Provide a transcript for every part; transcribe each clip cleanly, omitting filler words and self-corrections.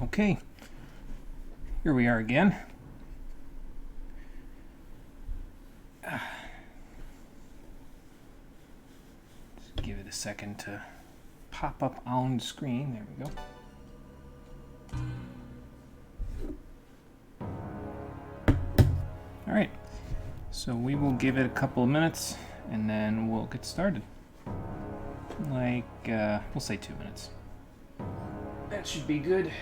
Okay, here we are again. Just give it a second to pop up on the screen. There we go. All right, so we will give it a couple of minutes and then we'll get started. Like, we'll say 2 minutes. That should be good.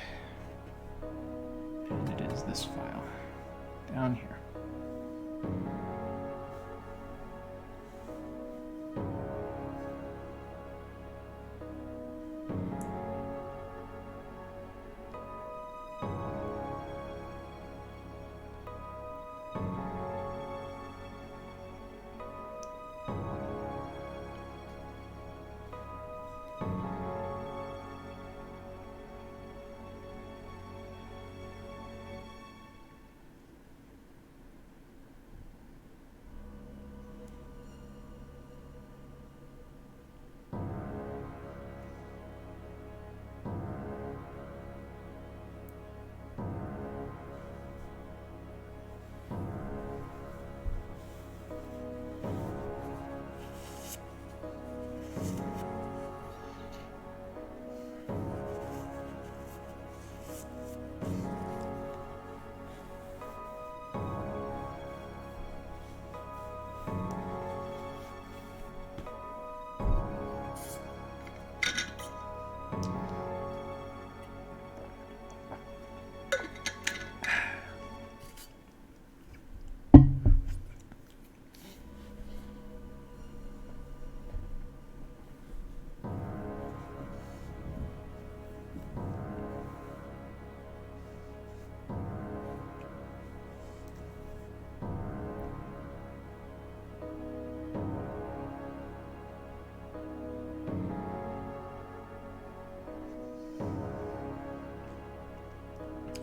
And it is this file down here.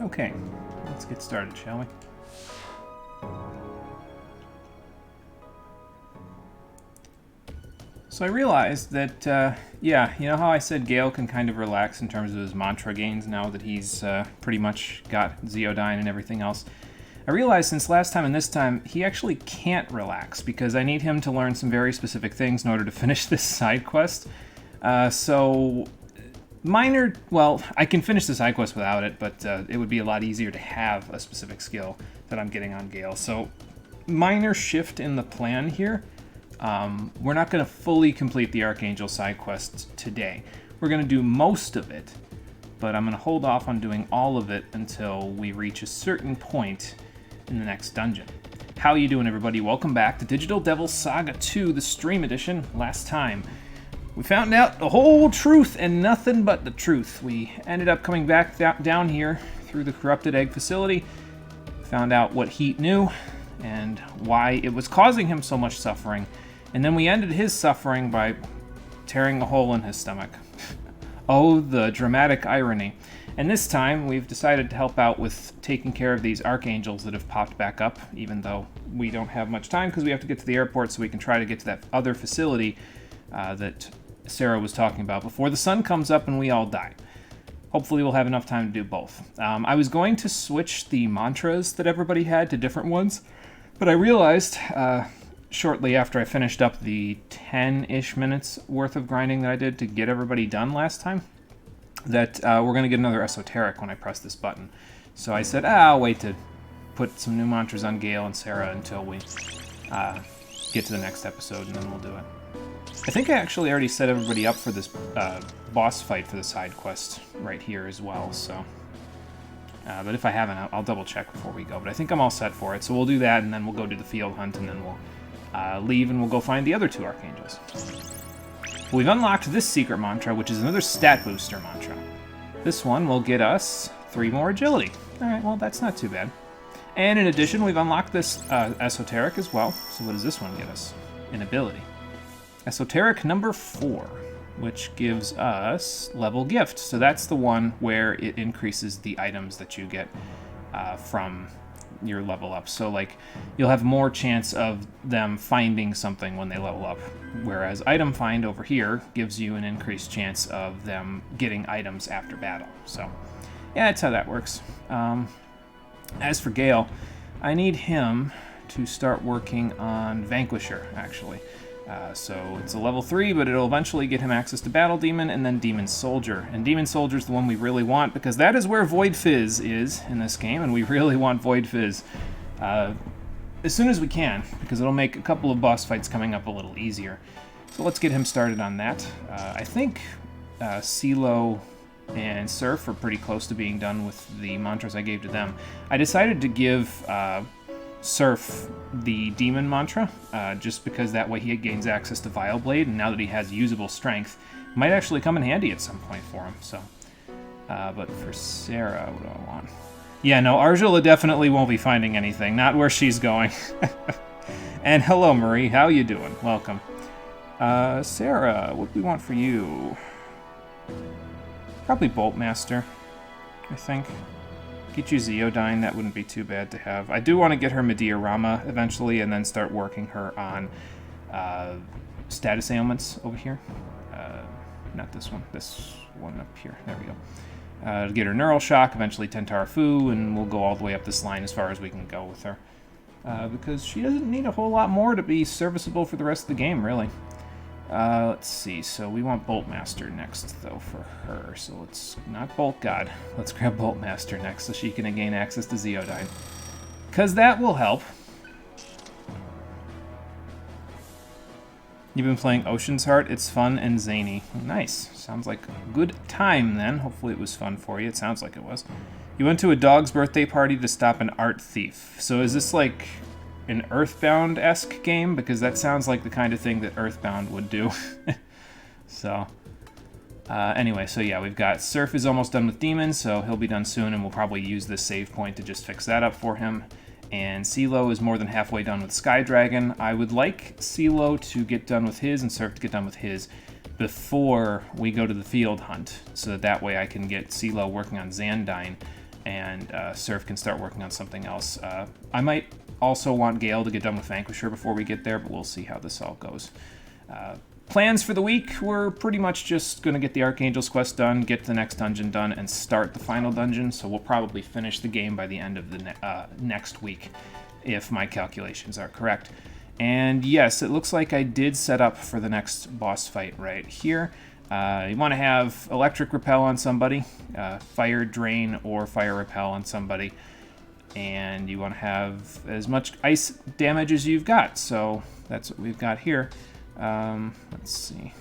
Okay, let's get started, shall we? So I realized that, yeah, you know how I said Gale can kind of relax in terms of his mantra gains now that he's pretty much got Zeodyne and everything else? I realized since last time and this time, he actually can't relax because I need him to learn some very specific things in order to finish this side quest. So minor, well, I can finish the side quest without it, but it would be a lot easier to have a specific skill that I'm getting on Gale. So minor shift in the plan here. We're not going to fully complete the Archangel side quest today. We're going to do most of it, but I'm going to hold off on doing all of it until we reach a certain point in the next dungeon. How you doing, everybody? Welcome back to Digital Devil Saga 2, the stream edition. Last time, we found out the whole truth and nothing but the truth. We ended up coming back down here through the corrupted egg facility, found out what Heat knew and why it was causing him so much suffering, and then we ended his suffering by tearing a hole in his stomach. Oh, the dramatic irony. And this time, we've decided to help out with taking care of these archangels that have popped back up, even though we don't have much time because we have to get to the airport so we can try to get to that other facility that Sarah was talking about before the sun comes up and we all die. Hopefully we'll have enough time to do both. I was going to switch the mantras that everybody had to different ones, but I realized shortly after I finished up the 10-ish minutes worth of grinding that I did to get everybody done last time, that we're going to get another esoteric when I press this button. So I said, I'll wait to put some new mantras on Gale and Sarah until we get to the next episode, and then we'll do it. I think I actually already set everybody up for this boss fight for the side quest right here as well, so... but if I haven't, I'll double check before we go. But I think I'm all set for it, so we'll do that, and then we'll go do the field hunt, and then we'll leave, and we'll go find the other two archangels. We've unlocked this secret mantra, which is another stat booster mantra. This one will get us 3 more agility. Alright, well, that's not too bad. And in addition, we've unlocked this esoteric as well. So what does this one get us? An ability. Esoteric number 4, which gives us level gift. So that's the one where it increases the items that you get from your level up. So like you'll have more chance of them finding something when they level up, whereas item find over here gives you an increased chance of them getting items after battle. So yeah, that's how that works. As for Gale, I need him to start working on Vanquisher, actually. So it's a level 3, but it'll eventually get him access to Battle Demon and then Demon Soldier. And Demon Soldier is the one we really want, because that is where Void Fizz is in this game, and we really want Void Fizz as soon as we can, because it'll make a couple of boss fights coming up a little easier. So let's get him started on that. I think CeeLo and Surf are pretty close to being done with the mantras I gave to them. I decided to give Surf the demon mantra, just because that way he gains access to Vile Blade, and now that he has usable strength, it might actually come in handy at some point for him. So, but for Sarah, what do I want? Yeah, no, Arjula definitely won't be finding anything, not where she's going. And hello, Marie, how you doing? Welcome. Sarah, what do we want for you? Probably Boltmaster, I think. Get you Zeodyne, that wouldn't be too bad to have. I do want to get her Medea Rama eventually, and then start working her on status ailments over here. Not this one up here. There we go. To get her Neural Shock, eventually Tentara Fu, and we'll go all the way up this line as far as we can go with her. Because she doesn't need a whole lot more to be serviceable for the rest of the game, really. Let's see, so we want Boltmaster next, though, for her. So let's, not Bolt God, let's grab Boltmaster next so she can gain access to Zeodyne. Because that will help. You've been playing Ocean's Heart, it's fun and zany. Nice, sounds like a good time then. Hopefully it was fun for you, it sounds like it was. You went to a dog's birthday party to stop an art thief. So is this like an Earthbound-esque game? Because that sounds like the kind of thing that Earthbound would do. So, anyway, so yeah, we've got Surf is almost done with Demons, so he'll be done soon, and we'll probably use this save point to just fix that up for him. And CeeLo is more than halfway done with Sky Dragon. I would like CeeLo to get done with his and Surf to get done with his before we go to the field hunt, so that way I can get CeeLo working on Xandine, and Surf can start working on something else. I might also want Gale to get done with Vanquisher before we get there, but we'll see how this all goes. Plans for the week, we're pretty much just going to get the Archangel's quest done, get the next dungeon done, and start the final dungeon, so we'll probably finish the game by the end of the next week, if my calculations are correct. And yes, it looks like I did set up for the next boss fight right here. You want to have Electric Repel on somebody, Fire Drain or Fire Repel on somebody, and you want to have as much ice damage as you've got, so that's what we've got here. Let's see.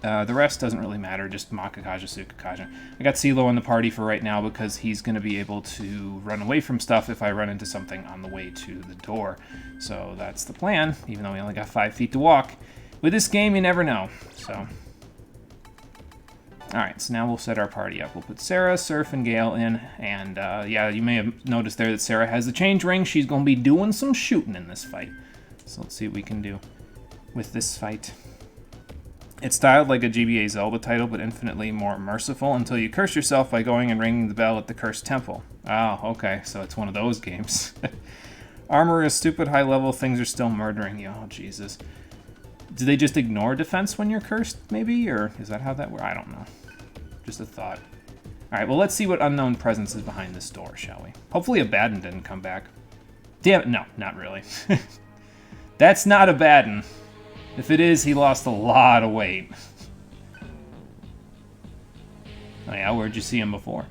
The rest doesn't really matter, just Makakaja, Tsukakaja. I got CeeLo in the party for right now because he's going to be able to run away from stuff if I run into something on the way to the door. So that's the plan, even though we only got 5 feet to walk. With this game, you never know, so... Alright, so now we'll set our party up. We'll put Sarah, Surf, and Gale in, and yeah, you may have noticed there that Sarah has the change ring. She's going to be doing some shooting in this fight. So let's see what we can do with this fight. It's styled like a GBA Zelda title, but infinitely more merciful until you curse yourself by going and ringing the bell at the cursed temple. Oh, okay, so it's one of those games. Armor is stupid high level, things are still murdering you. Oh, Jesus. Do they just ignore defense when you're cursed, maybe? Or is that how that works? I don't know. Just a thought. Alright, well, let's see what unknown presence is behind this door, shall we? Hopefully Abaddon didn't come back. Damn it, no, not really. That's not a bad one. If it is, he lost a lot of weight. Oh yeah, where'd you see him before?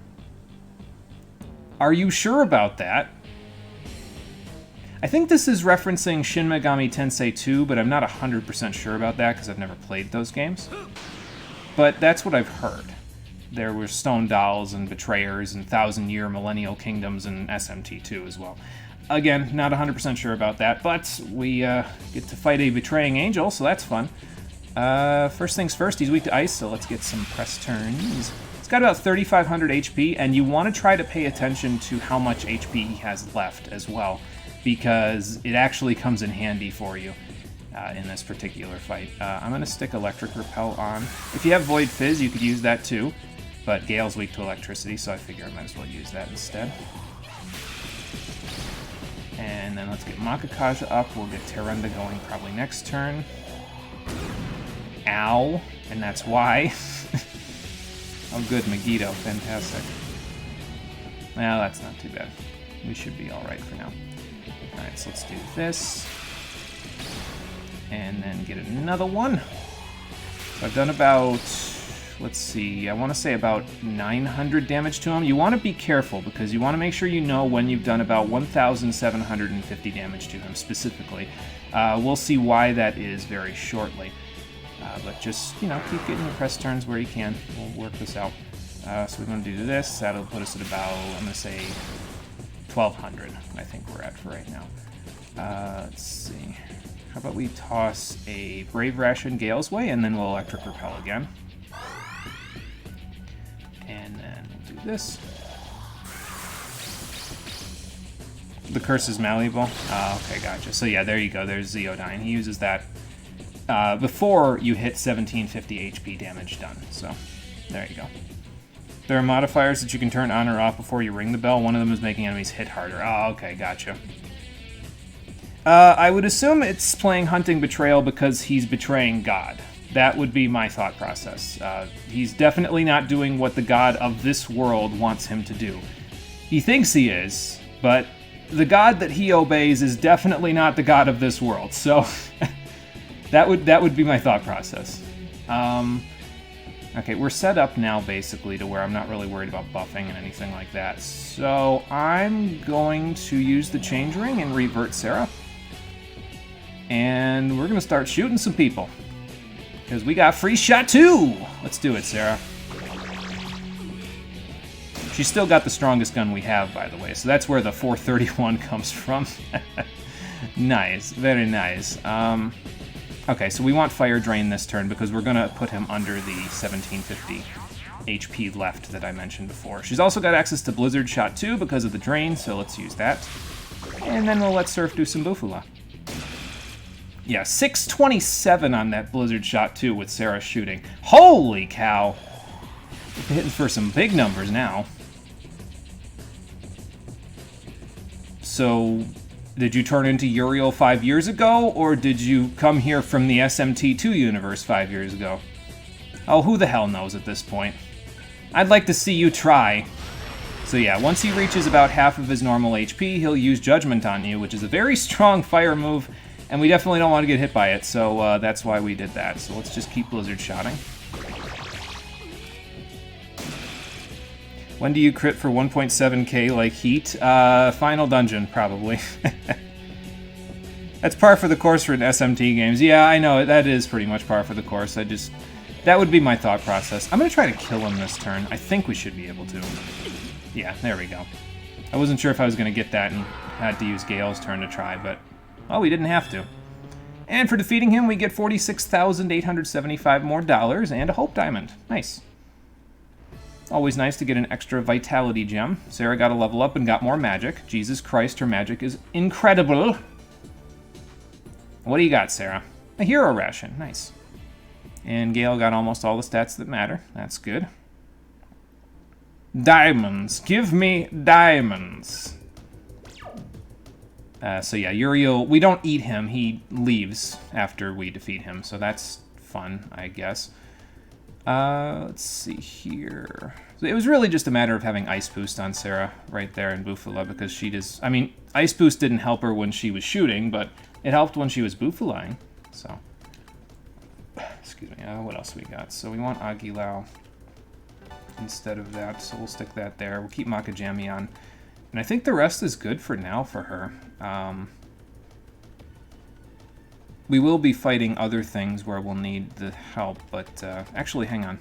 Are you sure about that? I think this is referencing Shin Megami Tensei 2, but I'm not 100% sure about that because I've never played those games. But that's what I've heard. There were stone dolls and betrayers and thousand-year millennial kingdoms in SMT2 as well. Again, not 100% sure about that, but we get to fight a betraying angel, so that's fun. First things first, he's weak to ice, so let's get some press turns. He's got about 3,500 HP, and you want to try to pay attention to how much HP he has left as well, because it actually comes in handy for you in this particular fight. I'm going to stick Electric Repel on. If you have Void Fizz, you could use that too, but Gale's weak to electricity, so I figure I might as well use that instead. And then let's get Makakaja up. We'll get Terenda going probably next turn. Ow. And that's why. Oh, good, Megiddo. Fantastic. Well, that's not too bad. We should be alright for now. Alright, so let's do this. And then get another one. So I've done about, let's see, I want to say about 900 damage to him. You want to be careful because you want to make sure you know when you've done about 1,750 damage to him specifically. We'll see why that is very shortly. But just, you know, keep getting your press turns where you can. We'll work this out. So we're going to do this. That'll put us at about, I'm going to say, 1,200, I think we're at for right now. Let's see. How about we toss a Brave Ration Gale's way, and then we'll Electric Repel again. And then we'll do this. The curse is malleable. Okay, gotcha. So yeah, there you go. There's Zeodyne. He uses that before you hit 1750 HP damage done. So there you go. There are modifiers that you can turn on or off before you ring the bell. One of them is making enemies hit harder. Oh, okay, gotcha. I would assume it's playing Hunting Betrayal because he's betraying God. That would be my thought process. He's definitely not doing what the god of this world wants him to do. He thinks he is, but the god that he obeys is definitely not the god of this world. So that would be my thought process. Okay, we're set up now basically to where I'm not really worried about buffing and anything like that. So I'm going to use the Change Ring and revert Sarah. And we're going to start shooting some people. Because we got free shot too! Let's do it, Sarah. She's still got the strongest gun we have, by the way. So that's where the 431 comes from. Nice. Very nice. Okay, so we want Fire Drain this turn because we're going to put him under the 1750 HP left that I mentioned before. She's also got access to Blizzard Shot too because of the drain, so let's use that. And then we'll let Surf do some Bufula. Yeah, 627 on that Blizzard Shot too with Sarah shooting. Holy cow! We're hitting for some big numbers now. So, did you turn into Uriel 5 years ago, or did you come here from the SMT2 universe 5 years ago? Oh, who the hell knows at this point? I'd like to see you try. So yeah, once he reaches about half of his normal HP, he'll use Judgment on you, which is a very strong fire move, and we definitely don't want to get hit by it, so that's why we did that. So let's just keep Blizzard Shotting. When do you crit for 1.7k like Heat? Final Dungeon, probably. That's par for the course for SMT games. Yeah, I know, that is pretty much par for the course. That would be my thought process. I'm going to try to kill him this turn. I think we should be able to. Yeah, there we go. I wasn't sure if I was going to get that and had to use Gale's turn to try, but, well, we didn't have to. And for defeating him, we get 46,875 more dollars and a Hope Diamond. Nice. Always nice to get an extra Vitality Gem. Sarah got a level up and got more magic. Jesus Christ, her magic is incredible. What do you got, Sarah? A Hero Ration. Nice. And Gale got almost all the stats that matter. That's good. Diamonds. Give me diamonds. So yeah, Uriel, we don't eat him. He leaves after we defeat him, so that's fun, I guess. Let's see here. So it was really just a matter of having Ice Boost on Sarah right there in Bufula because she just... I mean, Ice Boost didn't help her when she was shooting, but It helped when she was Bufuling, so. Excuse me, what else we got? So we want Aguilau instead of that, so we'll stick that there. We'll keep Makajami on. And I think the rest is good for now for her. We will be fighting other things where we'll need the help, but actually, hang on.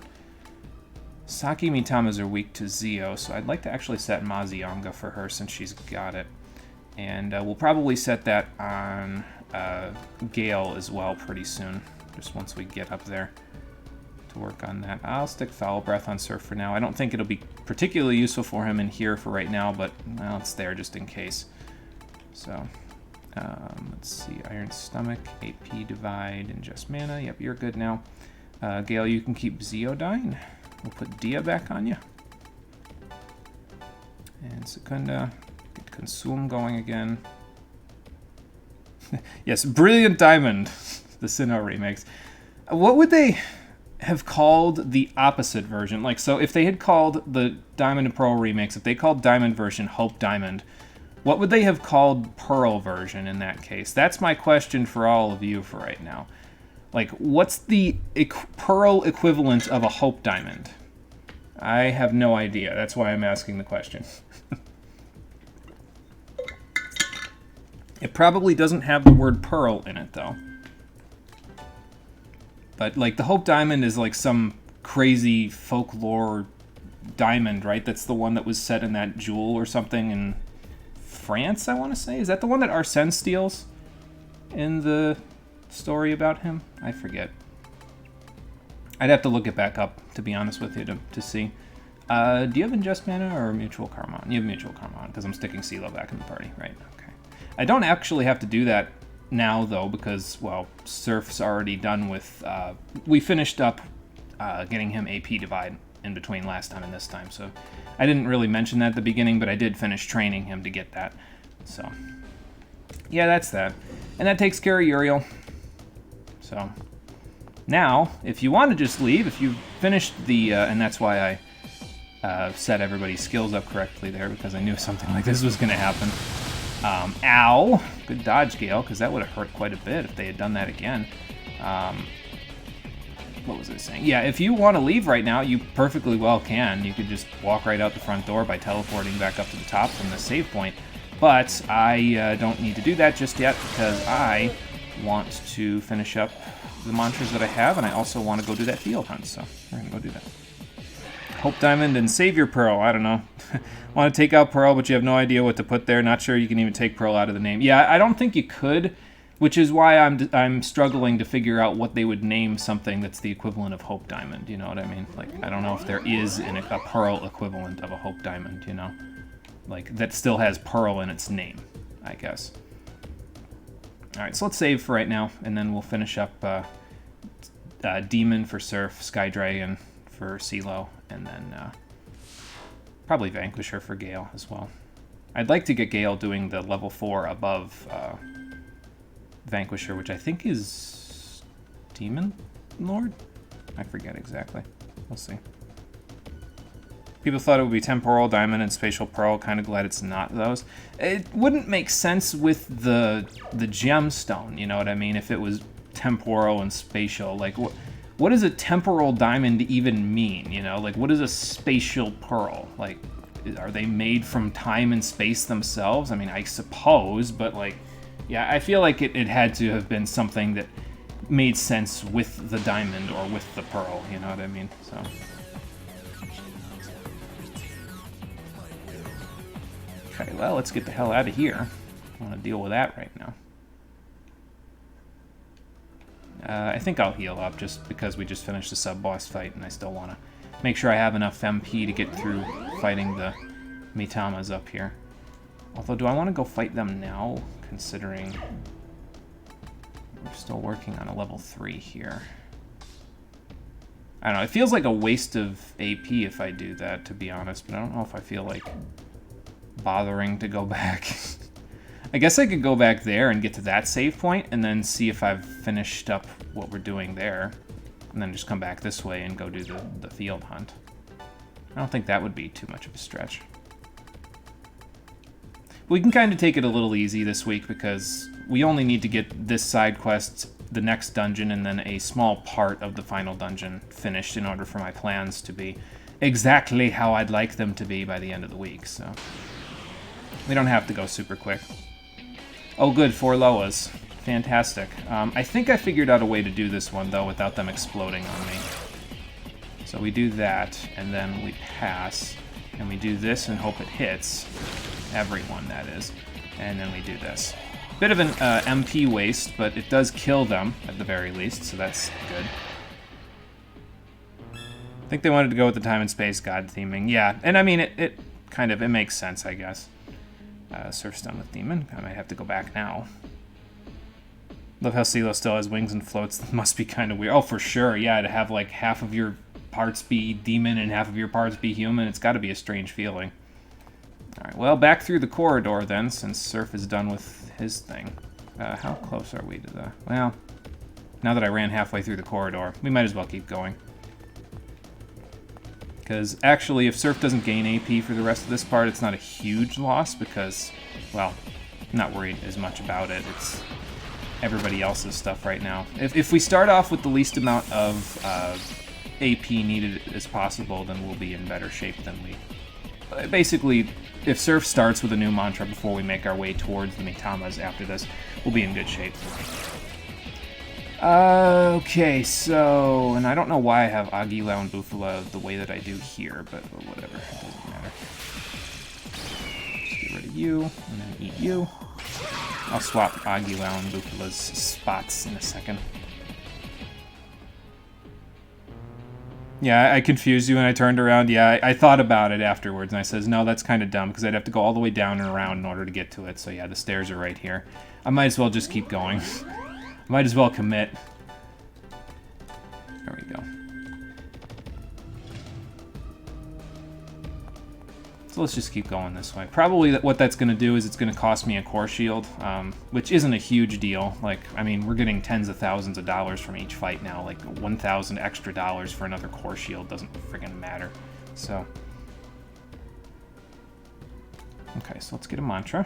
Saki Mitamas are weak to Zio, so I'd like to actually set Mazionga for her since she's got it. And we'll probably set that on Gale as well pretty soon, just once we get up there to work on that. I'll stick Foul Breath on Surf for now. I don't think it'll be particularly useful for him in here for right now, but well, it's there just in case. So, let's see, Iron Stomach, AP Divide, Ingest Mana. Yep, you're good now. Gale, you can keep Zeodyne. We'll put Dia back on you. And Secunda, get Consume going again. Yes, Brilliant Diamond, the Sinnoh remakes. What would they have called the opposite version? Like, so if they had called the Diamond and Pearl remakes, if they called Diamond version Hope Diamond, what would they have called Pearl version in that case? That's my question for all of you for right now. Like, what's the Pearl equivalent of a Hope Diamond? I have no idea. That's why I'm asking the question. It probably doesn't have the word Pearl in it, though. But, like, the Hope Diamond is, like, some crazy folklore diamond, right? That's the one that was set in that jewel or something in France, I want to say. Is that the one that Arsène steals in the story about him? I forget. I'd have to look it back up, to be honest with you, to see. Do you have Ingest Mana or Mutual Karma? You have Mutual Karma, because I'm sticking CeeLo back in the party, right? Okay. I don't actually have to do that now, though, because, well, Surf's already done with... we finished up getting him AP Divide in between last time and this time, so I didn't really mention that at the beginning, but I did finish training him to get that. So, yeah, that's that. And that takes care of Uriel. So, now, if you want to just leave, if you've finished the... and that's why I set everybody's skills up correctly there, because I knew something like this was going to happen. Ow! Good dodge, Gale, because that would have hurt quite a bit if they had done that again. What was I saying? Yeah, if you want to leave right now, you perfectly well can. You could just walk right out the front door by teleporting back up to the top from the save point. But I don't need to do that just yet, because I want to finish up the mantras that I have, and I also want to go do that field hunt, so we're going to go do that. Hope Diamond and Savior Pearl, I don't know. Want to take out Pearl, but you have no idea what to put there. Not sure you can even take Pearl out of the name. Yeah, I don't think you could, which is why I'm struggling to figure out what they would name something that's the equivalent of Hope Diamond, you know what I mean? Like, I don't know if there is a Pearl equivalent of a Hope Diamond, you know? Like, that still has Pearl in its name, I guess. Alright, so let's save for right now, and then we'll finish up Demon for Surf, Sky Dragon for CeeLo, and then probably Vanquisher for Gale as well. I'd like to get Gale doing the level 4 above Vanquisher, which I think is Demon Lord? I forget exactly. We'll see. People thought it would be Temporal Diamond and Spatial Pearl. Kind of glad it's not those. It wouldn't make sense with the gemstone, you know what I mean? If it was Temporal and Spatial. Like, what does a Temporal Diamond even mean, you know? Like, what is a Spatial Pearl? Like, are they made from time and space themselves? I mean, I suppose, but, like, yeah, I feel like it had to have been something that made sense with the diamond or with the pearl, you know what I mean? So... okay, well, let's get the hell out of here. I want to deal with that right now. I think I'll heal up just because we just finished the sub-boss fight and I still want to make sure I have enough MP to get through fighting the Mitamas up here. Although, do I want to go fight them now, considering we're still working on a level 3 here? I don't know, it feels like a waste of AP if I do that, to be honest, but I don't know if I feel like bothering to go back. I guess I could go back there and get to that save point and then see if I've finished up what we're doing there, and then just come back this way and go do the field hunt. I don't think that would be too much of a stretch. We can kind of take it a little easy this week because we only need to get this side quest, the next dungeon, and then a small part of the final dungeon finished in order for my plans to be exactly how I'd like them to be by the end of the week, so we don't have to go super quick. Oh good, 4 Loas. Fantastic. I think I figured out a way to do this one, though, without them exploding on me. So we do that, and then we pass, and we do this and hope it hits. Everyone, that is. And then we do this. Bit of an MP waste, but it does kill them, at the very least, so that's good. I think they wanted to go with the time and space god theming. Yeah, and I mean, it makes sense, I guess. Surf's done with demon. I might have to go back now. Love how CeeLo still has wings and floats. That must be kind of weird. Oh, for sure, yeah, to have like half of your parts be demon and half of your parts be human. It's got to be a strange feeling. Alright, well, back through the corridor then, since Surf is done with his thing. How close are we to the... Well, now that I ran halfway through the corridor, we might as well keep going. Because actually, if Surf doesn't gain AP for the rest of this part, it's not a huge loss because, well, I'm not worried as much about it. It's everybody else's stuff right now. If we start off with the least amount of AP needed as possible, then we'll be in better shape than we... Basically, if Surf starts with a new mantra before we make our way towards the Mitamas after this, we'll be in good shape. Okay, so... And I don't know why I have Aguila and Bufala the way that I do here, but whatever. It doesn't matter. Just get rid of you, and then eat you. I'll swap Aguila and Bufala's spots in a second. Yeah, I confused you when I turned around. Yeah, I thought about it afterwards, and I says, no, that's kind of dumb, because I'd have to go all the way down and around in order to get to it. So yeah, the stairs are right here. I might as well just keep going. Might as well commit. There we go. So let's just keep going this way. Probably what that's going to do is it's going to cost me a core shield, which isn't a huge deal. Like, I mean, we're getting tens of thousands of dollars from each fight now. Like, 1,000 extra dollars for another core shield doesn't friggin' matter. So. Okay, so let's get a mantra.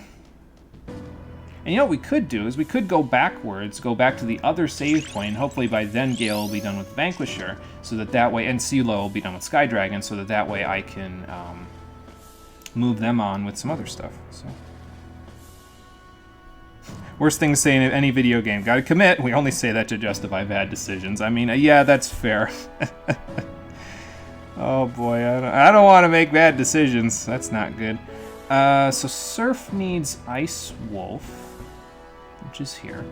And you know what we could do is we could go backwards, go back to the other save point, and hopefully by then Gale will be done with Vanquisher, so that way, and CeeLo will be done with Sky Dragon, so that way I can move them on with some other stuff. So. Worst thing to say in any video game, gotta commit. We only say that to justify bad decisions. I mean, yeah, that's fair. Oh boy, I don't want to make bad decisions. That's not good. So Surf needs Ice Wolf, which is here.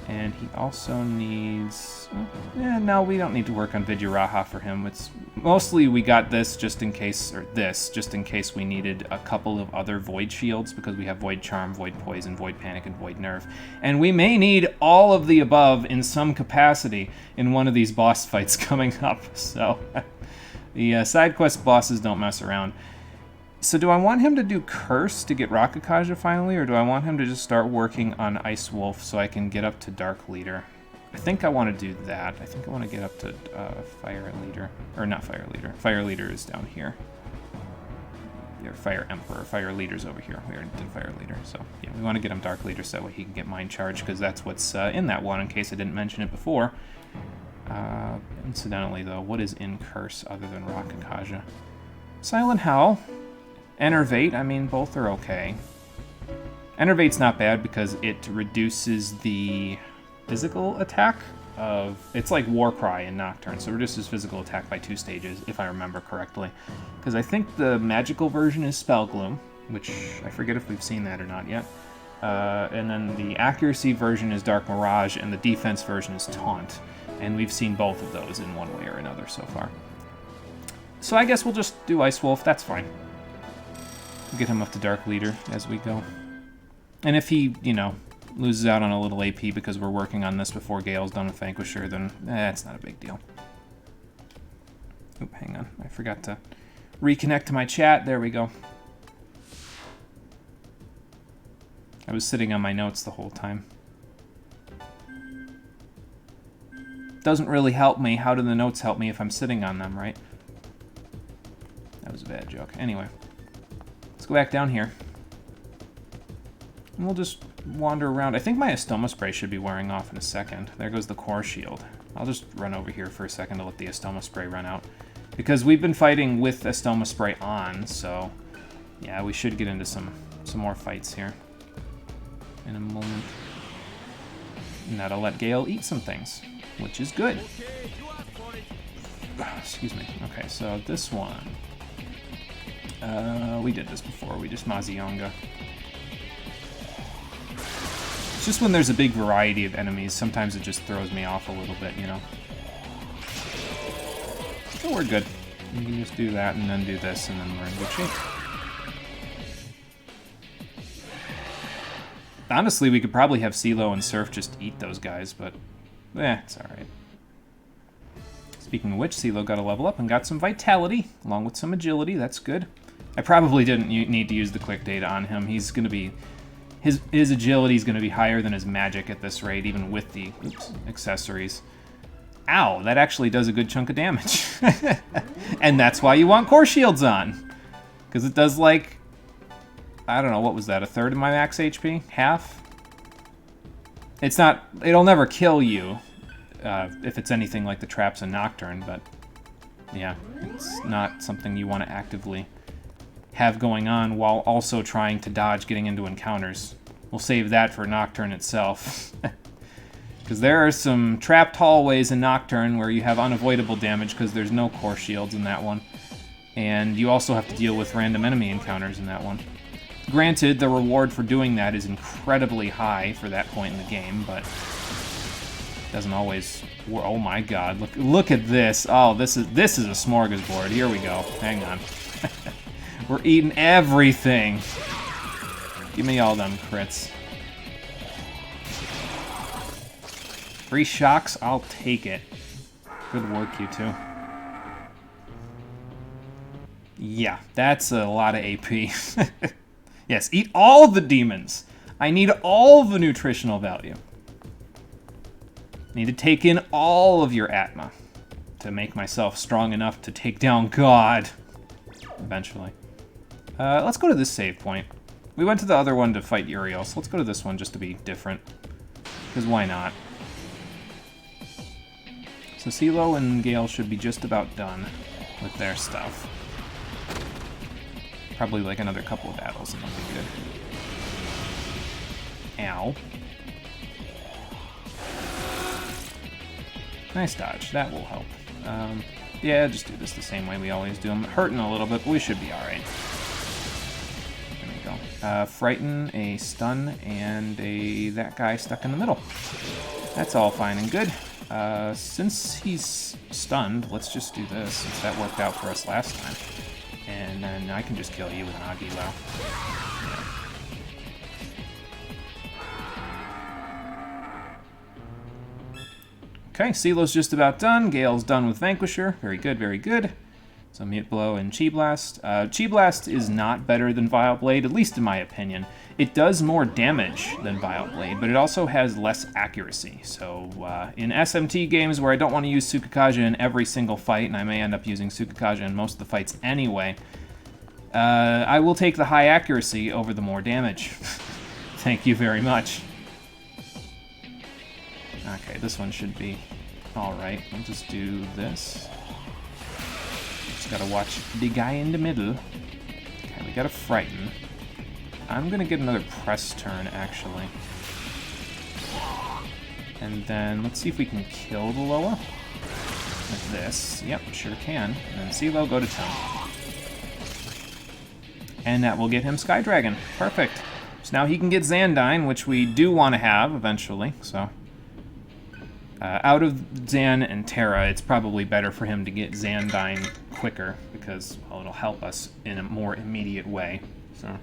And he also needs... no, we don't need to work on Vijayaraja for him. It's mostly we got this just in case, or this, just in case we needed a couple of other Void Shields, because we have Void Charm, Void Poison, Void Panic, and Void Nerve. And we may need all of the above in some capacity in one of these boss fights coming up. So, the side quest bosses don't mess around. So do I want him to do Curse to get Rakakaja finally, or do I want him to just start working on Ice Wolf so I can get up to Dark Leader? I think I want to do that. I think I want to get up to Fire Leader. Or not Fire Leader. Fire Leader is down here. Or Fire Emperor. Fire Leader's over here. We already did Fire Leader. So yeah, we want to get him Dark Leader so that way he can get Mind Charge, because that's what's in that one, in case I didn't mention it before. Incidentally, though, what is in Curse other than Rakakaja? Silent Howl. Enervate, I mean, both are okay. Enervate's not bad because it reduces the physical attack of... It's like Warcry in Nocturne, so it reduces physical attack by 2 stages, if I remember correctly. Because I think the magical version is Spell Gloom, which I forget if we've seen that or not yet. And then the accuracy version is Dark Mirage, and the defense version is Taunt. And we've seen both of those in one way or another so far. So I guess we'll just do Ice Wolf, that's fine. Get him up to Dark Leader as we go. And if he, you know, loses out on a little AP because we're working on this before Gale's done with Vanquisher, then it's not a big deal. Oop, hang on. I forgot to reconnect to my chat. There we go. I was sitting on my notes the whole time. Doesn't really help me. How do the notes help me if I'm sitting on them, right? That was a bad joke. Anyway. Let's go back down here. And we'll just wander around. I think my Estoma Spray should be wearing off in a second. There goes the Core Shield. I'll just run over here for a second to let the Estoma Spray run out. Because we've been fighting with Estoma Spray on, so... yeah, we should get into some more fights here in a moment. And that'll let Gale eat some things, which is good. Excuse me. Okay, so this one... we did this before. We just Mazionga. It's just when there's a big variety of enemies, sometimes it just throws me off a little bit, you know? So we're good. We can just do that and then do this, and then we're in good shape. Honestly, we could probably have CeeLo and Surf just eat those guys, but it's alright. Speaking of which, CeeLo got a level up and got some Vitality, along with some Agility. That's good. I probably didn't need to use the quick data on him. He's going to be... His Agility is going to be higher than his Magic at this rate, even with the accessories. Ow, that actually does a good chunk of damage. And that's why you want Core Shields on. Because it does, like... I don't know, what was that? A third of my max HP? Half? It's not... It'll never kill you. If it's anything like the traps in Nocturne, but... yeah, it's not something you want to actively... have going on while also trying to dodge getting into encounters. We'll save that for Nocturne itself. Because there are some trapped hallways in Nocturne where you have unavoidable damage because there's no Core Shields in that one. And you also have to deal with random enemy encounters in that one. Granted, the reward for doing that is incredibly high for that point in the game, but it doesn't always... oh my god, look at this. Oh, this is a smorgasbord. Here we go. Hang on. We're eating everything. Give me all them crits. 3 shocks, I'll take it. Good work, you two. Yeah, that's a lot of AP. Yes, eat all the demons. I need all the nutritional value. Need to take in all of your Atma to make myself strong enough to take down God. Eventually. Let's go to this save point. We went to the other one to fight Uriel, so let's go to this one just to be different. Because why not? So CeeLo and Gale should be just about done with their stuff. Probably like another couple of battles and they'll be good. Ow. Nice dodge. That will help. Yeah, just do this the same way we always do them. Hurting a little bit, but we should be alright. There we go. Frighten, a stun, and that guy stuck in the middle. That's all fine and good. Since he's stunned, let's just do this, since that worked out for us last time. And then I can just kill you with an Agilo. Yeah. Okay, CeeLo's just about done. Gale's done with Vanquisher. Very good, very good. So Mute Blow and Chi Blast. Chi Blast is not better than Vile Blade, at least in my opinion. It does more damage than Vile Blade, but it also has less accuracy. So in SMT games where I don't want to use Tsukakaja in every single fight, and I may end up using Tsukakaja in most of the fights anyway, I will take the high accuracy over the more damage. Thank you very much. Okay, this one should be alright. We'll just do this. Just gotta watch the guy in the middle. Okay, we gotta Frighten. I'm gonna get another press turn, actually. And then, let's see if we can kill the Loa. With this. Yep, sure can. And then CeeLo, go to town. And that will get him Sky Dragon. Perfect. So now he can get Xandine, which we do want to have eventually, so... out of Zan and Terra, it's probably better for him to get Xandine quicker, because, well, it'll help us in a more immediate way, so...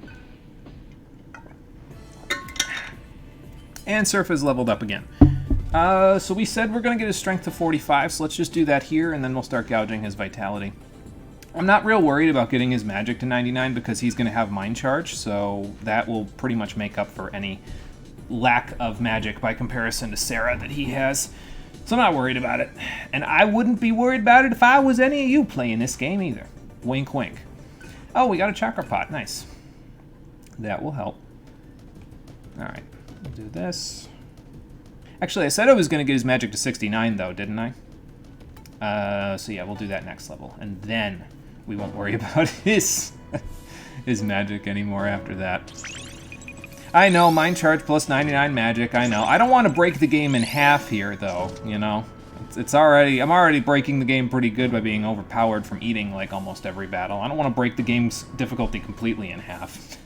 And Surf is leveled up again. So we said we're going to get his strength to 45, so let's just do that here, and then we'll start gouging his vitality. I'm not real worried about getting his magic to 99, because he's going to have Mind Charge, so that will pretty much make up for any lack of magic by comparison to Sarah that he has. So I'm not worried about it. And I wouldn't be worried about it if I was any of you playing this game either. Wink, wink. Oh, we got a Chakra Pot. Nice. That will help. Alright, we'll do this. Actually, I said I was going to get his magic to 69, though, didn't I? So yeah, we'll do that next level. And then we won't worry about his magic anymore after that. I know, Mind Charge plus 99 magic, I know. I don't want to break the game in half here, though, you know? I'm already breaking the game pretty good by being overpowered from eating, like, almost every battle. I don't want to break the game's difficulty completely in half.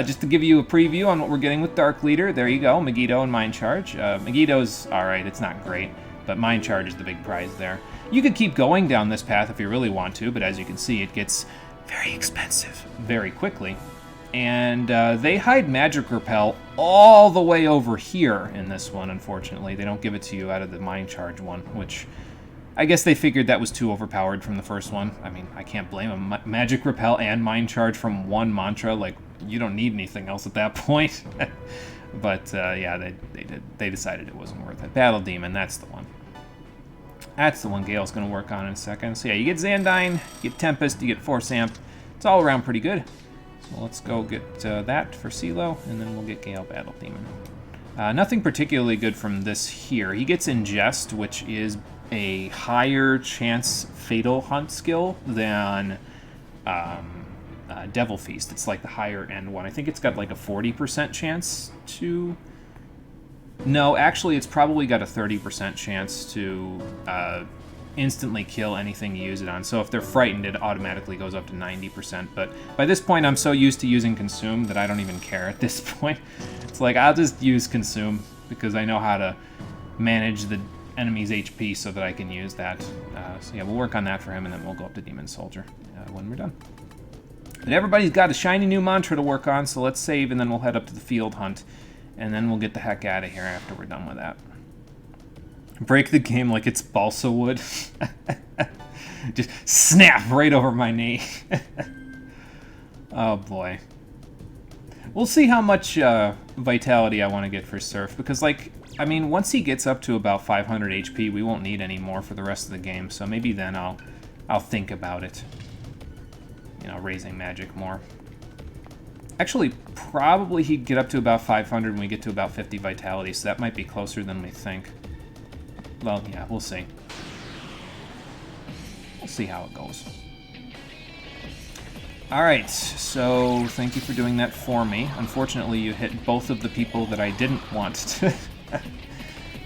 Just to give you a preview on what we're getting with Dark Leader, there you go, Megiddo and Mind Charge. Megiddo's alright, it's not great, but Mind Charge is the big prize there. You could keep going down this path if you really want to, but as you can see, it gets very expensive very quickly. And they hide Magic Repel all the way over here in this one, unfortunately. They don't give it to you out of the Mind Charge one, which I guess they figured that was too overpowered from the first one. I mean, I can't blame them. Magic Repel and Mind Charge from one mantra, like, you don't need anything else at that point. But, yeah, they decided it wasn't worth it. Battle Demon, that's the one. That's the one Gale's going to work on in a second. So, yeah, you get Xandine, you get Tempest, you get Force Amp. It's all around pretty good. So let's go get that for CeeLo, and then we'll get Gale Battle Demon. Nothing particularly good from this here. He gets Ingest, which is a higher chance Fatal Hunt skill than Devil Feast. It's like the higher end one. I think it's got like a 40% chance to... No, actually it's probably got a 30% chance to instantly kill anything you use it on. So if they're frightened, it automatically goes up to 90%. But by this point, I'm so used to using Consume that I don't even care at this point. It's like, I'll just use Consume because I know how to manage the enemy's HP so that I can use that. So yeah, we'll work on that for him, and then we'll go up to Demon Soldier when we're done. But everybody's got a shiny new mantra to work on, so let's save, and then we'll head up to the field hunt. And then we'll get the heck out of here after we're done with that. Break the game like it's balsa wood. Just snap right over my knee. Oh boy. We'll see how much vitality I want to get for Surf, because, like, I mean, once he gets up to about 500 HP, we won't need any more for the rest of the game, so maybe then I'll think about it. You know, raising magic more. Actually, probably he'd get up to about 500 when we get to about 50 vitality, so that might be closer than we think. Well, yeah, we'll see. We'll see how it goes. Alright, so thank you for doing that for me. Unfortunately, you hit both of the people that I didn't want to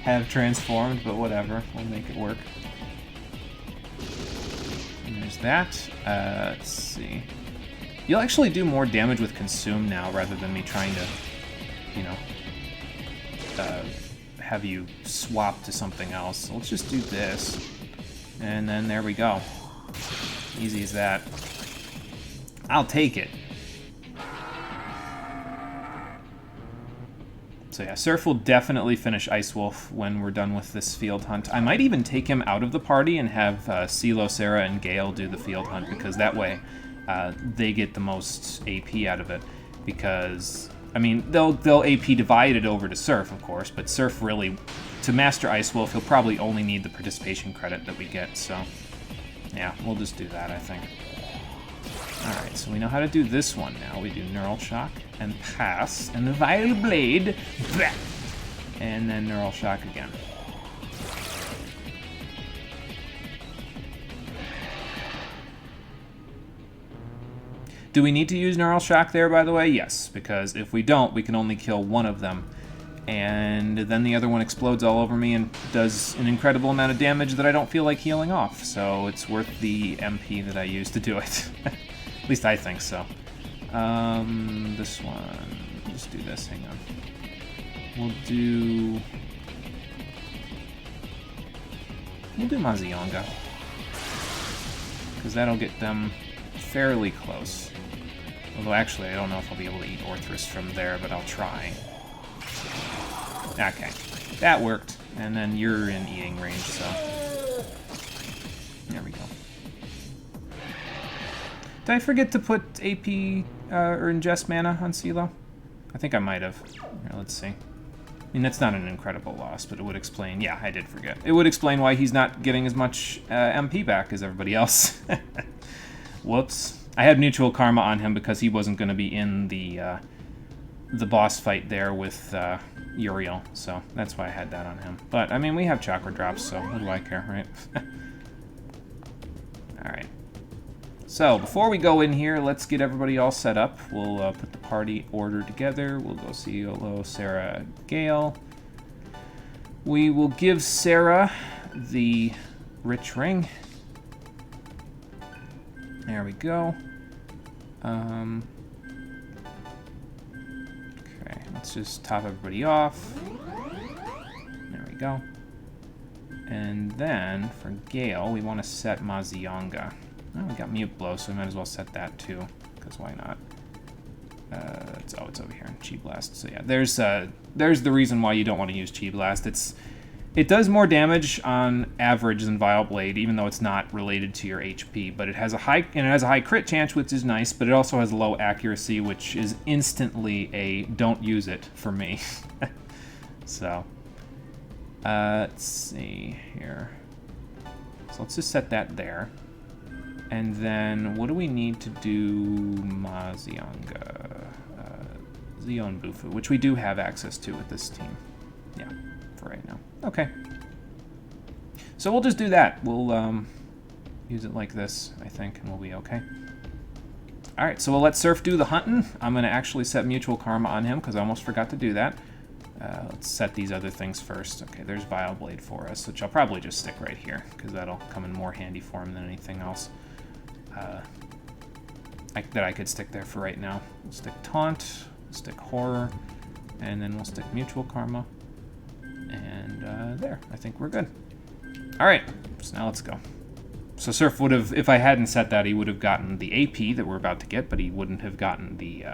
have transformed, but whatever. We'll make it work. And there's that. Let's see. You'll actually do more damage with Consume now, rather than me trying to, you know, have you swap to something else. So let's just do this. And then there we go. Easy as that. I'll take it. So yeah, Surf will definitely finish Ice Wolf when we're done with this field hunt. I might even take him out of the party and have CeeLo, Sarah, and Gale do the field hunt, because that way they get the most AP out of it. Because, I mean, they'll AP divide it over to Surf, of course, but Surf really, to master Ice Wolf, he'll probably only need the participation credit that we get, so yeah, we'll just do that, I think. Alright, so we know how to do this one now. We do Neural Shock and Pass, and the Vile Blade, bah! And then Neural Shock again. Do we need to use Neural Shock there, by the way? Yes, because if we don't, we can only kill one of them. And then the other one explodes all over me and does an incredible amount of damage that I don't feel like healing off. So it's worth the MP that I use to do it. At least I think so. This one. Let's do this. Hang on. We'll do Mazionga, because that'll get them fairly close. Although actually, I don't know if I'll be able to eat Orthrus from there, but I'll try. Okay, that worked. And then you're in eating range, so there we go. Did I forget to put AP or ingest mana on CeeLo? I think I might have. Here, let's see. I mean, that's not an incredible loss, but it would explain... Yeah, I did forget. It would explain why he's not getting as much MP back as everybody else. Whoops. I had Mutual Karma on him because he wasn't going to be in the the boss fight there with Uriel, so that's why I had that on him. But, I mean, we have chakra drops, so what do I care, right? Alright. So, before we go in here, let's get everybody all set up. We'll put the party order together. We'll go see Olo, Sarah, Gale. We will give Sarah the rich ring. There we go. Okay, let's just top everybody off. There we go. And then, for Gale, we want to set Mazionga. Oh, we got Mute Blow, so we might as well set that too, because why not? It's over here, Chi Blast. So yeah, there's the reason why you don't want to use Chi Blast. It does more damage on average than Vile Blade, even though it's not related to your HP. But it has a high crit chance, which is nice. But it also has low accuracy, which is instantly a don't use it for me. So let's see here. So let's just set that there. And then what do we need to do? Mazionga, Zeon Bufu, which we do have access to with this team. Yeah, for right now. Okay. So we'll just do that. We'll use it like this, I think, and we'll be okay. Alright, so we'll let Surf do the hunting. I'm going to actually set Mutual Karma on him, because I almost forgot to do that. Let's set these other things first. Okay, there's Vile Blade for us, which I'll probably just stick right here, because that'll come in more handy for him than anything else. That I could stick there for right now. We'll stick Taunt, we'll stick Horror, and then we'll stick Mutual Karma. And there, I think we're good. Alright, so now let's go. So Surf would have, if I hadn't set that, he would have gotten the AP that we're about to get, but he wouldn't have gotten the,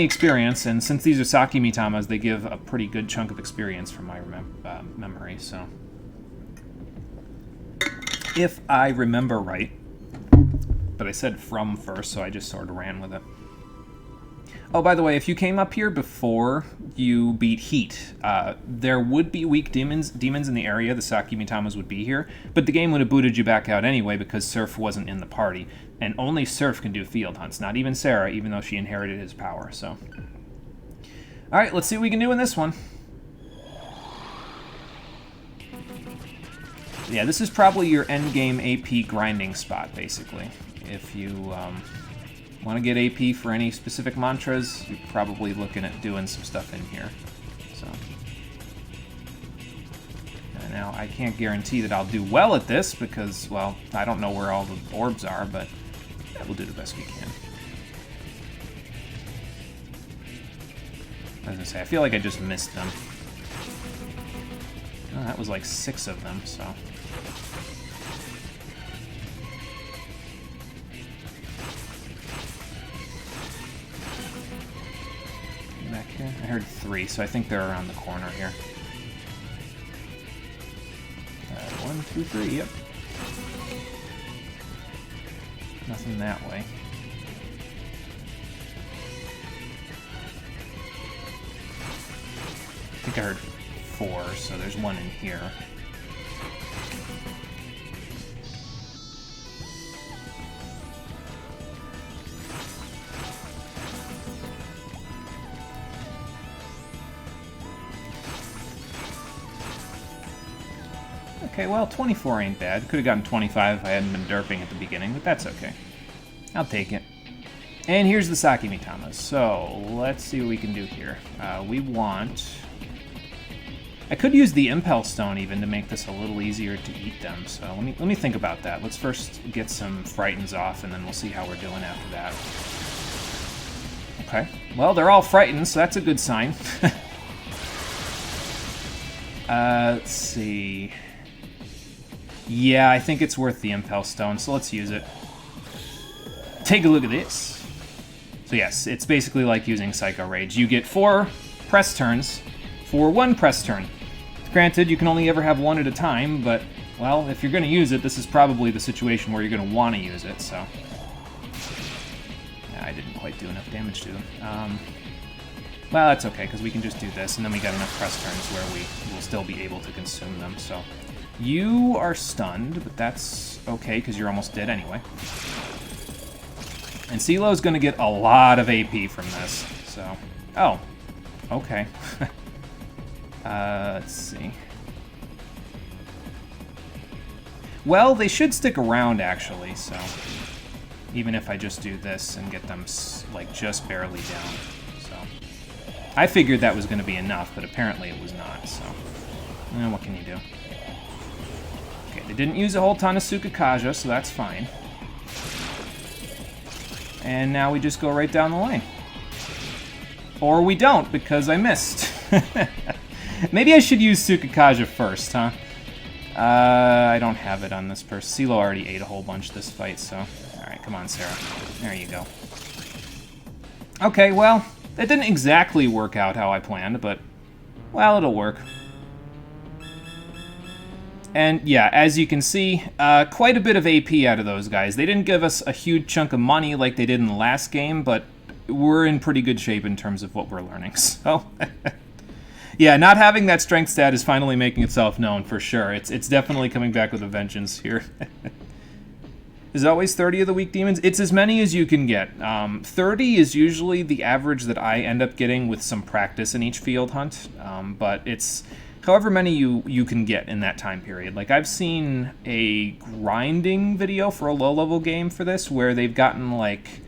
experience, and since these are Saki Mitamas, they give a pretty good chunk of experience from my memory, so. If I remember right, but I said from first, so I just sort of ran with it. Oh, by the way, if you came up here before you beat Heat, there would be weak demons in the area. The Saki Mitamas would be here, but the game would have booted you back out anyway because Surf wasn't in the party, and only Surf can do field hunts, not even Sarah, even though she inherited his power. So, all right, let's see what we can do in this one. Yeah, this is probably your endgame AP grinding spot, basically. If you want to get AP for any specific mantras, you're probably looking at doing some stuff in here. So now I can't guarantee that I'll do well at this because, well, I don't know where all the orbs are, but yeah, we'll do the best we can. I was gonna say, I feel like I just missed them. Oh, that was like 6 of them, so. Back here. I heard 3, so I think they're around the corner here. 1, 2, 3, yep. Nothing that way. I think I heard 4, so there's 1 in here. Okay, well, 24 ain't bad. Could have gotten 25 if I hadn't been derping at the beginning, but that's okay. I'll take it. And here's the Saki Mitamas. So, let's see what we can do here. We want... I could use the Impel Stone even to make this a little easier to eat them, so let me think about that. Let's first get some Frightens off, and then we'll see how we're doing after that. Okay, well, they're all frightened, so that's a good sign. Let's see... Yeah, I think it's worth the Impel Stone, so let's use it. Take a look at this. So yes, it's basically like using Psycho Rage. You get 4 press turns for 1 press turn. Granted, you can only ever have 1 at a time, but, well, if you're going to use it, this is probably the situation where you're going to want to use it, so... Yeah, I didn't quite do enough damage to them. Well, that's okay, because we can just do this, and then we got enough press turns where we will still be able to consume them, so... You are stunned, but that's okay, because you're almost dead anyway. And CeeLo's going to get a lot of AP from this, So, oh, okay. Let's see. Well, they should stick around, actually, so... Even if I just do this and get them, like, just barely down. So... I figured that was going to be enough, but apparently it was not, so... what can you do? Okay, they didn't use a whole ton of Tsukakaja, so that's fine. And now we just go right down the lane. Or we don't, because I missed. Maybe I should use Tsukakaja first, huh? I don't have it on this person. CeeLo already ate a whole bunch this fight, so... Alright, come on, Sarah. There you go. Okay, well, that didn't exactly work out how I planned, but... Well, it'll work. And, yeah, as you can see, quite a bit of AP out of those guys. They didn't give us a huge chunk of money like they did in the last game, but we're in pretty good shape in terms of what we're learning, so... Yeah, not having that strength stat is finally making itself known, for sure. It's definitely coming back with a vengeance here. Is it always 30 of the weak demons? It's as many as you can get. 30 is usually the average that I end up getting with some practice in each field hunt, but it's however many you can get in that time period. Like, I've seen a grinding video for a low-level game for this, where they've gotten, like,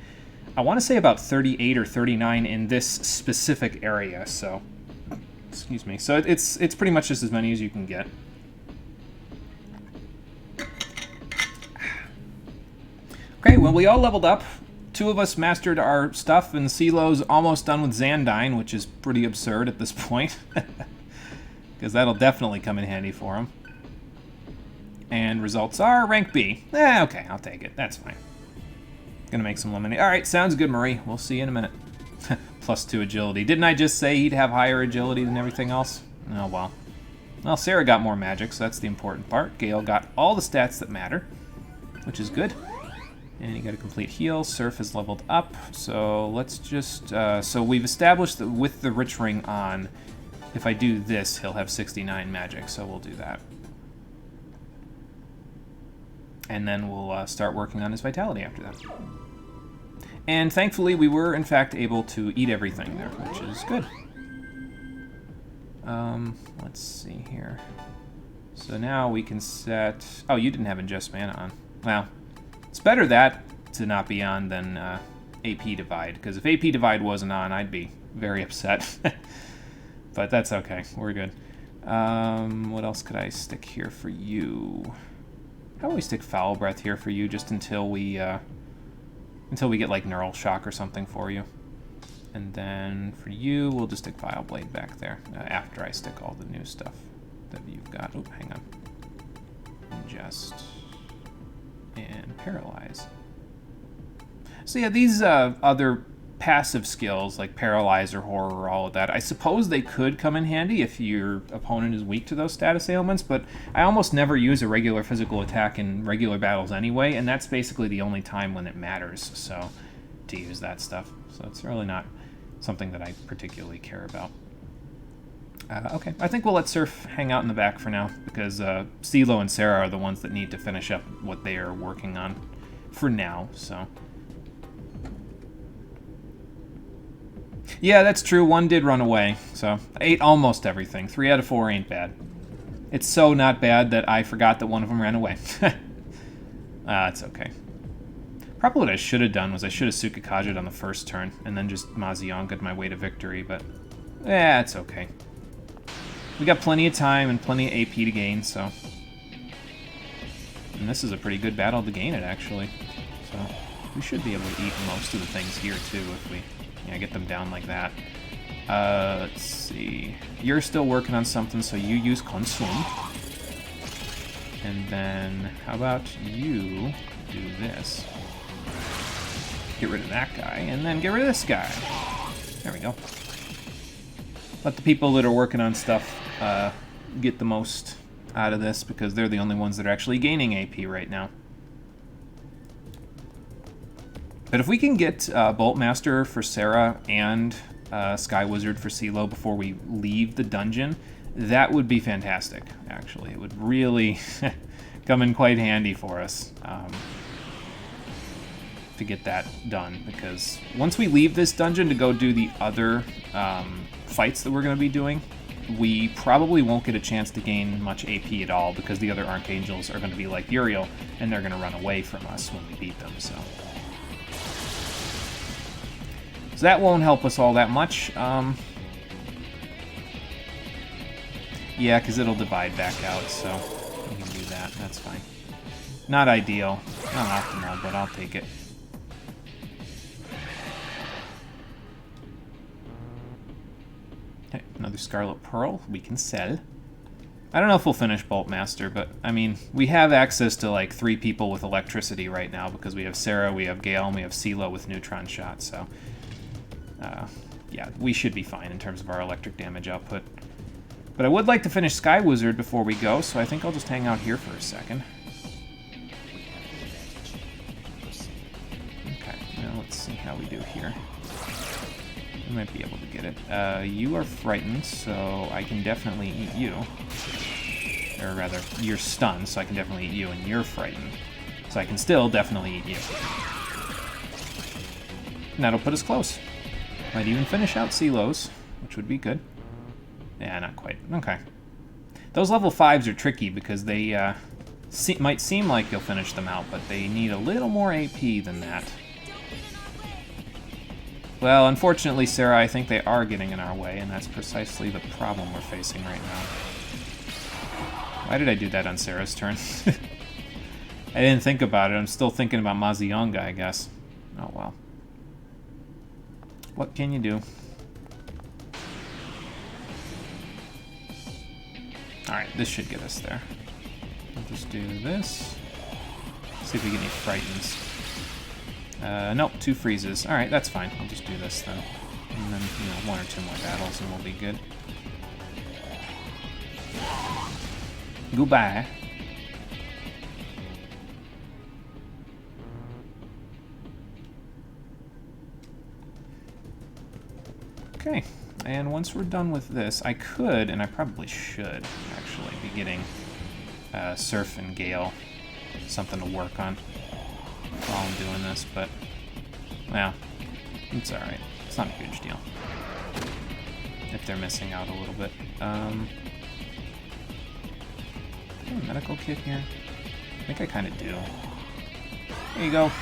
I want to say about 38 or 39 in this specific area, so... Excuse me. So it's pretty much just as many as you can get. Okay, well, we all leveled up. 2 of us mastered our stuff, and CeeLo's almost done with Xandine, which is pretty absurd at this point. Because that'll definitely come in handy for him. And results are rank B. Okay, I'll take it. That's fine. Gonna make some lemonade. Alright, sounds good, Marie. We'll see you in a minute. +2 agility. Didn't I just say he'd have higher agility than everything else? Oh, well. Well, Sarah got more magic, so that's the important part. Gale got all the stats that matter, which is good. And you got a complete heal. Surf is leveled up, so let's just... so we've established that with the Rich Ring on, if I do this, he'll have 69 magic, so we'll do that. And then we'll start working on his vitality after that. And thankfully, we were, in fact, able to eat everything there, which is good. Let's see here. So now we can set... Oh, you didn't have Ingest Mana on. Well, it's better that to not be on than AP Divide, because if AP Divide wasn't on, I'd be very upset. But that's okay. We're good. What else could I stick here for you? How about we stick Foul Breath here for you just until we get, like, Neural Shock or something for you. And then for you, we'll just stick Vile Blade back there after I stick all the new stuff that you've got. Oh, hang on. Ingest. And Paralyze. So yeah, these other passive skills, like Paralyze or Horror or all of that, I suppose they could come in handy if your opponent is weak to those status ailments, but I almost never use a regular physical attack in regular battles anyway, and that's basically the only time when it matters, so, to use that stuff. So it's really not something that I particularly care about. Okay, I think we'll let Surf hang out in the back for now, because CeeLo and Sarah are the ones that need to finish up what they are working on for now, so... Yeah, that's true. 1 did run away, so I ate almost everything. 3 out of 4 ain't bad. It's so not bad that I forgot that one of them ran away. It's okay. Probably what I should have done was I should have Tsukakaja'd on the first turn, and then just Mazionga'd my way to victory, but... it's okay. We got plenty of time and plenty of AP to gain, so... And this is a pretty good battle to gain it, actually. So, we should be able to eat most of the things here, too, if we... Yeah, get them down like that. Let's see. You're still working on something, so you use Consume. And then, how about you do this? Get rid of that guy, and then get rid of this guy. There we go. Let the people that are working on stuff get the most out of this, because they're the only ones that are actually gaining AP right now. But if we can get Boltmaster for Sarah and Sky Wizard for CeeLo before we leave the dungeon, that would be fantastic, actually. It would really come in quite handy for us. to get that done, because once we leave this dungeon to go do the other fights that we're going to be doing, we probably won't get a chance to gain much AP at all, because the other Archangels are going to be like Uriel, and they're going to run away from us when we beat them, so that won't help us all that much. Yeah, because it'll divide back out, so we can do that. That's fine. Not ideal. Not optimal, but I'll take it. Okay, another Scarlet Pearl we can sell. I don't know if we'll finish Bolt Master, but, I mean, we have access to, like, 3 people with electricity right now, because we have Sarah, we have Gale, and we have CeeLo with Neutron Shot, so... yeah, we should be fine in terms of our electric damage output. But I would like to finish Sky Wizard before we go, so I think I'll just hang out here for a second. Okay, now let's see how we do here. We might be able to get it. You are frightened, so I can definitely eat you. Or rather, you're stunned, so I can definitely eat you, and you're frightened. So I can still definitely eat you. And that'll put us close. Might even finish out CeeLo's, which would be good. Yeah, not quite. Okay. Those level 5s are tricky because they might seem like you'll finish them out, but they need a little more AP than that. Well, unfortunately, Sarah, I think they are getting in our way, and that's precisely the problem we're facing right now. Why did I do that on Sarah's turn? I didn't think about it. I'm still thinking about Mazionga, I guess. Oh, well. What can you do? Alright, this should get us there. We'll just do this. See if we get any frightens. Nope, 2 freezes. Alright, that's fine. I'll just do this then. And then, you know, 1 or 2 more battles and we'll be good. Goodbye. Okay, and once we're done with this, I could, and I probably should, actually, be getting Surf and Gale something to work on while I'm doing this, but, well, it's alright. It's not a huge deal. If they're missing out a little bit. A medical kit here? I think I kind of do. There you go.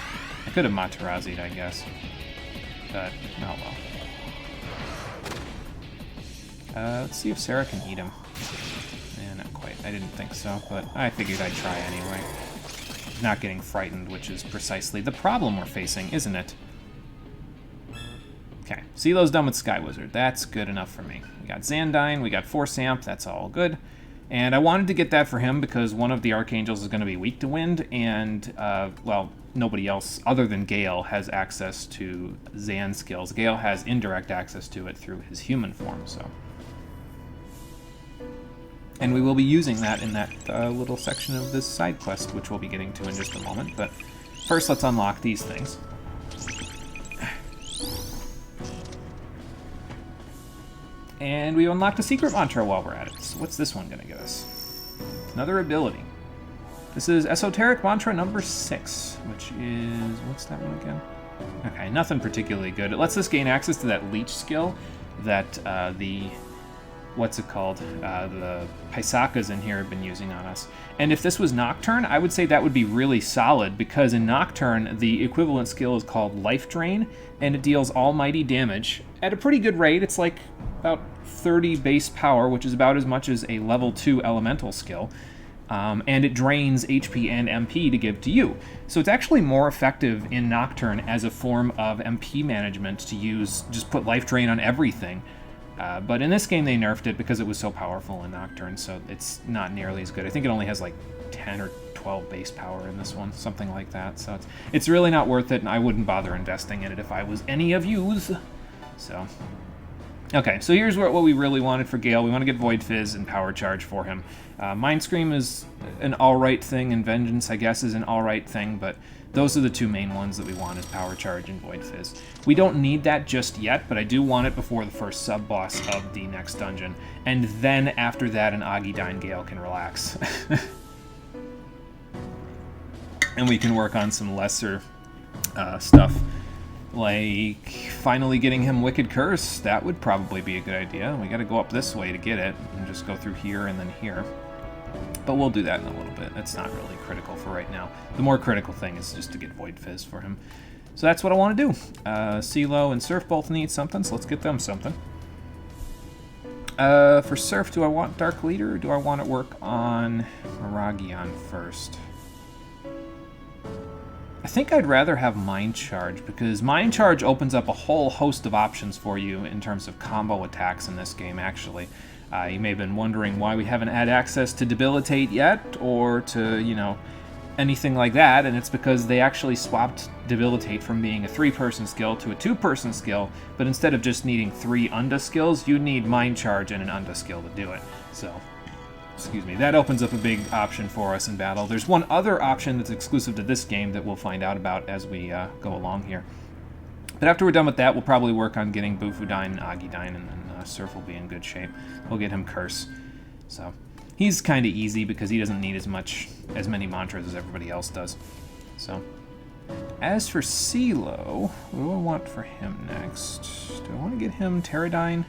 I could have Matarazi'd, I guess. But, oh well. Let's see if Sarah can eat him. Not quite. I didn't think so, but I figured I'd try anyway. Not getting frightened, which is precisely the problem we're facing, isn't it? Okay, CeeLo's done with Sky Wizard. That's good enough for me. We got Xandine, we got Force Amp, that's all good. And I wanted to get that for him because one of the Archangels is going to be weak to wind, and, well, nobody else other than Gale has access to Xan skills. Gale has indirect access to it through his human form, so... And we will be using that in that little section of this side quest, which we'll be getting to in just a moment. But first, let's unlock these things. And we unlocked a secret mantra while we're at it. So what's this one going to get us? Another ability. This is Esoteric Mantra number 6, which is... What's that one again? Okay, nothing particularly good. It lets us gain access to that leech skill that the... What's it called? The Paisakas in here have been using on us. And if this was Nocturne, I would say that would be really solid, because in Nocturne, the equivalent skill is called Life Drain, and it deals almighty damage at a pretty good rate. It's like about 30 base power, which is about as much as a level 2 elemental skill. And it drains HP and MP to give to you. So it's actually more effective in Nocturne as a form of MP management to use, just put Life Drain on everything. But in this game, they nerfed it because it was so powerful in Nocturne, so it's not nearly as good. I think it only has like 10 or 12 base power in this one, something like that. So it's really not worth it, and I wouldn't bother investing in it if I was any of yous. So, okay, so here's what we really wanted for Gale. We want to get Void Fizz and Power Charge for him. Mind Scream is an alright thing, and Vengeance, I guess, is an alright thing, but those are the 2 main ones that we want, is Power Charge and Void Fizz. We don't need that just yet, but I do want it before the first sub-boss of the next dungeon. And then after that, an Agidine Gale can relax. And we can work on some lesser stuff. Like, finally getting him Wicked Curse, that would probably be a good idea. We gotta go up this way to get it, and just go through here and then here. But we'll do that in a little bit. That's not really critical for right now. The more critical thing is just to get Void Fizz for him. So that's what I want to do. CeeLo and Surf both need something, so let's get them something. For Surf, do I want Dark Leader, or do I want to work on Miragion first? I think I'd rather have Mind Charge, because Mind Charge opens up a whole host of options for you in terms of combo attacks in this game, actually. You may have been wondering why we haven't had access to Debilitate yet, or to, you know, anything like that, and it's because they actually swapped Debilitate from being a 3-person skill to a 2-person skill, but instead of just needing 3 Unda skills, you need Mind Charge and an Unda skill to do it. So, excuse me, that opens up a big option for us in battle. There's one other option that's exclusive to this game that we'll find out about as we go along here. But after we're done with that, we'll probably work on getting Bufudyne and Agidyne, and then Surf will be in good shape. We'll get him Curse. So, he's kind of easy because he doesn't need as many mantras as everybody else does. So, as for CeeLo, what do I want for him next? Do I want to get him Pterodyne?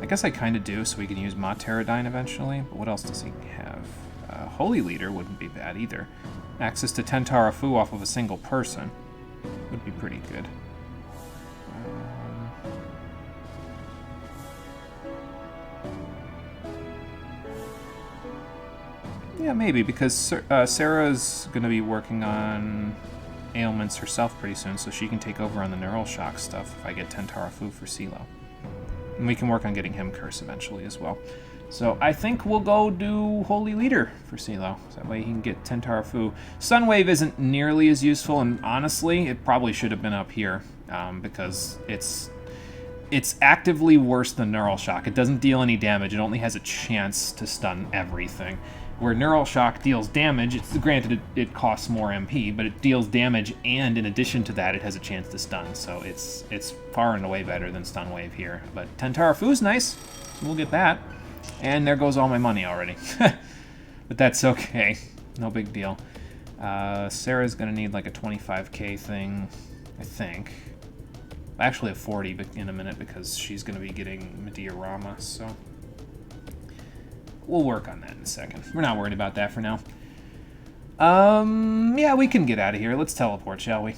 I guess I kind of do, so we can use Ma Pterodyne eventually. But what else does he have? Holy Leader wouldn't be bad either. Access to Tentara Fu off of a single person would be pretty good. Yeah, maybe, because Sarah's going to be working on ailments herself pretty soon, so she can take over on the Neural Shock stuff if I get Tentara Fu for CeeLo. And we can work on getting him Curse eventually as well. So I think we'll go do Holy Leader for CeeLo, so that way he can get Tentara Fu. Sunwave isn't nearly as useful, and honestly, it probably should have been up here, because it's actively worse than Neural Shock. It doesn't deal any damage, it only has a chance to stun everything. Where Neural Shock deals damage, granted it costs more MP, but it deals damage, and in addition to that, it has a chance to stun. So it's far and away better than Stun Wave here. But Tentara Fu's nice. We'll get that. And there goes all my money already. But that's okay. No big deal. Sarah's going to need like a 25k thing, I think. Actually a 40 in a minute because she's going to be getting Medea Rama, so... We'll work on that in a second. We're not worried about that for now. Yeah, we can get out of here. Let's teleport, shall we?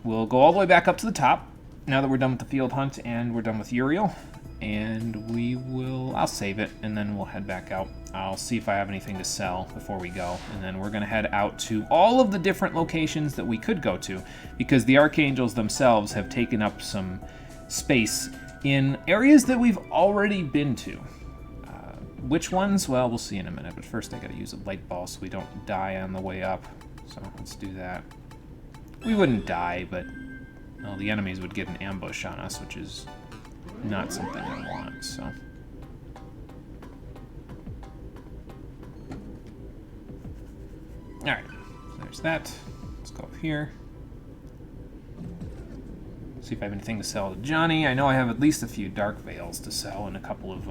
We'll go all the way back up to the top, now that we're done with the field hunt and we're done with Uriel. And we will... I'll save it, and then we'll head back out. I'll see if I have anything to sell before we go. And then we're going to head out to all of the different locations that we could go to, because the Archangels themselves have taken up some space in areas that we've already been to. Which ones? Well, we'll see in a minute, but first I gotta use a light ball so we don't die on the way up. So let's do that. We wouldn't die, but well, the enemies would get an ambush on us, which is not something I want, so... Alright, there's that. Let's go up here. See if I have anything to sell to Johnny. I know I have at least a few Dark Veils to sell and a couple of,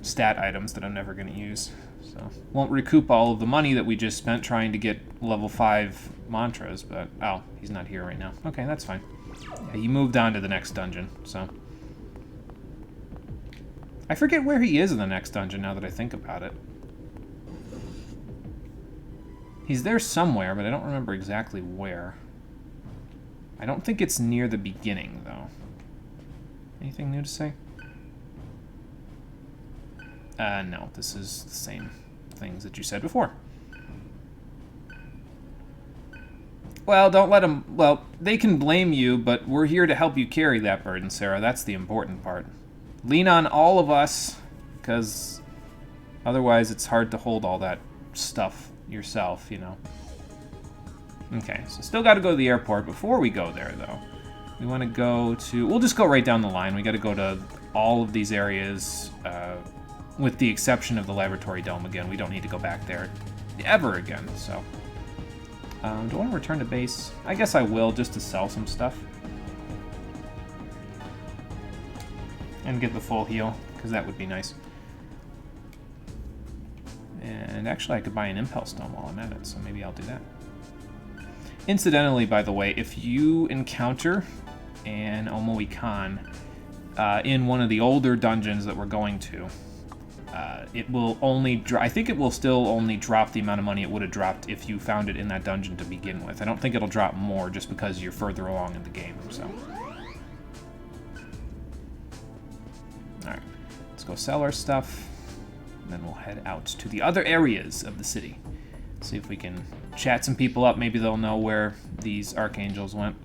stat items that I'm never going to use. So, won't recoup all of the money that we just spent trying to get level 5 mantras, but... Oh, he's not here right now. Okay, that's fine. Yeah, he moved on to the next dungeon, so... I forget where he is in the next dungeon now that I think about it. He's there somewhere, but I don't remember exactly where. I don't think it's near the beginning, though. Anything new to say? No, this is the same things that you said before. Well, don't let them... Well, they can blame you, but we're here to help you carry that burden, Sarah. That's the important part. Lean on all of us, because otherwise it's hard to hold all that stuff yourself, you know. Okay, so still got to go to the airport. Before we go there, though, we want to go to... We'll just go right down the line. We got to go to all of these areas... with the exception of the Laboratory Dome again. We don't need to go back there ever again, so... do I want to return to base? I guess I will, just to sell some stuff. And get the full heal, because that would be nice. And actually I could buy an Impel Stone while I'm at it, so maybe I'll do that. Incidentally, by the way, if you encounter an Omoi Khan in one of the older dungeons that we're going to, it will only I think it will still only drop the amount of money it would have dropped if you found it in that dungeon to begin with. I don't think it'll drop more just because you're further along in the game, so. Alright, let's go sell our stuff, and then we'll head out to the other areas of the city. See if we can chat some people up. Maybe they'll know where these archangels went.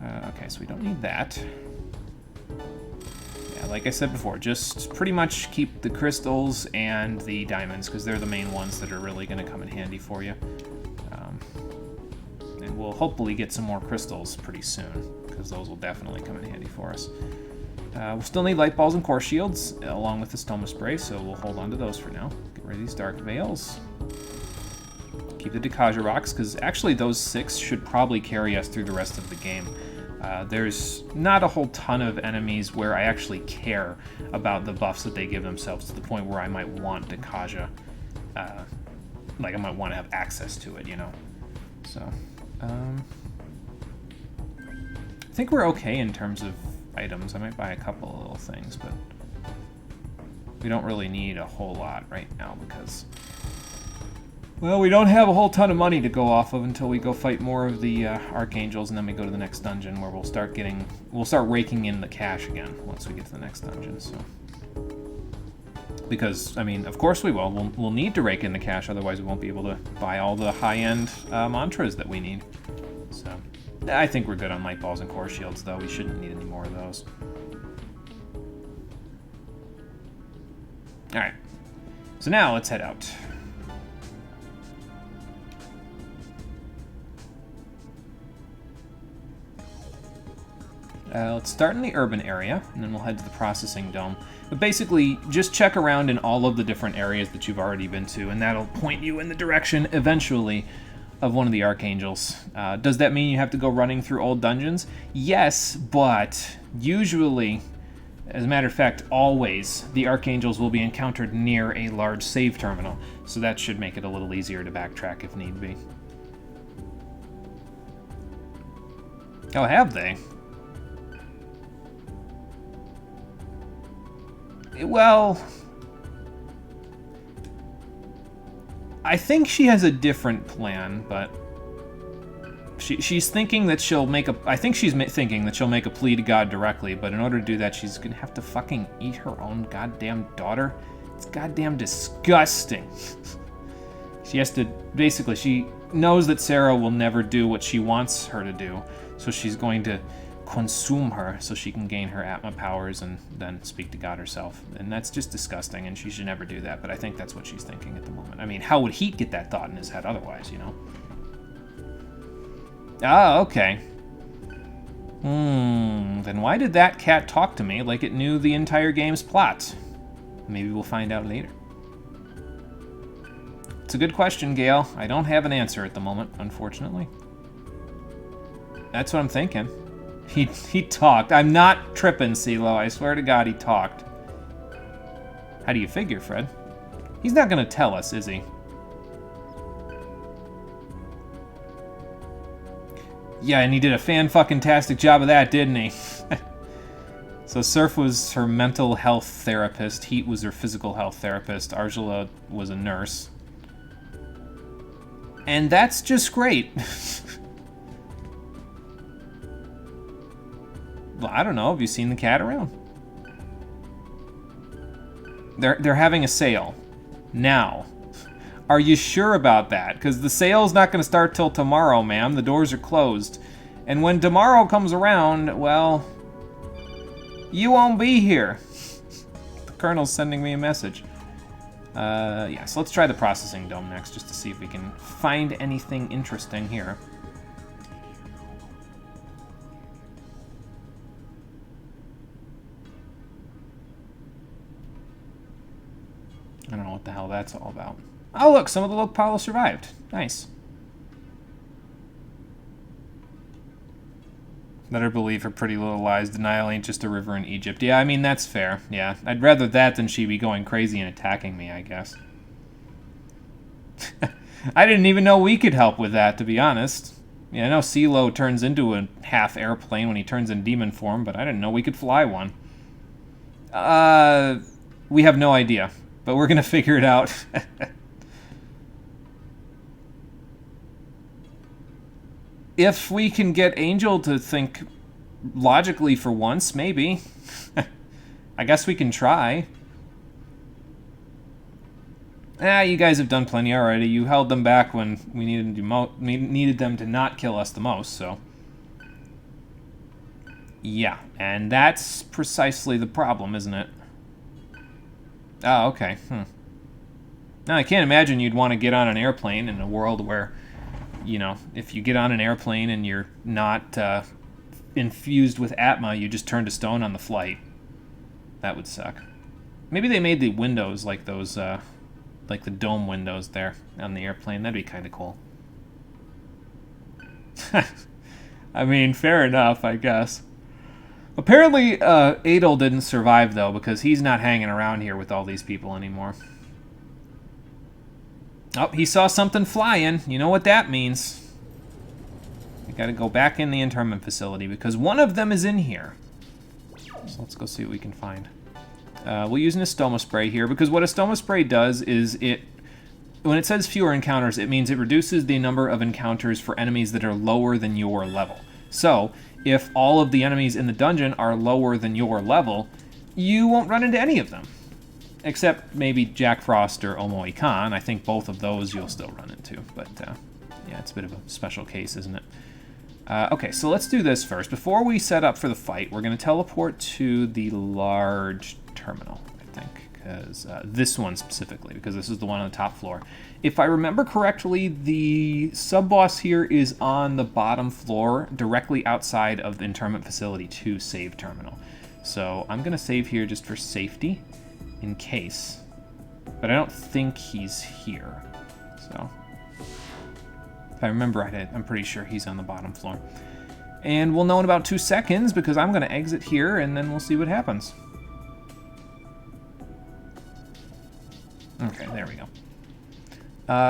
Okay, so we don't need that. Yeah, like I said before, just pretty much keep the crystals and the diamonds, because they're the main ones that are really going to come in handy for you. And we'll hopefully get some more crystals pretty soon, because those will definitely come in handy for us. We'll still need light balls and core shields, along with the stoma spray, so we'll hold on to those for now. Get rid of these dark veils. Keep the Dekaja rocks, because actually those 6 should probably carry us through the rest of the game. There's not a whole ton of enemies where I actually care about the buffs that they give themselves, to the point where I might want Dekaja. Like, I might want to have access to it, you know? So, I think we're okay in terms of items. I might buy a couple of little things, but we don't really need a whole lot right now, because... well, we don't have a whole ton of money to go off of until we go fight more of the archangels, and then we go to the next dungeon, where we'll start raking in the cash again once we get to the next dungeon. So, because I mean, of course we will. We'll need to rake in the cash, otherwise we won't be able to buy all the high-end mantras that we need. So, I think we're good on light balls and core shields, though. We shouldn't need any more of those. All right. So now let's head out. Let's start in the urban area, and then we'll head to the processing dome. But basically, just check around in all of the different areas that you've already been to, and that'll point you in the direction, eventually, of one of the archangels. Does that mean you have to go running through old dungeons? Yes, but usually, as a matter of fact, always, the archangels will be encountered near a large save terminal, so that should make it a little easier to backtrack if need be. Oh, have they? Well, I think she has a different plan, but she's thinking that she'll make a... I think she's thinking that she'll make a plea to God directly, but in order to do that, she's gonna have to fucking eat her own goddamn daughter. It's goddamn disgusting. She has to... basically, she knows that Sarah will never do what she wants her to do, so she's going to consume her so she can gain her Atma powers and then speak to God herself. And that's just disgusting, and she should never do that, but I think that's what she's thinking at the moment. I mean, how would he get that thought in his head otherwise, you know? Ah, okay. Then why did that cat talk to me like it knew the entire game's plot? Maybe we'll find out later. It's a good question, Gale. I don't have an answer at the moment, unfortunately. That's what I'm thinking. He talked. I'm not tripping, CeeLo. I swear to God he talked. How do you figure, Fred? He's not gonna tell us, is he? Yeah, and he did a fan-fucking-tastic job of that, didn't he? So Surf was her mental health therapist. Heat was her physical health therapist. Arjula was a nurse. And that's just great. Well, I don't know. Have you seen the cat around? They're having a sale. Now. Are you sure about that? Because the sale's not going to start till tomorrow, ma'am. The doors are closed. And when tomorrow comes around, well, you won't be here. The Colonel's sending me a message. Yeah, so let's try the processing dome next, just to see if we can find anything interesting here. I don't know what the hell that's all about. Oh, look, some of the Lokpala survived. Nice. Let her believe her pretty little lies. The Nile ain't just a river in Egypt. Yeah, I mean, that's fair. Yeah, I'd rather that than she be going crazy and attacking me, I guess. I didn't even know we could help with that, to be honest. Yeah, I know CeeLo turns into a half airplane when he turns in demon form, but I didn't know we could fly one. We have no idea, but we're gonna figure it out. If we can get Angel to think logically for once, maybe. I guess we can try. You guys have done plenty already. You held them back when we needed them to not kill us the most, so... Yeah, and that's precisely the problem, isn't it? Oh, okay. Now, I can't imagine you'd want to get on an airplane in a world where, you know, if you get on an airplane and you're not infused with Atma, you just turn to stone on the flight. That would suck. Maybe they made the windows like those... like the dome windows there on the airplane. That'd be kind of cool. I mean, fair enough, I guess. Apparently, Adel didn't survive, though, because he's not hanging around here with all these people anymore. Oh, he saw something flying. You know what that means. We gotta go back in the internment facility, because one of them is in here. So let's go see what we can find. We'll use an Estoma Spray here, because what Estoma Spray does is when it says fewer encounters, it means it reduces the number of encounters for enemies that are lower than your level. So, if all of the enemies in the dungeon are lower than your level, you won't run into any of them. Except maybe Jack Frost or Omoi Khan. I think both of those you'll still run into, but yeah, it's a bit of a special case, isn't it? Okay, so let's do this first. Before we set up for the fight, we're going to teleport to the large terminal, I think, because this one specifically, because this is the one on the top floor. If I remember correctly, the sub-boss here is on the bottom floor, directly outside of the internment facility 2 save terminal. So I'm going to save here just for safety, in case. But I don't think he's here. So if I remember right, I'm pretty sure he's on the bottom floor. And we'll know in about 2 seconds, because I'm going to exit here, and then we'll see what happens. Okay, there we go.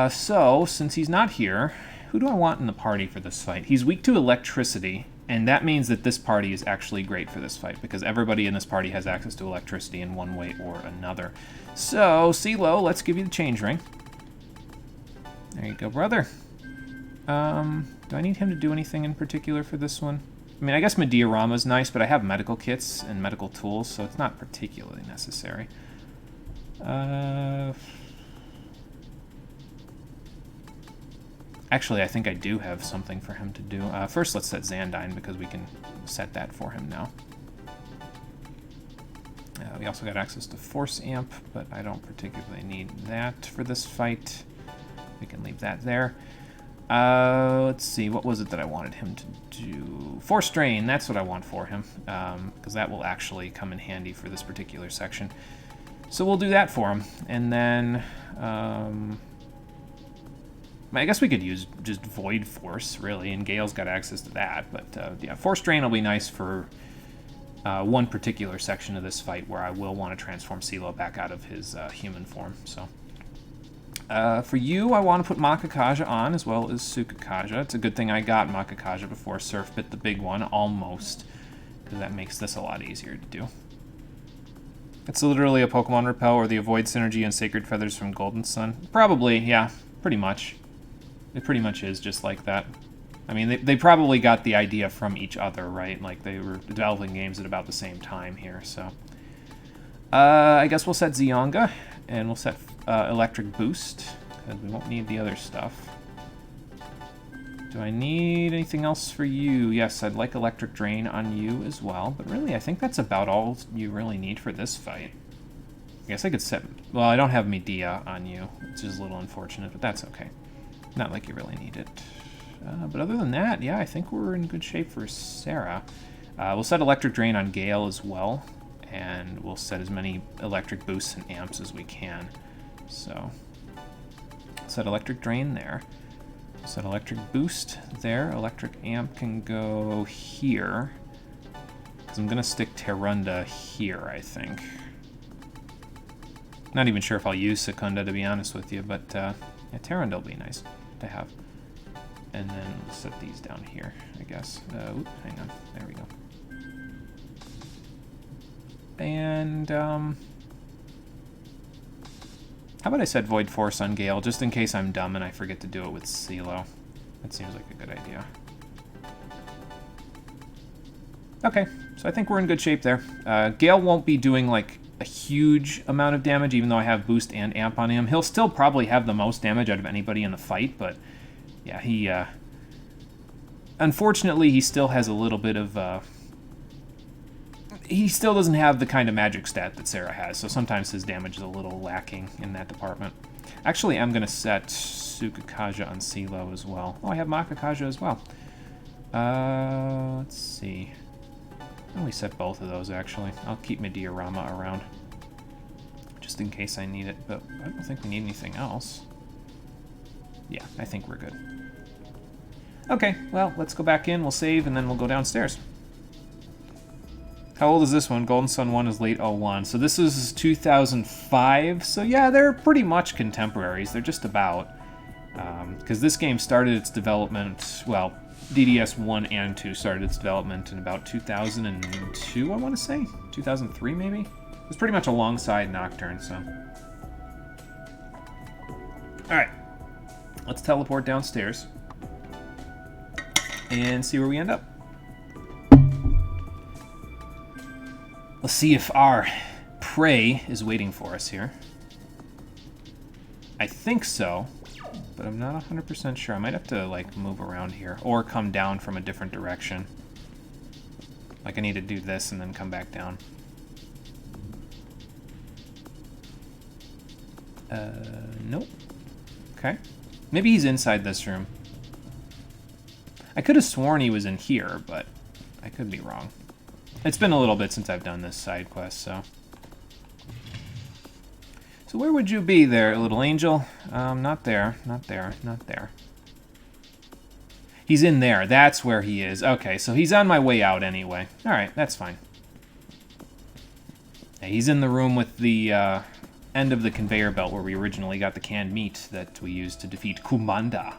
So, since he's not here, who do I want in the party for this fight? He's weak to electricity, and that means that this party is actually great for this fight, because everybody in this party has access to electricity in one way or another. So, CeeLo, let's give you the change ring. There you go, brother. Do I need him to do anything in particular for this one? I mean, I guess Medeorama's nice, but I have medical kits and medical tools, so it's not particularly necessary. Actually, I think I do have something for him to do. First, let's set Xandine, because we can set that for him now. We also got access to Force Amp, but I don't particularly need that for this fight. We can leave that there. Let's see, what was it that I wanted him to do? Force Drain, that's what I want for him, because that will actually come in handy for this particular section. So we'll do that for him, and then, I guess we could use just Void Force, really, and Gale's got access to that, but yeah, Force Drain will be nice for one particular section of this fight where I will want to transform CeeLo back out of his human form, so. For you, I want to put Makakaja on, as well as Sukakaja. It's a good thing I got Makakaja before Surf bit the big one, almost, because that makes this a lot easier to do. It's literally a Pokemon Repel or the Avoid Synergy and Sacred Feathers from Golden Sun. Probably, yeah, pretty much. It pretty much is just like that. I mean, they probably got the idea from each other, right? Like, they were developing games at about the same time here, so. I guess we'll set Zionga, and we'll set Electric Boost, because we won't need the other stuff. Do I need anything else for you? Yes, I'd like Electric Drain on you as well, but really, I think that's about all you really need for this fight. I guess I could set... Well, I don't have Medea on you, which is a little unfortunate, but that's okay. Not like you really need it. But other than that, yeah, I think we're in good shape for Sarah. We'll set Electric Drain on Gale as well, and we'll set as many Electric Boosts and Amps as we can. So, set Electric Drain there. Set Electric Boost there. Electric Amp can go here. Because I'm going to stick Terunda here, I think. Not even sure if I'll use Secunda, to be honest with you, but yeah, Terunda will be nice to have. And then we'll set these down here, I guess. Oop, hang on. There we go. And, how about I set Void Force on Gale, just in case I'm dumb and I forget to do it with CeeLo. That seems like a good idea. Okay, so I think we're in good shape there. Gale won't be doing, like, a huge amount of damage, even though I have Boost and Amp on him. He'll still probably have the most damage out of anybody in the fight, but yeah, he, unfortunately, he still has a little bit of, he still doesn't have the kind of magic stat that Sarah has, so sometimes his damage is a little lacking in that department. Actually, I'm going to set Sukakaja on CeeLo as well. Oh, I have Makakaja as well. Let's see. Why don't we set both of those, actually? I'll keep my diorama around, just in case I need it, but I don't think we need anything else. Yeah, I think we're good. Okay, well, let's go back in, we'll save, and then we'll go downstairs. How old is this one? Golden Sun 1 is late 01. So this is 2005. So yeah, they're pretty much contemporaries. They're just about. Because this game started its development, well, DDS 1 and 2 started its development in about 2002, I want to say? 2003, maybe? It was pretty much alongside Nocturne, so. Alright. Let's teleport downstairs and see where we end up. Let's see if our prey is waiting for us here. I think so, but I'm not 100% sure. I might have to, like, move around here or come down from a different direction. Like, I need to do this and then come back down. Nope. Okay. Maybe he's inside this room. I could have sworn he was in here, but I could be wrong. It's been a little bit since I've done this side quest, so. So where would you be there, little angel? Not there, not there, not there. He's in there. That's where he is. Okay, so he's on my way out anyway. All right, that's fine. Yeah, he's in the room with the end of the conveyor belt where we originally got the canned meat that we used to defeat Kumanda.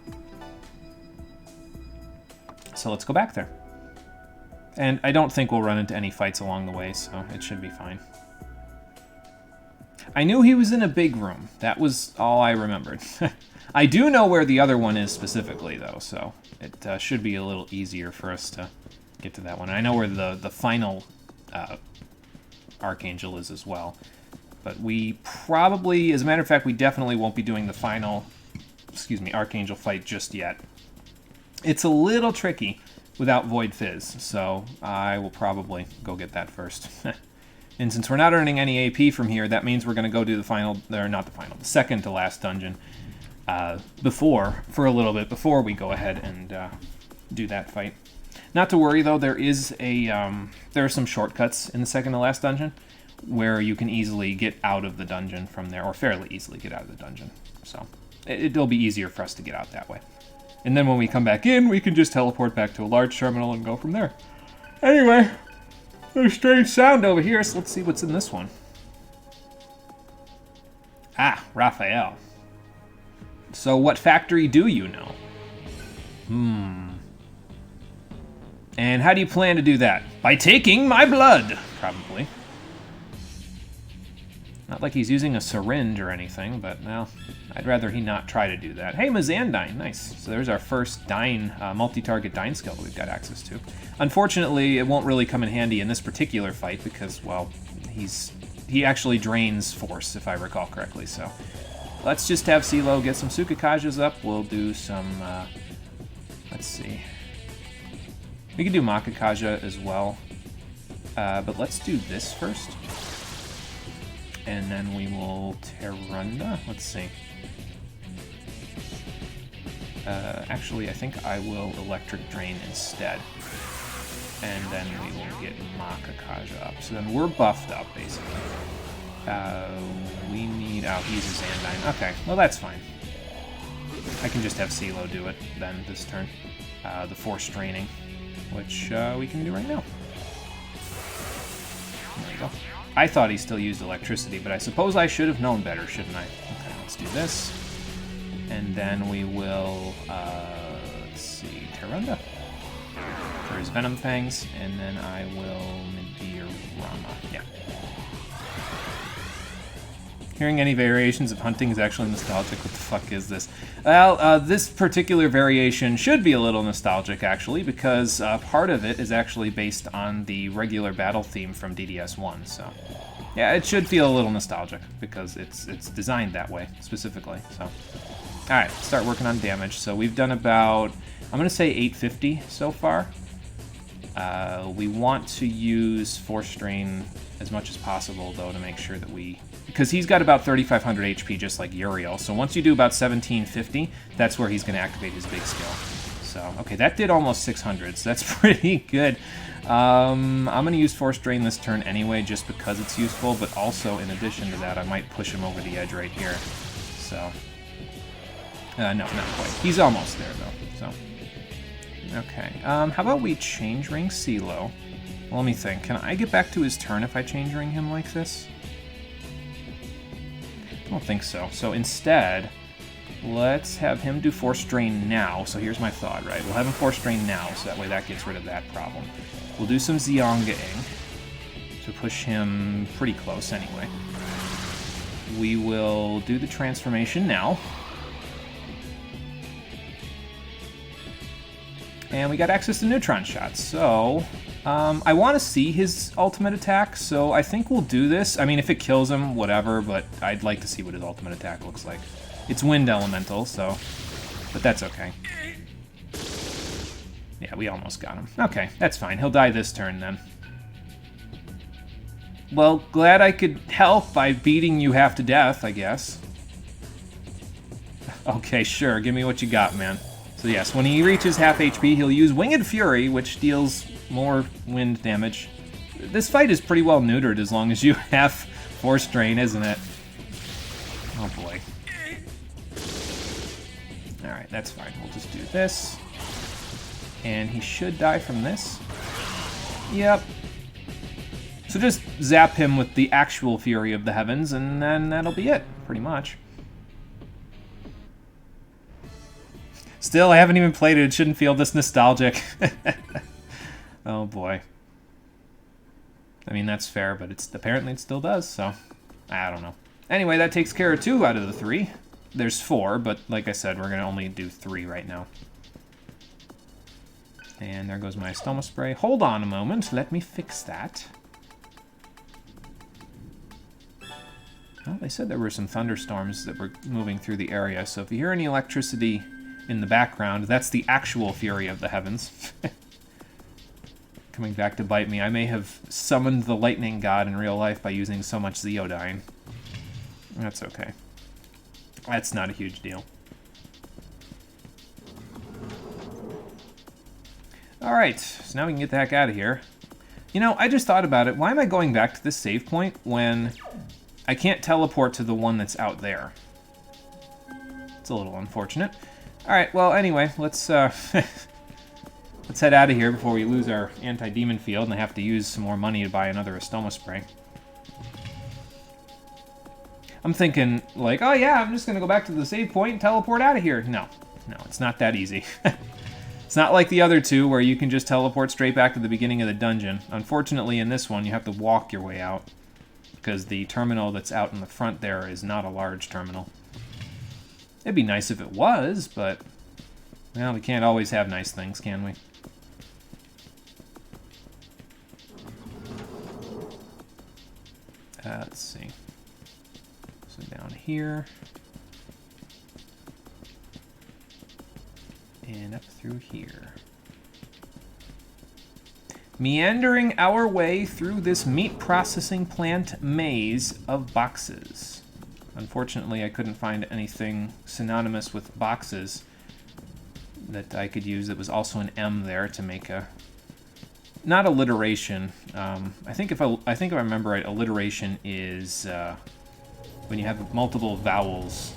So let's go back there. And I don't think we'll run into any fights along the way, so it should be fine. I knew he was in a big room. That was all I remembered. I do know where the other one is specifically, though, so it should be a little easier for us to get to that one. I know where the final Archangel is as well. But we probably, as a matter of fact, we definitely won't be doing the final, Archangel fight just yet. It's a little tricky without Void Fizz, so I will probably go get that first. And since we're not earning any AP from here, that means we're going to go do the final, or not the final, the second to last dungeon for a little bit, before we go ahead and do that fight. Not to worry, though, there are some shortcuts in the second to last dungeon where you can easily get out of the dungeon from there, or fairly easily get out of the dungeon. So it'll be easier for us to get out that way. And then when we come back in, we can just teleport back to a large terminal and go from there. Anyway, there's a strange sound over here, so let's see what's in this one. Ah, Raphael. So what factory do you know? And how do you plan to do that? By taking my blood, probably. Not like he's using a syringe or anything, but, well, I'd rather he not try to do that. Hey, Mazandine, nice. So there's our first Dyne, multi-target Dyne skill that we've got access to. Unfortunately, it won't really come in handy in this particular fight because, well, he actually drains force, if I recall correctly, so. Let's just have CeeLo get some Sukakajas up. We'll do some, let's see. We can do Makakaja as well, but let's do this first. And then we will Terunda. Let's see. Actually, I think I will Electric Drain instead. And then we will get Makakaja up. So then we're buffed up, basically. We need... Oh, he's a Zandine. Okay, well that's fine. I can just have CeeLo do it then this turn. The Force Draining, which we can do right now. There we go. I thought he still used electricity, but I suppose I should have known better, shouldn't I? Okay, let's do this. And then we will, let's let's see, Tyrande for his Venom Fangs, and then I will Meteorama. Yeah. Hearing any variations of hunting is actually nostalgic. What the fuck is this? Well, this particular variation should be a little nostalgic, actually, because part of it is actually based on the regular battle theme from DDS1, so... Yeah, it should feel a little nostalgic, because it's designed that way, specifically, so... Alright, start working on damage. So we've done about, I'm going to say 850 so far. We want to use Force Strain as much as possible, though, to make sure that we... Because he's got about 3,500 HP, just like Uriel. So once you do about 1,750, that's where he's going to activate his big skill. So, okay, that did almost 600, so that's pretty good. I'm going to use Force Drain this turn anyway, just because it's useful, but also, in addition to that, I might push him over the edge right here. So, no, not quite. He's almost there, though, so... Okay, how about we change ring CeeLo? Well, let me think. Can I get back to his turn if I change ring him like this? I don't think so. So instead, let's have him do Force Drain now. So here's my thought, right? We'll have him Force Drain now, so that way that gets rid of that problem. We'll do some Zionga-ing to push him pretty close anyway. We will do the transformation now. And we got access to neutron shots, so... I want to see his ultimate attack, so I think we'll do this. I mean, if it kills him, whatever, but I'd like to see what his ultimate attack looks like. It's Wind Elemental, so... But that's okay. Yeah, we almost got him. Okay, that's fine. He'll die this turn, then. Well, glad I could help by beating you half to death, I guess. Okay, sure. Give me what you got, man. So yes, when he reaches half HP, he'll use Winged Fury, which deals more wind damage. This fight is pretty well neutered as long as you have Force Drain, isn't it? Oh boy. Alright, that's fine. We'll just do this. And he should die from this. Yep. So just zap him with the actual Fury of the Heavens, and then that'll be it, pretty much. Still, I haven't even played it. It shouldn't feel this nostalgic. Oh boy. I mean, that's fair, but apparently it still does, so I don't know. Anyway, that takes care of 2 out of the 3. There's 4, but like I said, we're going to only do 3 right now. And there goes my Stoma Spray. Hold on a moment. Let me fix that. Well, they said there were some thunderstorms that were moving through the area, so if you hear any electricity in the background, that's the actual Fury of the Heavens. Coming back to bite me. I may have summoned the lightning god in real life by using so much Zeodyne. That's okay. That's not a huge deal. Alright, so now we can get the heck out of here. You know, I just thought about it. Why am I going back to this save point when I can't teleport to the one that's out there? It's a little unfortunate. Alright, well, anyway, let's let's head out of here before we lose our anti-demon field and I have to use some more money to buy another Stoma Spray. I'm thinking, like, oh yeah, I'm just going to go back to the save point and teleport out of here. No, it's not that easy. It's not like the other two where you can just teleport straight back to the beginning of the dungeon. Unfortunately, in this one, you have to walk your way out because the terminal that's out in the front there is not a large terminal. It'd be nice if it was, but, well, we can't always have nice things, can we? Let's see. So down here. And up through here. Meandering our way through this meat processing plant maze of boxes. Unfortunately, I couldn't find anything synonymous with boxes that I could use that was also an M there to make a... Not alliteration. I think if I remember right, alliteration is when you have multiple vowels,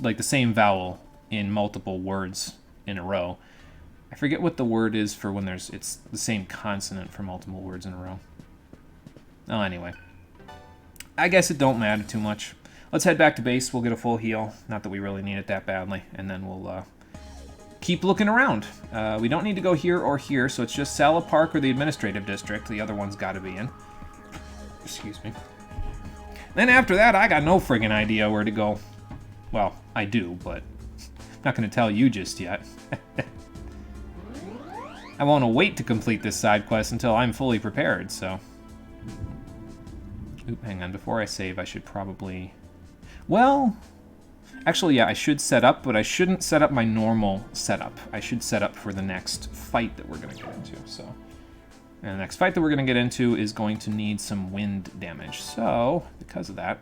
like the same vowel in multiple words in a row. I forget what the word is for when it's the same consonant for multiple words in a row. Oh, anyway. I guess it don't matter too much. Let's head back to base. We'll get a full heal. Not that we really need it that badly. And then we'll keep looking around. We don't need to go here or here, so it's just Sala Park or the administrative district. The other one's got to be in. Excuse me. Then after that, I got no friggin' idea where to go. Well, I do, but I'm not going to tell you just yet. I want to wait to complete this side quest until I'm fully prepared, so... Oop, hang on. Before I save, I should probably... Well... Actually, yeah, I should set up, but I shouldn't set up my normal setup. I should set up for the next fight that we're going to get into, so... And the next fight that we're going to get into is going to need some wind damage. So, because of that,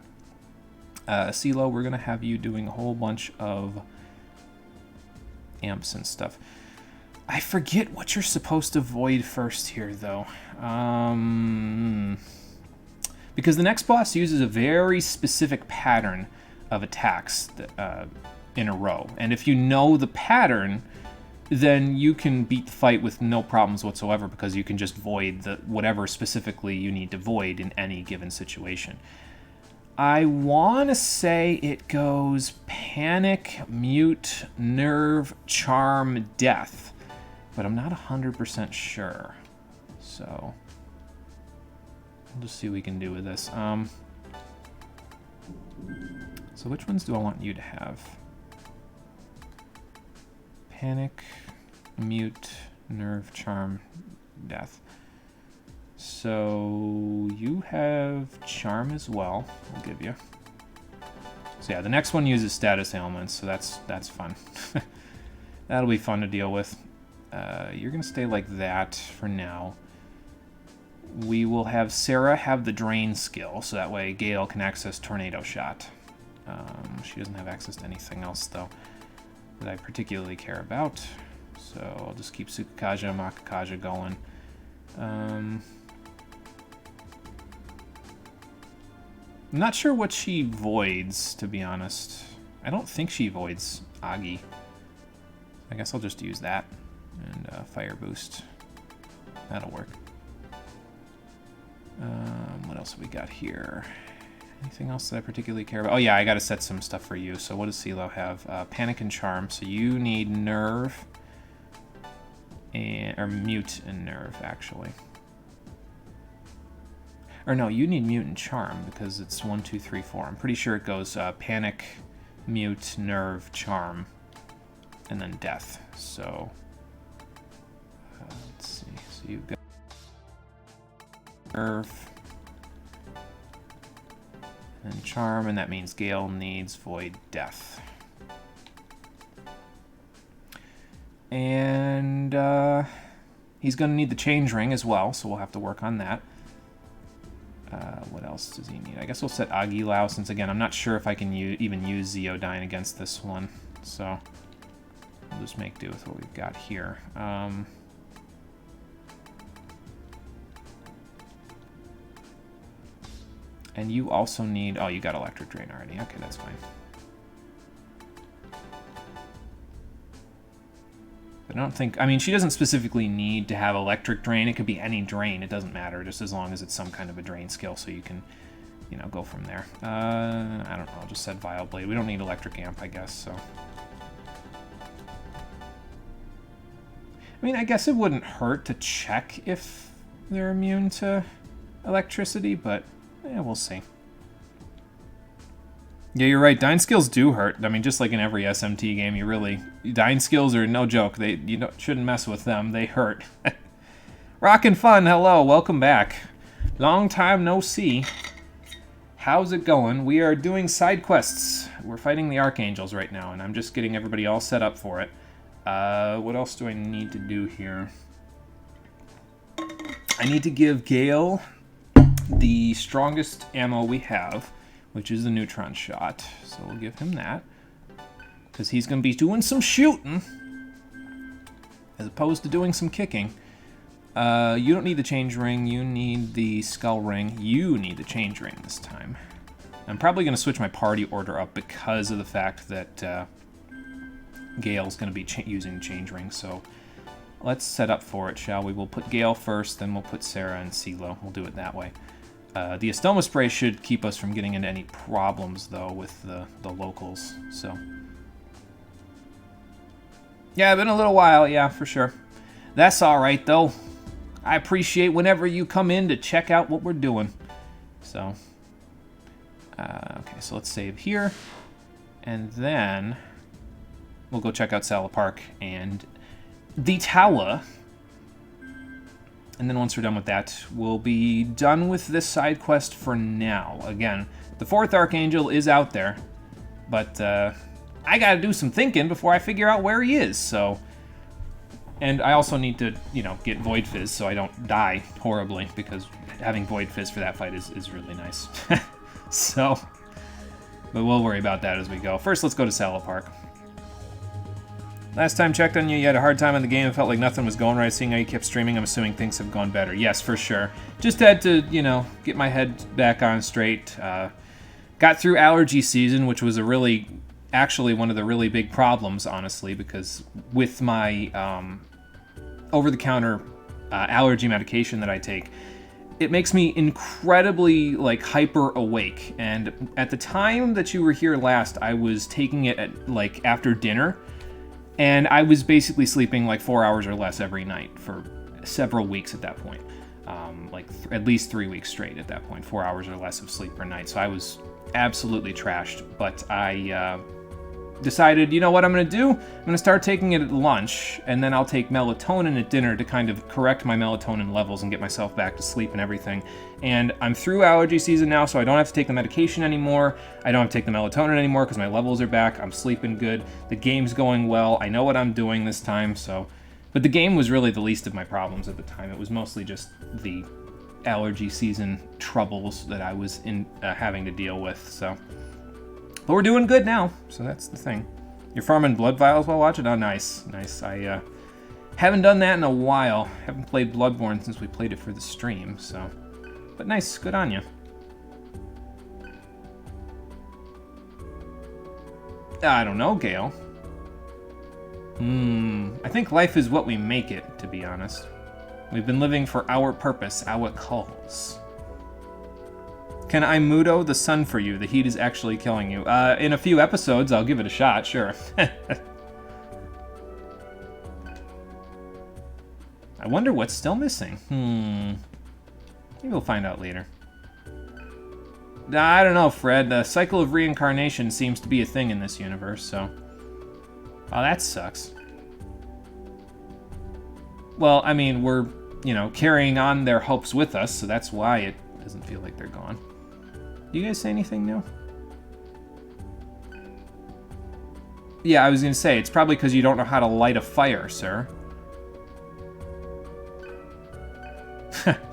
CeeLo, we're going to have you doing a whole bunch of amps and stuff. I forget what you're supposed to void first here, though. Because the next boss uses a very specific pattern of attacks in a row. And if you know the pattern, then you can beat the fight with no problems whatsoever because you can just void whatever specifically you need to void in any given situation. I want to say it goes Panic, Mute, Nerve, Charm, Death. But I'm not 100% sure. So, we'll just see what we can do with this. So which ones do I want you to have? Panic, Mute, Nerve, Charm, Death. So you have Charm as well, I'll give you. So yeah, the next one uses status ailments, so that's fun. That'll be fun to deal with. You're going to stay like that for now. We will have Sarah have the Drain skill, so that way Gale can access Tornado Shot. She doesn't have access to anything else, though, that I particularly care about. So I'll just keep Tsukakaja and Makakaja going. I'm not sure what she voids, to be honest. I don't think she voids Agi. I guess I'll just use that. And Fire Boost. That'll work. What else have we got here? Anything else that I particularly care about? Oh yeah, I gotta set some stuff for you. So what does CeeLo have? Panic and Charm. So you need Nerve. Or Mute and Nerve, actually. Or no, you need Mute and Charm because it's 1, 2, 3, 4. I'm pretty sure it goes Panic, Mute, Nerve, Charm, and then Death. So... let's see. So you've got Nerve and Charm, and that means Gale needs Void Death. And he's going to need the Change Ring as well, so we'll have to work on that. What else does he need? I guess we'll set Agilao, since again, I'm not sure if I can even use Zeodyne against this one. So we'll just make do with what we've got here. And you also need... Oh, you got Electric Drain already. Okay, that's fine. But I don't think... I mean, she doesn't specifically need to have Electric Drain. It could be any drain. It doesn't matter, just as long as it's some kind of a drain skill, so you can, you know, go from there. I don't know. I'll just set Vile Blade. We don't need Electric Amp, I guess, so... I mean, I guess it wouldn't hurt to check if they're immune to electricity, but... yeah, we'll see. Yeah, you're right. Dyne skills do hurt. I mean, just like in every SMT game, you really... Dyne skills are no joke. You shouldn't mess with them. They hurt. Rockin' Fun, hello. Welcome back. Long time no see. How's it going? We are doing side quests. We're fighting the Archangels right now, and I'm just getting everybody all set up for it. What else do I need to do here? I need to give Gale the strongest ammo we have, which is the neutron shot. So we'll give him that, because he's going to be doing some shooting as opposed to doing some kicking. You don't need the change ring. You need the skull ring. You need the change ring this time. I'm probably going to switch my party order up because of the fact that Gale's going to be using change ring. So let's set up for it, shall we? We'll put Gale first, then we'll put Sarah and CeeLo. We'll do it that way. The Estoma Spray should keep us from getting into any problems, though, with the locals, so... Yeah, been a little while, yeah, for sure. That's alright, though. I appreciate whenever you come in to check out what we're doing. So, okay, so let's save here. And then we'll go check out Saga Park and the tower. And then once we're done with that, we'll be done with this side quest for now. Again, the 4th Archangel is out there, but I gotta do some thinking before I figure out where he is, so... And I also need to, you know, get Void Fizz so I don't die horribly, because having Void Fizz for that fight is really nice. So, but we'll worry about that as we go. First, let's go to Saga Park. Last time checked on you, you had a hard time in the game. It felt like nothing was going right. Seeing how you kept streaming, I'm assuming things have gone better. Yes, for sure. Just had to, you know, get my head back on straight. Got through allergy season, which was actually one of the really big problems, honestly, because with my over-the-counter allergy medication that I take, it makes me incredibly, like, hyper awake. And at the time that you were here last, I was taking it at, like, after dinner. And I was basically sleeping like 4 hours or less every night for several weeks at that point. At least 3 weeks straight at that point, 4 hours or less of sleep per night. So I was absolutely trashed. But I decided, you know what I'm going to do? I'm going to start taking it at lunch, and then I'll take melatonin at dinner to kind of correct my melatonin levels and get myself back to sleep and everything. And I'm through allergy season now, so I don't have to take the medication anymore. I don't have to take the melatonin anymore because my levels are back. I'm sleeping good. The game's going well. I know what I'm doing this time, so... But the game was really the least of my problems at the time. It was mostly just the allergy season troubles that I was having to deal with, so... But we're doing good now, so that's the thing. You're farming blood vials while watching? Oh, nice. Nice. I haven't done that in a while. Haven't played Bloodborne since we played it for the stream, so... But nice. Good on you. I don't know, Gale. I think life is what we make it, to be honest. We've been living for our purpose, our cause. Can I Mudo the sun for you? The heat is actually killing you. In a few episodes, I'll give it a shot, sure. I wonder what's still missing. Maybe we'll find out later. I don't know, Fred. The cycle of reincarnation seems to be a thing in this universe, so... Oh, that sucks. Well, I mean, we're, you know, carrying on their hopes with us, so that's why it doesn't feel like they're gone. Do you guys say anything new? Yeah, I was gonna say, it's probably because you don't know how to light a fire, sir.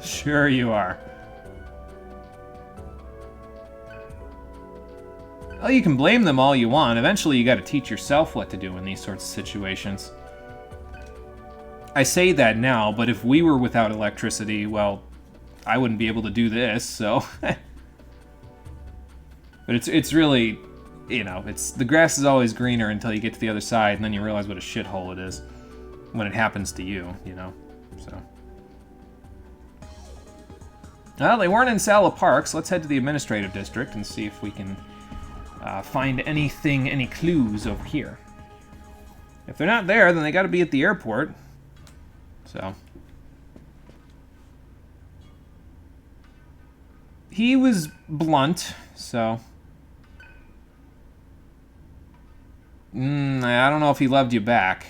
Sure you are. Well, you can blame them all you want. Eventually you gotta teach yourself what to do in these sorts of situations. I say that now, but if we were without electricity, well, I wouldn't be able to do this, so... But it's really, you know, the grass is always greener until you get to the other side, and then you realize what a shithole it is when it happens to you, you know, so... Well, they weren't in Saga Park, so let's head to the administrative district and see if we can find any clues over here. If they're not there, then they gotta be at the airport. So. He was blunt, so. I don't know if he loved you back.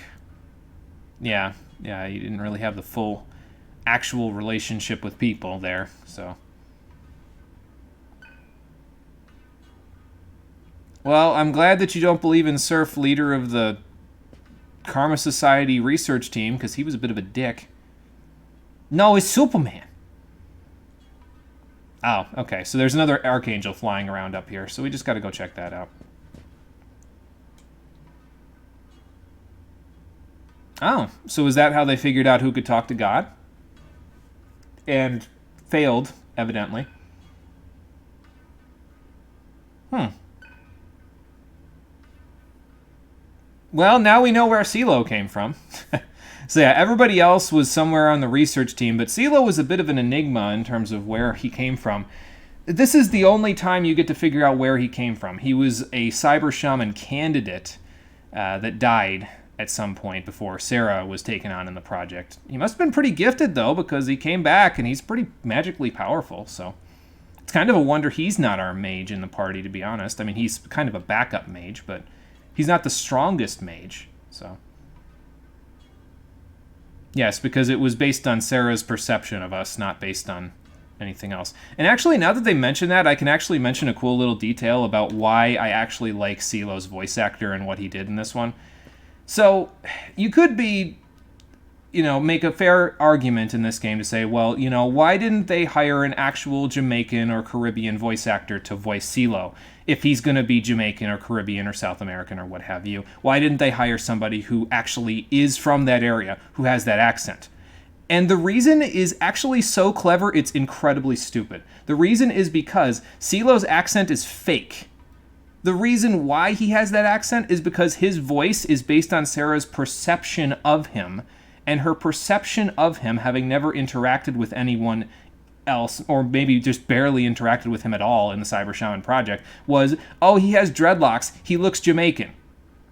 Yeah, you didn't really have the full actual relationship with people there, so. Well, I'm glad that you don't believe in Surf, leader of the Karma Society research team, because he was a bit of a dick. No, it's Superman. Oh, okay, so there's another Archangel flying around up here, so we just gotta go check that out. Oh, so is that how they figured out who could talk to God? And failed, evidently. Well, now we know where CeeLo came from. So yeah, everybody else was somewhere on the research team, but CeeLo was a bit of an enigma in terms of where he came from. This is the only time you get to figure out where he came from. He was a cyber shaman candidate that died at some point before Sarah was taken on in the project. He must have been pretty gifted, though, because he came back and he's pretty magically powerful, so it's kind of a wonder he's not our mage in the party, to be honest. I mean, he's kind of a backup mage, but he's not the strongest mage, so... Yes, because it was based on Sarah's perception of us, not based on anything else. And actually, now that they mention that, I can actually mention a cool little detail about why I actually like CeeLo's voice actor and what he did in this one. So, you could be, make a fair argument in this game to say, well, why didn't they hire an actual Jamaican or Caribbean voice actor to voice CeeLo? If he's going to be Jamaican or Caribbean or South American or what have you, why didn't they hire somebody who actually is from that area, who has that accent? And the reason is actually so clever, it's incredibly stupid. The reason is because CeeLo's accent is fake. The reason why he has that accent is because his voice is based on Sarah's perception of him, and her perception of him, having never interacted with anyone else, or maybe just barely interacted with him at all in the Cyber Shaman project, was, oh, he has dreadlocks, he looks Jamaican.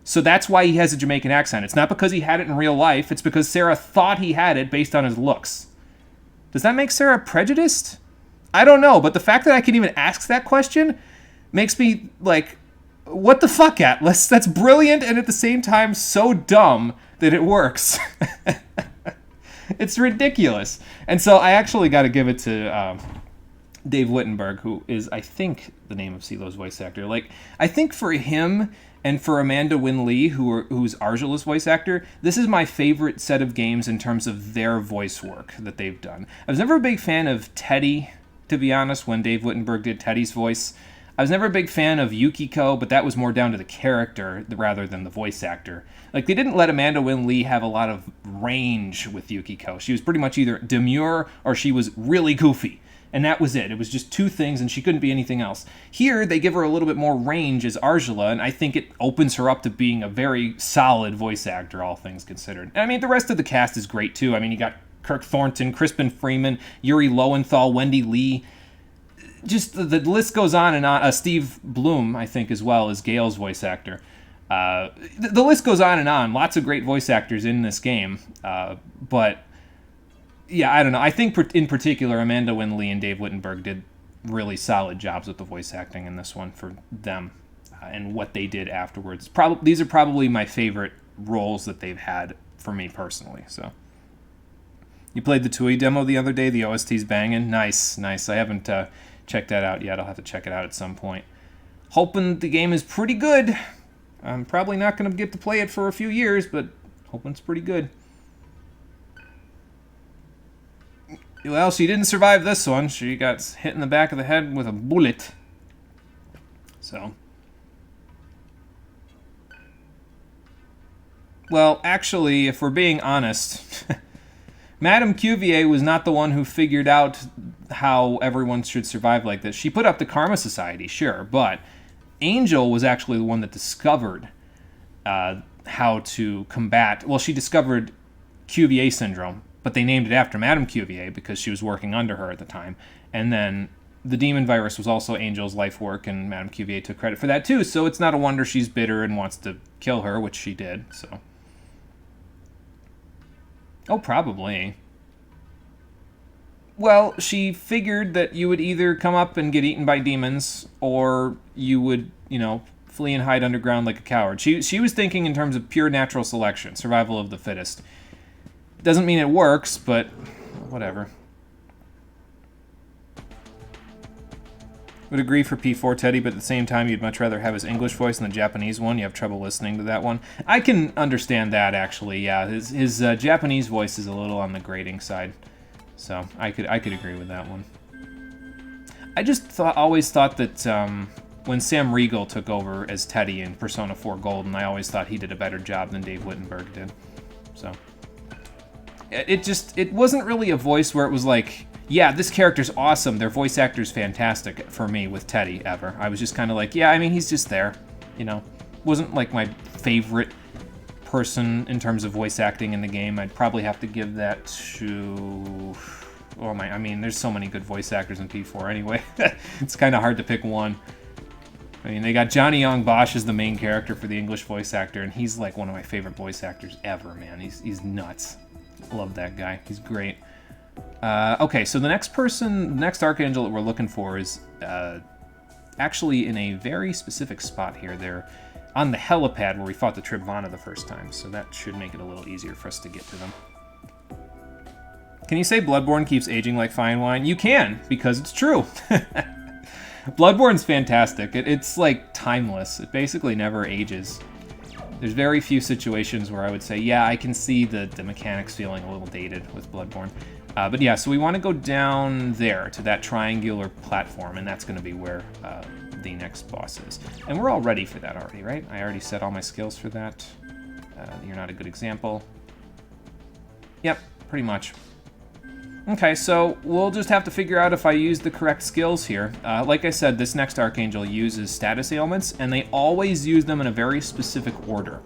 So that's why he has a Jamaican accent. It's not because he had it in real life, it's because Sarah thought he had it based on his looks. Does that make Sarah prejudiced? I don't know, but the fact that I can even ask that question makes me like, what the fuck, Atlas? That's brilliant and at the same time so dumb that it works. It's ridiculous. And so I actually got to give it to Dave Wittenberg, who is, I think, the name of CeeLo's voice actor. Like, I think for him and for Amanda Wynn Lee, who's Arjula's voice actor, this is my favorite set of games in terms of their voice work that they've done. I was never a big fan of Teddy, to be honest, when Dave Wittenberg did Teddy's voice. I was never a big fan of Yukiko, but that was more down to the character rather than the voice actor. Like, they didn't let Amanda Wynn Lee have a lot of range with Yukiko. She was pretty much either demure or she was really goofy. And that was it. It was just two things, and she couldn't be anything else. Here, they give her a little bit more range as Arjula, and I think it opens her up to being a very solid voice actor, all things considered. And I mean, the rest of the cast is great, too. I mean, you got Kirk Thornton, Crispin Freeman, Yuri Lowenthal, Wendy Lee. Just the list goes on and on. Steve Bloom, I think, as well, as Gale's voice actor. The list goes on and on. Lots of great voice actors in this game. But, yeah, I don't know. I think in particular, Amanda Wynn Lee and Dave Wittenberg did really solid jobs with the voice acting in this one for them and what they did afterwards. These are probably my favorite roles that they've had for me personally. So, you played the Tui demo the other day. The OST's banging. Nice. I haven't checked that out yet. I'll have to check it out at some point. Hoping the game is pretty good. I'm probably not going to get to play it for a few years, but hoping it's pretty good. Well, she didn't survive this one. She got hit in the back of the head with a bullet. So. Well, actually, if we're being honest, Madame Cuvier was not the one who figured out how everyone should survive like this. She put up the Karma Society, sure, but Angel was actually the one that discovered how to combat... Well, she discovered Cuvier syndrome, but they named it after Madame Cuvier because she was working under her at the time. And then the demon virus was also Angel's life work, and Madame Cuvier took credit for that too, so it's not a wonder she's bitter and wants to kill her, which she did, so... Oh, probably. Well, she figured that you would either come up and get eaten by demons, or you would, flee and hide underground like a coward. She was thinking in terms of pure natural selection, survival of the fittest. Doesn't mean it works, but whatever. Would agree for P4 Teddy, but at the same time, you'd much rather have his English voice than the Japanese one. You have trouble listening to that one. I can understand that, actually, yeah. His Japanese voice is a little on the grating side. So, I could agree with that one. I just always thought that when Sam Riegel took over as Teddy in Persona 4 Golden, I always thought he did a better job than Dave Wittenberg did. So, it wasn't really a voice where it was like, yeah, this character's awesome, their voice actor's fantastic for me with Teddy ever. I was just kind of like, yeah, I mean, he's just there, Wasn't like my favorite person in terms of voice acting in the game. I'd probably have to give that to... I mean, there's so many good voice actors in P4 anyway. It's kind of hard to pick one. I mean, they got Johnny Young Bosch as the main character for the English voice actor, and he's like one of my favorite voice actors ever, man. He's nuts. Love that guy. He's great. Okay, so the next Archangel that we're looking for is actually in a very specific spot here. They're on the helipad where we fought the Tribvana the first time, so that should make it a little easier for us to get to them. Can you say Bloodborne keeps aging like fine wine? You can, because it's true. Bloodborne's fantastic. It's like timeless. It basically never ages. There's very few situations where I would say, yeah, I can see the mechanics feeling a little dated with Bloodborne. But yeah, so we want to go down there to that triangular platform, and that's going to be where the next boss is. And we're all ready for that already, right? I already set all my skills for that. You're not a good example. Yep, pretty much. Okay, so we'll just have to figure out if I use the correct skills here. Like I said, this next Archangel uses status ailments, and they always use them in a very specific order.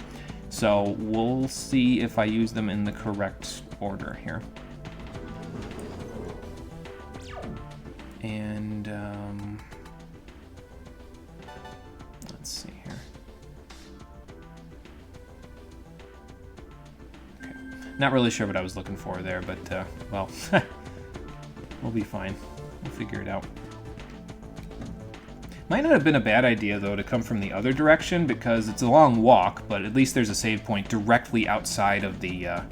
So we'll see if I use them in the correct order here. And, let's see here. Okay. Not really sure what I was looking for there, but, well, we'll be fine. We'll figure it out. Might not have been a bad idea, though, to come from the other direction, because it's a long walk, but at least there's a save point directly outside of the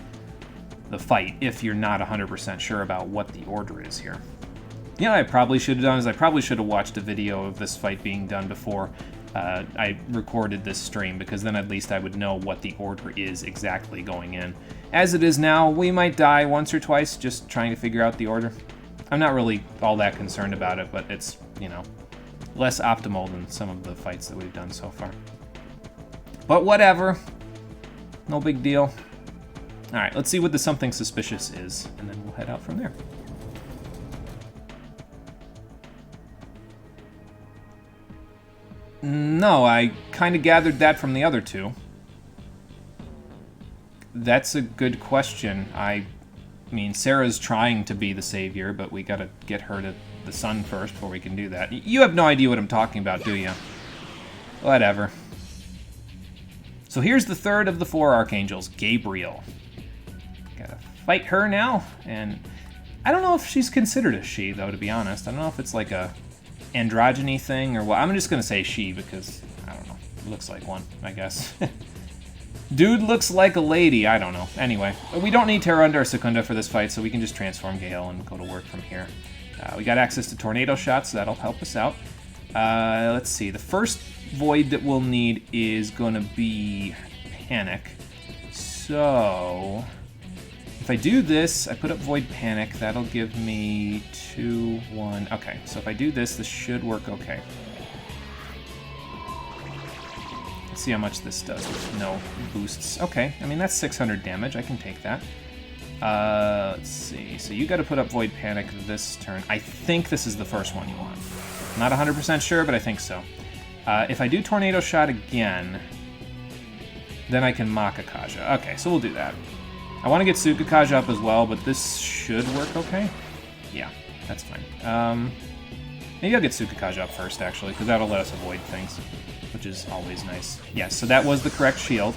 fight, if you're not 100% sure about what the order is here. Yeah, I probably should have done is I probably should have watched a video of this fight being done before I recorded this stream, because then at least I would know what the order is exactly going in. As it is now, we might die once or twice just trying to figure out the order. I'm not really all that concerned about it, but it's, you know, less optimal than some of the fights that we've done so far. But whatever. No big deal. Alright, let's see what the something suspicious is, and then we'll head out from there. No, I kind of gathered that from the other two. That's a good question. I mean, Sarah's trying to be the savior, but we gotta get her to the sun first before we can do that. You have no idea what I'm talking about, do you? Whatever. So here's the third of the four Archangels, Gabriel. Gotta fight her now, and I don't know if she's considered a she, though, to be honest. I don't know if it's like a androgyny thing or what. I'm just gonna say she because, I don't know, it looks like one, I guess. Dude looks like a lady, I don't know. Anyway, we don't need Terra under Secunda for this fight, so we can just transform Gale and go to work from here. We got access to tornado shots, so that'll help us out. Let's see, the first void that we'll need is gonna be Panic. So if I do this, I put up Void Panic, that'll give me 2, 1. Okay, so if I do this, this should work okay. Let's see how much this does with no boosts. Okay, I mean, that's 600 damage. I can take that. Let's see. So you got to put up Void Panic this turn. I think this is the first one you want. Not 100% sure, but I think so. If I do Tornado Shot again, then I can Makakaja. Okay, so we'll do that. I want to get Tsukakaja up as well, but this should work okay. Yeah, that's fine. Maybe I'll get Tsukakaja up first, actually, because that'll let us avoid things, which is always nice. Yes, so that was the correct shield.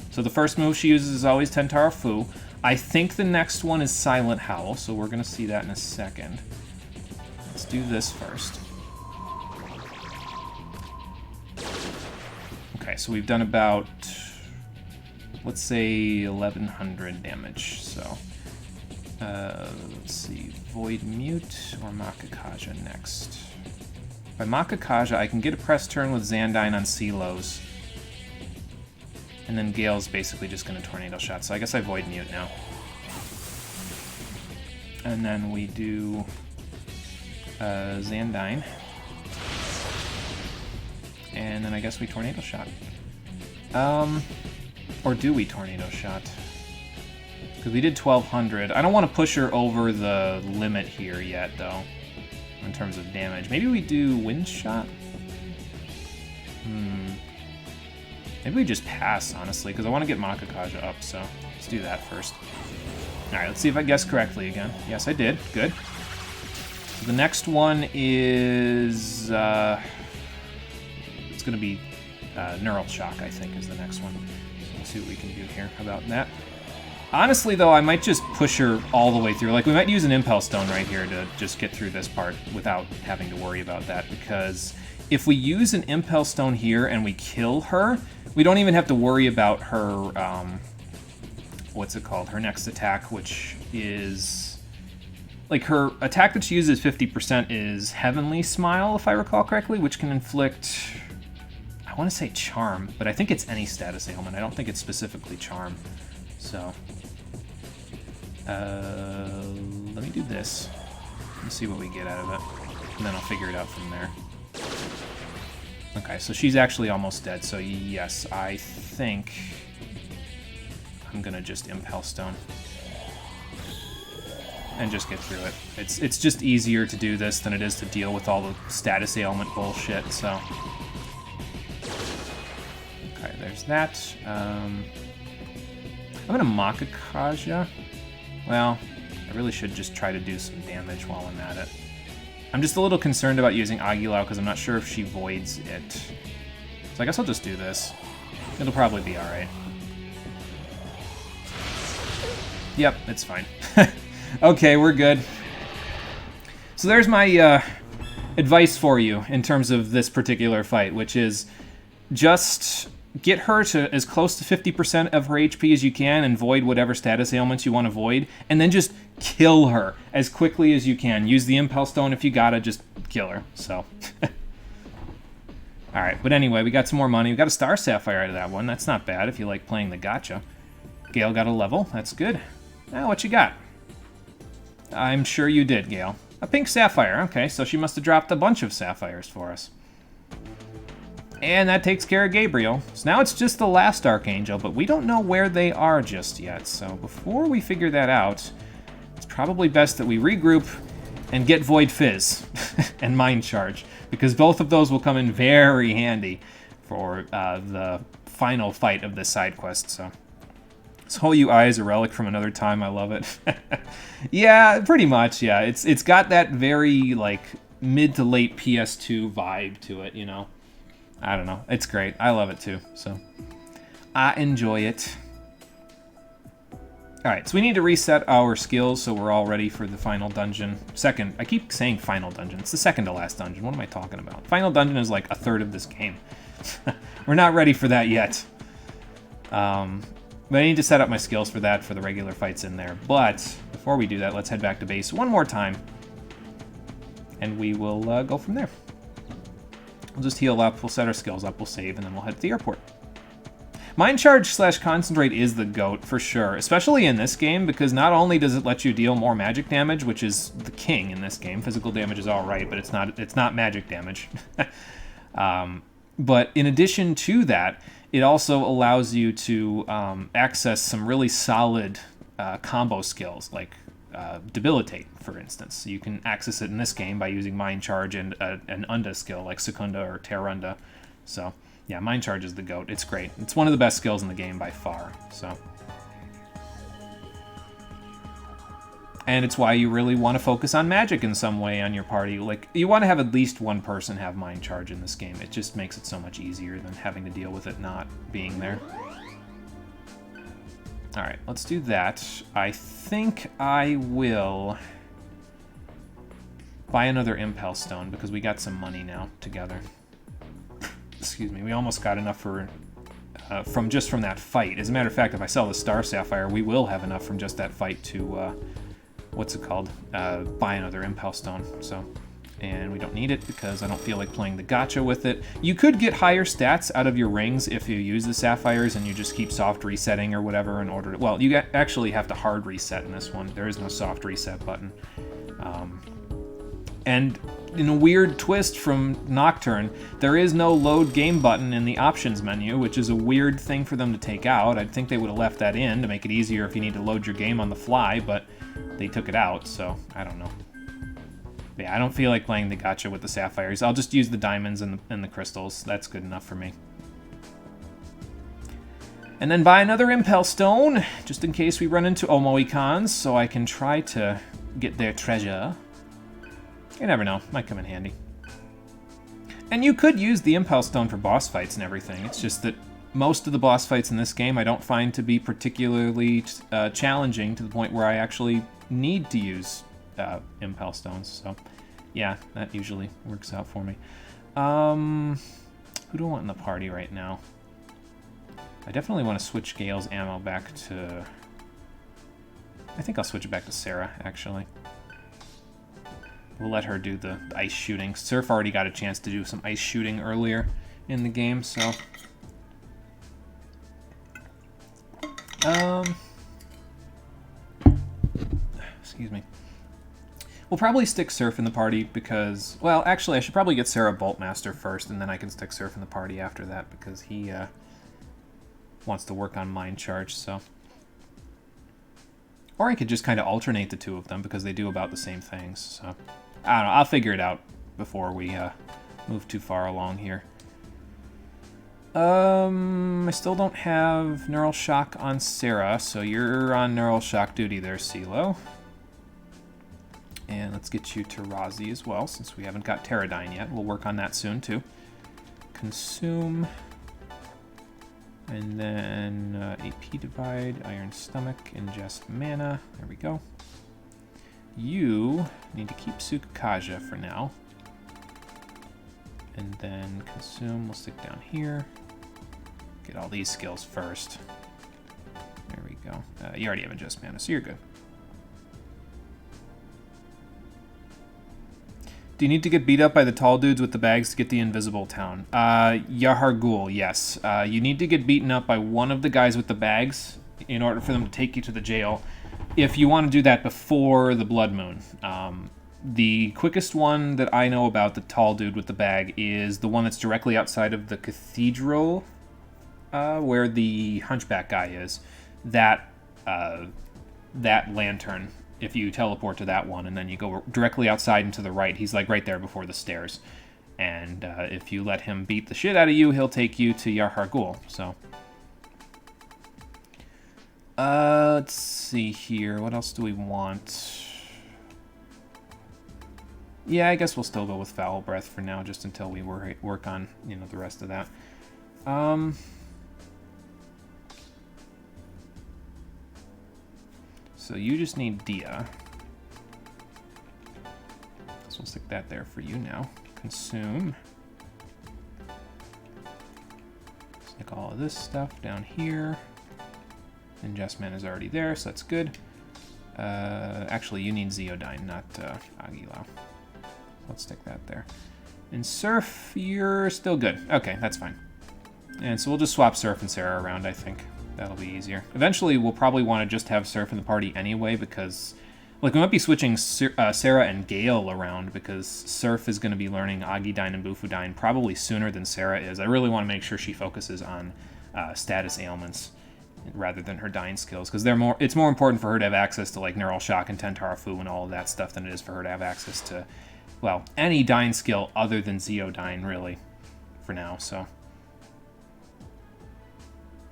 So the first move she uses is always Tentara Fu. I think the next one is Silent Howl, so we're going to see that in a second. Let's do this first. Okay, so we've done about, let's say, 1100 damage. So, let's see, Void Mute or Makakaja next. By Makakaja, I can get a press turn with Xandine on Silos. And then Gale's basically just going to Tornado Shot, so I guess I Void Mute now. And then we do Xandine. And then I guess we Tornado Shot. Or do we Tornado Shot? Because we did 1200. I don't want to push her over the limit here yet, though, in terms of damage. Maybe we do Wind Shot? Maybe we just pass, honestly, because I want to get Makakaja up, so let's do that first. Alright, let's see if I guessed correctly again. Yes, I did. Good. So the next one is... it's going to be Neural Shock, I think, is the next one. So let's see what we can do here about that. Honestly, though, I might just push her all the way through. Like, we might use an Impulse Stone right here to just get through this part without having to worry about that, because if we use an Impulse Stone here and we kill her, we don't even have to worry about her, what's it called? Her next attack, which is... Like, her attack that she uses 50% is Heavenly Smile, if I recall correctly, which can inflict... I want to say Charm, but I think it's any status ailment. I don't think it's specifically Charm. So... let me do this. Let's see what we get out of it. And then I'll figure it out from there. Okay, so she's actually almost dead, so yes, I think I'm gonna just Impulse Stone. And just get through it. It's just easier to do this than it is to deal with all the status ailment bullshit, so... Okay, there's that. I'm gonna Makakaja. Well, I really should just try to do some damage while I'm at it. I'm just a little concerned about using Aguilau because I'm not sure if she voids it. So I guess I'll just do this. It'll probably be alright. Yep, it's fine. Okay, we're good. So there's my advice for you in terms of this particular fight, which is just get her to as close to 50% of her HP as you can and void whatever status ailments you want to void, and then just kill her as quickly as you can. Use the Impulse Stone if you gotta, just kill her, so. Alright, but anyway, we got some more money. We got a Star Sapphire out of that one. That's not bad if you like playing the gacha. Gale got a level. That's good. Now, what you got? I'm sure you did, Gale. A pink Sapphire. Okay, so she must have dropped a bunch of Sapphires for us. And that takes care of Gabriel. So now it's just the last Archangel, but we don't know where they are just yet. So before we figure that out, it's probably best that we regroup and get Void Fizz and Mind Charge, because both of those will come in very handy for the final fight of this side quest. So this whole UI is a relic from another time. I love it. Yeah, pretty much. Yeah, it's got that very like mid to late PS2 vibe to it. You know. I don't know. It's great. I love it too. So I enjoy it. Alright, so we need to reset our skills so we're all ready for the final dungeon. Second, I keep saying final dungeon. It's the second to last dungeon. What am I talking about? Final dungeon is like a third of this game. We're not ready for that yet. But I need to set up my skills for that for the regular fights in there. But before we do that, let's head back to base one more time. And we will go from there. We'll just heal up, we'll set our skills up, we'll save, and then we'll head to the airport. Mind Charge / Concentrate is the GOAT, for sure. Especially in this game, because not only does it let you deal more magic damage, which is the king in this game. Physical damage is alright, but it's not magic damage. But in addition to that, it also allows you to access some really solid combo skills, like Debilitate, for instance. You can access it in this game by using Mind Charge and an Unda skill like Secunda or Terrunda. So, yeah, Mind Charge is the GOAT. It's great. It's one of the best skills in the game by far. So, and it's why you really want to focus on magic in some way on your party. Like, you want to have at least one person have Mind Charge in this game. It just makes it so much easier than having to deal with it not being there. Alright, let's do that. I think I will buy another Impulse Stone because we got some money now together. Excuse me, we almost got enough for from that fight. As a matter of fact, if I sell the Star Sapphire, we will have enough from just that fight to, what's it called? Buy another Impulse Stone. So, and we don't need it because I don't feel like playing the gacha with it. You could get higher stats out of your rings if you use the Sapphires and you just keep soft resetting or whatever in order to... Well, you actually have to hard reset in this one. There is no soft reset button. And in a weird twist from Nocturne, there is no load game button in the options menu, which is a weird thing for them to take out. I'd think they would have left that in to make it easier if you need to load your game on the fly, but they took it out, so I don't know. Yeah, I don't feel like playing the gacha with the Sapphires. I'll just use the diamonds and the crystals. That's good enough for me. And then buy another Impel Stone, just in case we run into Omoicons, so I can try to get their treasure. You never know. Might come in handy. And you could use the Impulse Stone for boss fights and everything. It's just that most of the boss fights in this game I don't find to be particularly challenging to the point where I actually need to use Impulse Stones. So, yeah, that usually works out for me. Who do I want in the party right now? I definitely want to switch Gale's ammo back to... I think I'll switch it back to Sarah, actually. We'll let her do the ice shooting. Surf already got a chance to do some ice shooting earlier in the game, so... Excuse me. We'll probably stick Surf in the party because... Well, actually, I should probably get Sarah Boltmaster first, and then I can stick Surf in the party after that, because he wants to work on Mind Charge, so... Or I could just kind of alternate the two of them, because they do about the same things, so... I don't know, I'll figure it out before we move too far along here. I still don't have Neural Shock on Sarah, so you're on Neural Shock duty there, CeeLo. And let's get you to Razi as well, since we haven't got Pterodyne yet. We'll work on that soon, too. Consume. And then AP Divide, Iron Stomach, Ingest Mana. There we go. You need to keep Sukakaja for now. And then Consume, we'll stick down here. Get all these skills first. There we go. You already have Ingest Mana, so you're good. Do you need to get beat up by the tall dudes with the bags to get the invisible town? Yahar Ghul, yes. You need to get beaten up by one of the guys with the bags in order for them to take you to the jail. If you want to do that before the Blood Moon. The quickest one that I know about, the tall dude with the bag, is the one that's directly outside of the cathedral, where the hunchback guy is. That lantern. If you teleport to that one and then you go directly outside and to the right, he's like right there before the stairs. And if you let him beat the shit out of you, he'll take you to Yahar Ghul. So, let's see here. What else do we want? Yeah, I guess we'll still go with Foul Breath for now, just until we work on, you know, the rest of that. So you just need Dia. So we'll stick that there for you now. Consume. Stick all of this stuff down here. Ingest Mana is already there, so that's good. Actually, you need Zeodyne, not Agilao. Let's stick that there. And Surf, you're still good. Okay, that's fine. And so we'll just swap Surf and Sarah around, I think. That'll be easier. Eventually, we'll probably want to just have Surf in the party anyway, because... Like, we might be switching Sarah and Gale around, because Surf is going to be learning Agidyne and Bufudyne probably sooner than Sarah is. I really want to make sure she focuses on status ailments rather than her dying skills, because it's more important for her to have access to, like, Neural Shock and Tentarafu and all of that stuff than it is for her to have access to, well, any dying skill other than Zeodyne, really, for now, so...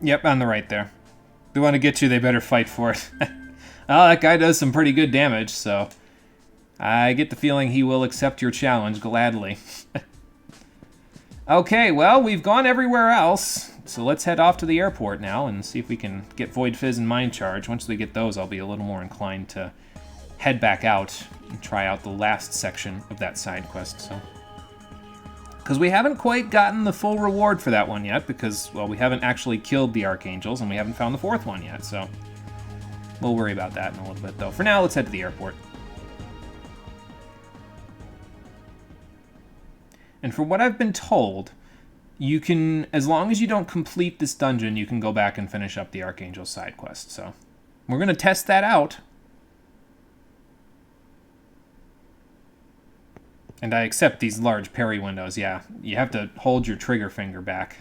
Yep, on the right there. They want to get you, they better fight for it. Oh, that guy does some pretty good damage, so... I get the feeling he will accept your challenge gladly. Okay, well, we've gone everywhere else, so let's head off to the airport now and see if we can get Void Fizz and Mind Charge. Once we get those, I'll be a little more inclined to head back out and try out the last section of that side quest, so... Because we haven't quite gotten the full reward for that one yet, because, well, we haven't actually killed the Archangels, and we haven't found the fourth one yet, so... We'll worry about that in a little bit, though. For now, let's head to the airport. And for what I've been told, you can, as long as you don't complete this dungeon, you can go back and finish up the Archangel side quest, so... We're going to test that out. And I accept these large parry windows, yeah. You have to hold your trigger finger back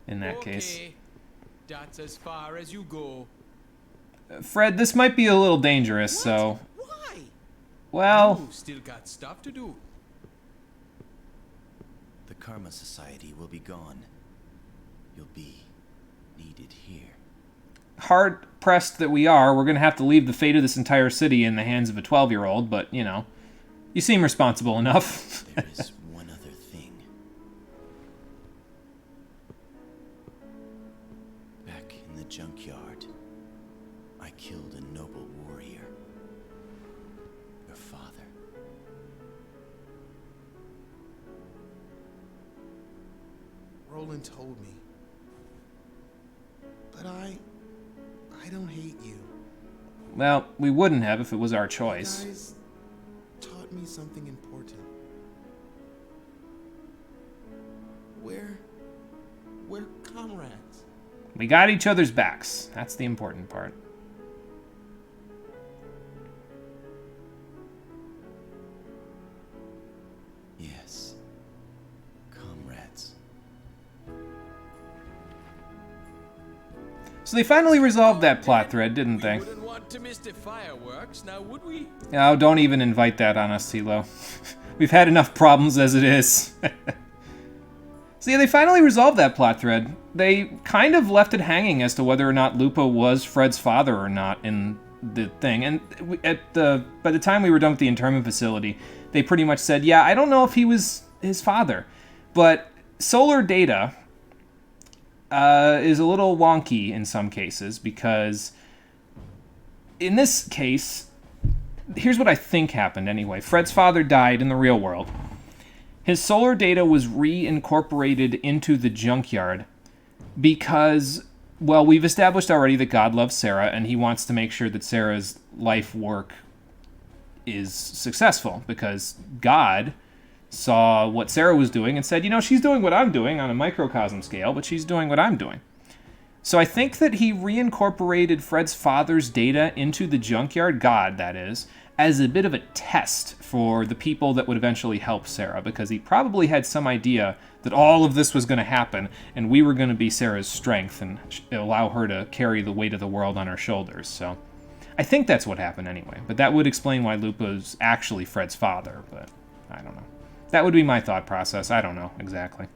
in that case. That's as far as you go. Fred, this might be a little dangerous, What? so... Why? Well... You've still got stuff to do. The Karma Society will be gone. You'll be needed here. Hard-pressed that we are, we're going to have to leave the fate of this entire city in the hands of a 12-year-old, but, you know... You seem responsible enough. There is one other thing. I killed a noble warrior. Your father. Roland told me. But I don't hate you. Well, we wouldn't have if it was our You choice. guys taught me something important. We're comrades. We got each other's backs. That's the important part. Yes. Comrades. So they finally resolved that plot thread, didn't they? We wouldn't want to miss the fireworks, now would we? Oh, don't even invite that on us, CeeLo. We've had enough problems as it is. So yeah, they finally resolved that plot thread. They kind of left it hanging as to whether or not Lupo was Fred's father or not in the thing. And by the time we were done with the internment facility, they pretty much said, yeah, I don't know if he was his father. But solar data is a little wonky in some cases, because in this case, here's what I think happened anyway. Fred's father died in the real world. His solar data was reincorporated into the junkyard because, well, we've established already that God loves Sarah, and he wants to make sure that Sarah's life work is successful, because God saw what Sarah was doing and said, you know, she's doing what I'm doing on a microcosm scale, but she's doing what I'm doing. So I think that he reincorporated Fred's father's data into the junkyard, God, that is, as a bit of a test for the people that would eventually help Sarah, because he probably had some idea that all of this was going to happen, and we were going to be Sarah's strength and allow her to carry the weight of the world on her shoulders. So I think that's what happened anyway, but that would explain why Lupo's actually Fred's father, but I don't know. That would be my thought process. I don't know exactly.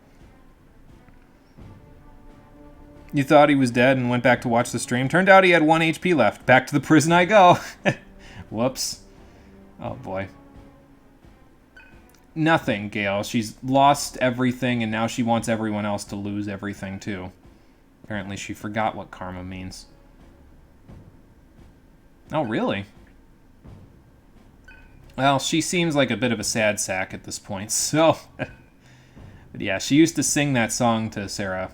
You thought he was dead and went back to watch the stream. Turned out he had 1 HP left. Back to the prison I go. Whoops. Oh, boy. Nothing, Gale. She's lost everything, and now she wants everyone else to lose everything, too. Apparently she forgot what karma means. Oh, really? Well, she seems like a bit of a sad sack at this point, so... But yeah, she used to sing that song to Sarah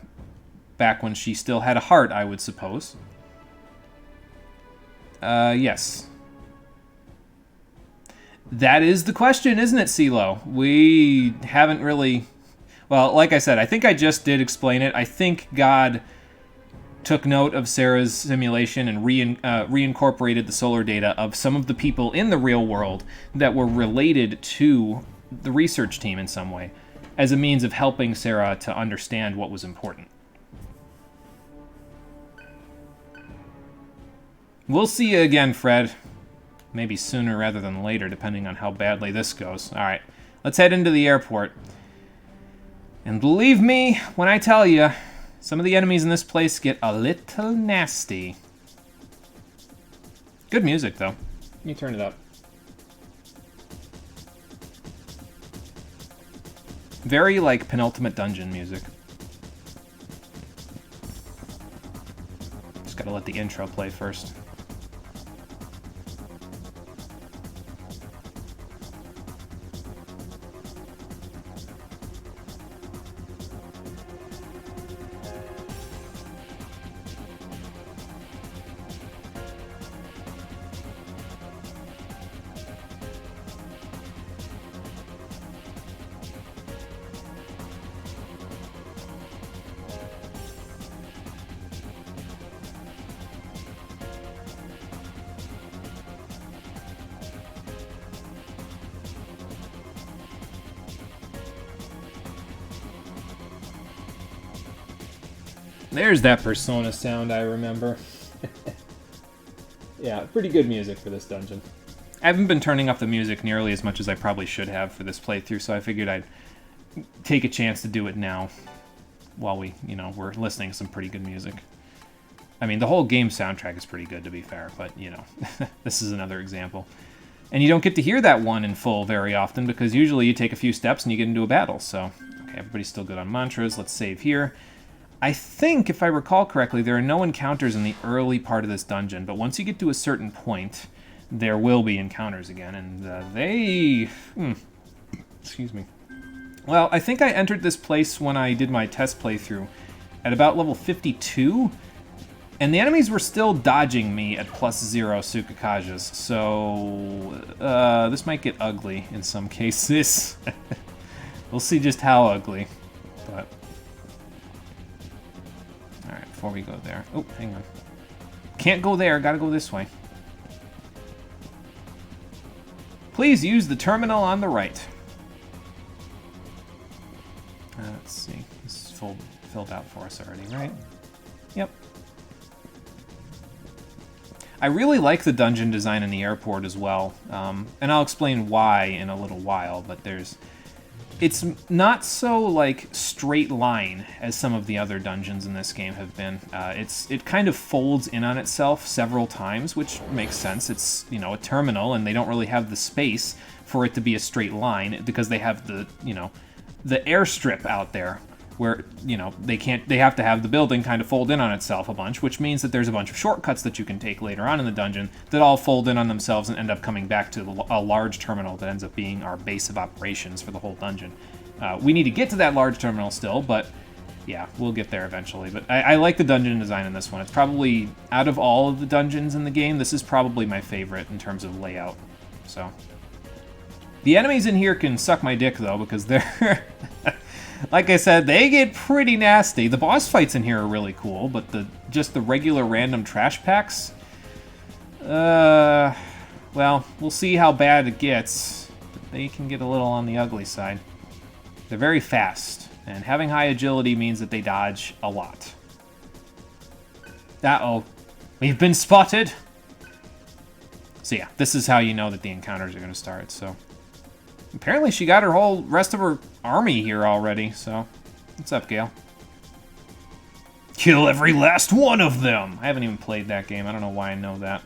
back when she still had a heart, I would suppose. Yes. That is the question, isn't it, CeeLo? We haven't really... Well, like I said, I think I just did explain it. I think God took note of Sarah's simulation and reincorporated the solar data of some of the people in the real world that were related to the research team in some way, as a means of helping Sarah to understand what was important. We'll see you again, Fred. Maybe sooner rather than later, depending on how badly this goes. Alright, let's head into the airport. And believe me when I tell you, some of the enemies in this place get a little nasty. Good music, though. Let me turn it up. Very, like, penultimate dungeon music. Just gotta let the intro play first. There's that Persona sound I remember. Yeah, pretty good music for this dungeon. I haven't been turning up the music nearly as much as I probably should have for this playthrough, so I figured I'd take a chance to do it now while we're listening to some pretty good music. I mean, the whole game soundtrack is pretty good, to be fair, but, this is another example. And you don't get to hear that one in full very often, because usually you take a few steps and you get into a battle, so... Okay, everybody's still good on mantras. Let's save here. I think, if I recall correctly, there are no encounters in the early part of this dungeon, but once you get to a certain point, there will be encounters again, and they... excuse me. Well, I think I entered this place when I did my test playthrough at about level 52, and the enemies were still dodging me at +0 Tsukikages, so this might get ugly in some cases. We'll see just how ugly, but... Alright, before we go there... Oh, hang on. Can't go there, gotta go this way. Please use the terminal on the right. Let's see. This is filled out for us already, right? Yep. I really like the dungeon design in the airport as well, and I'll explain why in a little while, but it's not so, like, straight line as some of the other dungeons in this game have been. It kind of folds in on itself several times, which makes sense. It's, you know, a terminal, and they don't really have the space for it to be a straight line, because they have the, you know, the airstrip out there, where, you know, they have to have the building kind of fold in on itself a bunch, which means that there's a bunch of shortcuts that you can take later on in the dungeon that all fold in on themselves and end up coming back to a large terminal that ends up being our base of operations for the whole dungeon. We need to get to that large terminal still, but yeah, we'll get there eventually. But I like the dungeon design in this one. It's probably, out of all of the dungeons in the game, this is probably my favorite in terms of layout. So, the enemies in here can suck my dick, though, because they're... Like I said, they get pretty nasty. The boss fights in here are really cool, but just the regular random trash packs... well, we'll see how bad it gets. They can get a little on the ugly side. They're very fast, and having high agility means that they dodge a lot. Uh-oh. We've been spotted! So yeah, this is how you know that the encounters are going to start, so... Apparently she got her whole rest of her army here already, so... What's up, Gale? Kill every last one of them! I haven't even played that game. I don't know why I know that.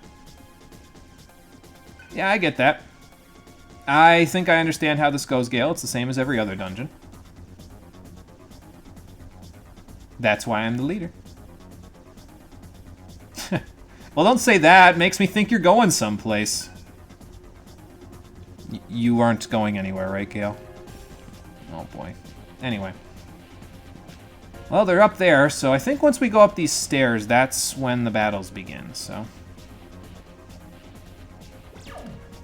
Yeah, I get that. I think I understand how this goes, Gale. It's the same as every other dungeon. That's why I'm the leader. Well, don't say that. It makes me think you're going someplace. You aren't going anywhere, right, Gale? Oh, boy. Anyway. Well, they're up there, so I think once we go up these stairs, that's when the battles begin, so...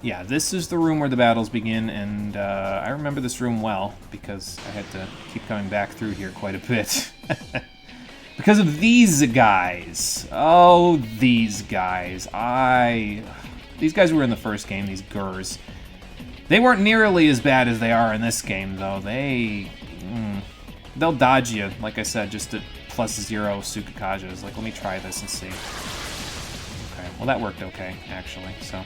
Yeah, this is the room where the battles begin, and I remember this room well, because I had to keep coming back through here quite a bit. Because of these guys. Oh, these guys. These guys were in the first game, these Gurs. They weren't nearly as bad as they are in this game, though. They'll dodge you, like I said, just at +0 Tsukikages. Like, let me try this and see. Okay, well that worked okay, actually, so...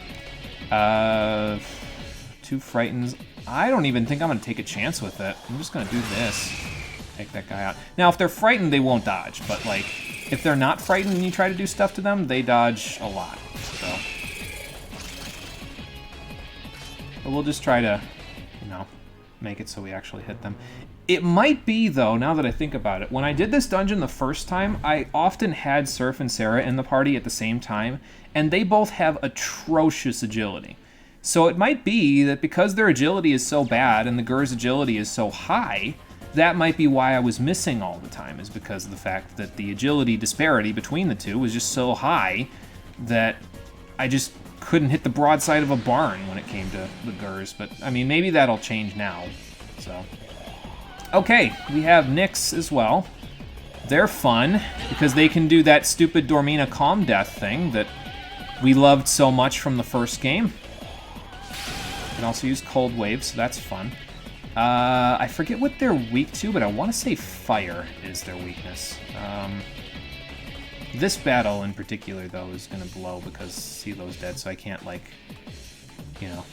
2 Frightens. I don't even think I'm going to take a chance with it. I'm just going to do this. Take that guy out. Now, if they're frightened, they won't dodge, but, like, if they're not frightened and you try to do stuff to them, they dodge a lot, so... But we'll just try to, you know, make it so we actually hit them. It might be, though, now that I think about it, when I did this dungeon the first time, I often had Surf and Sarah in the party at the same time, and they both have atrocious agility. So it might be that because their agility is so bad and the Gur's agility is so high, that might be why I was missing all the time, is because of the fact that the agility disparity between the two was just so high that I just couldn't hit the broadside of a barn when it came to the Gurs. But, I mean, maybe that'll change now, so... Okay, we have Nyx as well. They're fun, because they can do that stupid Dormina Calm Death thing that we loved so much from the first game. You can also use Cold Wave, so that's fun. I forget what they're weak to, but I want to say Fire is their weakness. This battle in particular, though, is going to blow because CeeLo's dead, so I can't, like, you know...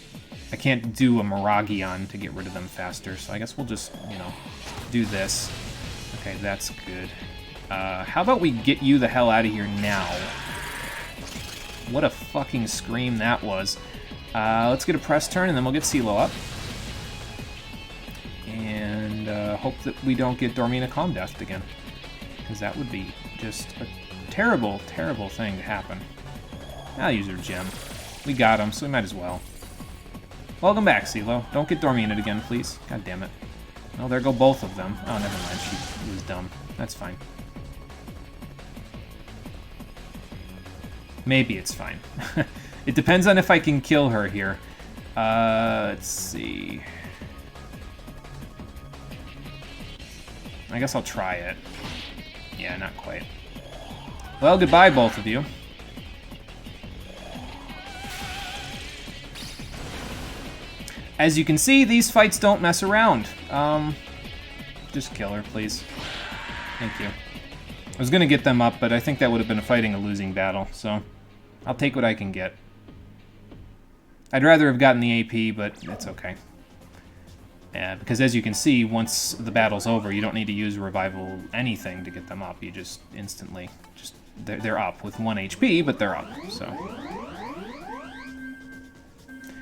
I can't do a Miragion to get rid of them faster, so I guess we'll just, you know, do this. Okay, that's good. How about we get you the hell out of here now? What a fucking scream that was. Let's get a press turn, and then we'll get CeeLo up. And hope that we don't get Dormina Calm Deathed again. because that would be just a terrible, terrible thing to happen. I'll use her gem. We got him, so we might as well. Welcome back, CeeLo. Don't get Dormiented again, please. God damn it. Oh, there go both of them. Oh, never mind. She was dumb. That's fine. Maybe it's fine. It depends on if I can kill her here. Let's see. I guess I'll try it. Yeah, not quite. Well, goodbye, both of you. As you can see, these fights don't mess around. Just kill her, please. Thank you. I was gonna get them up, but I think that would have been fighting a losing battle, so I'll take what I can get. I'd rather have gotten the AP, but it's okay. Because as you can see, once the battle's over, you don't need to use revival anything to get them up. You just instantly, they're up with 1 HP, but they're up,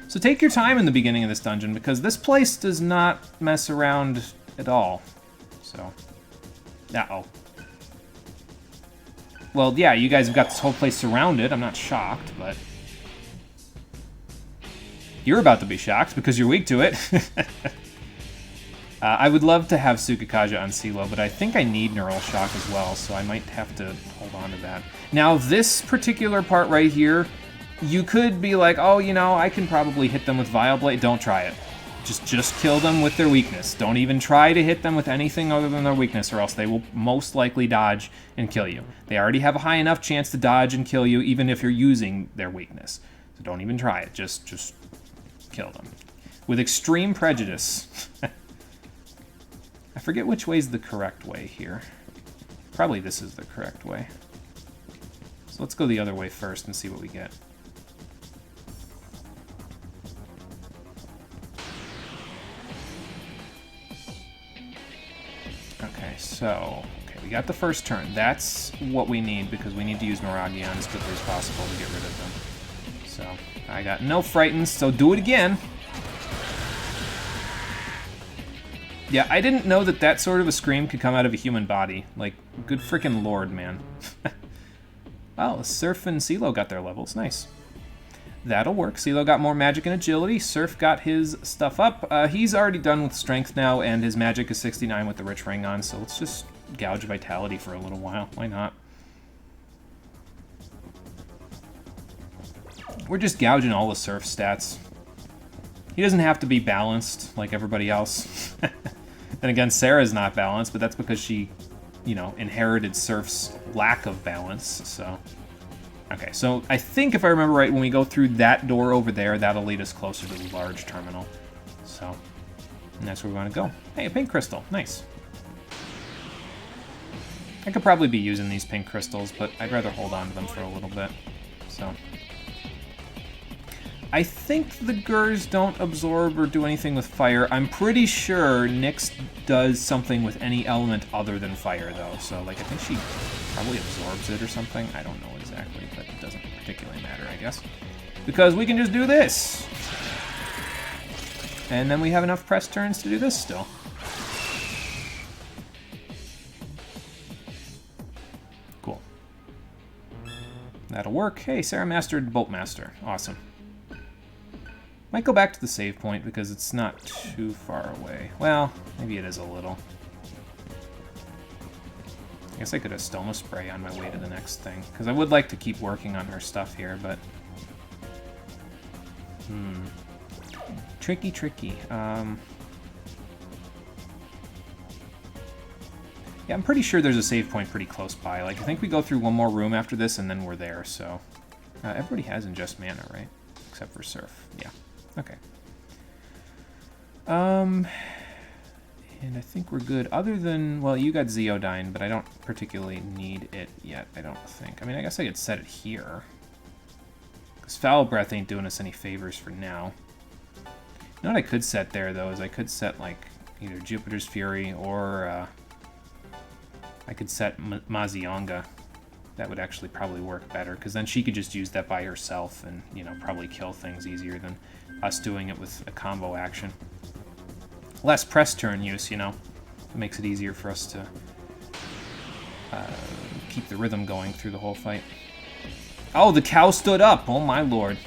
So take your time in the beginning of this dungeon, because this place does not mess around at all. So, uh-oh. Well, yeah, you guys have got this whole place surrounded. I'm not shocked, but you're about to be shocked because you're weak to it. I would love to have Tsukikaja on CeeLo, but I think I need Neural Shock as well, so I might have to hold on to that. Now, this particular part right here, you could be like, oh, you know, I can probably hit them with Vile Blade. Don't try it. Just kill them with their weakness. Don't even try to hit them with anything other than their weakness, or else they will most likely dodge and kill you. They already have a high enough chance to dodge and kill you, even if you're using their weakness. So don't even try it. Just kill them. With extreme prejudice. I forget which way is the correct way here. Probably this is the correct way. So let's go the other way first and see what we get. Okay, we got the first turn. That's what we need, because we need to use Miragi on as quickly as possible to get rid of them. So, I got no frightens, so do it again. Yeah, I didn't know that that sort of a scream could come out of a human body. Like, good freaking lord, man. Well, Surf and CeeLo got their levels. Nice. That'll work. CeeLo got more magic and agility. Surf got his stuff up. He's already done with strength now, and his magic is 69 with the rich ring on, so let's just gouge vitality for a little while. Why not? We're just gouging all the Surf stats. He doesn't have to be balanced like everybody else. Then again, Sarah's not balanced, but that's because she, you know, inherited Surf's lack of balance, so... Okay, so I think if I remember right, when we go through that door over there, that'll lead us closer to the large terminal. So, and that's where we want to go. Hey, a pink crystal. Nice. I could probably be using these pink crystals, but I'd rather hold on to them for a little bit. So, I think the Gurs don't absorb or do anything with fire. I'm pretty sure Nyx does something with any element other than fire, though. So, like, I think she probably absorbs it or something. I don't know exactly, but it doesn't particularly matter, I guess. Because we can just do this. And then we have enough press turns to do this still. Cool. That'll work. Hey, Sarah mastered Bolt Master. Awesome. Might go back to the save point because it's not too far away. Well, maybe it is a little. I guess I could have Stoma Spray on my way to the next thing, because I would like to keep working on her stuff here, but... Tricky, tricky. Yeah, I'm pretty sure there's a save point pretty close by. Like, I think we go through one more room after this, and then we're there, so... everybody has Ingest Mana, right? Except for Surf. Yeah. Okay. And I think we're good, other than, well, you got Zeodyne, but I don't particularly need it yet, I don't think. I mean, I guess I could set it here. Because Foul Breath ain't doing us any favors for now. You know what I could set there, though, is I could set, like, either Jupiter's Fury or, I could set Mazionga. That would actually probably work better, because then she could just use that by herself and, you know, probably kill things easier than us doing it with a combo action. Less press turn use, you know. It makes it easier for us to keep the rhythm going through the whole fight. Oh, the cow stood up! Oh my lord.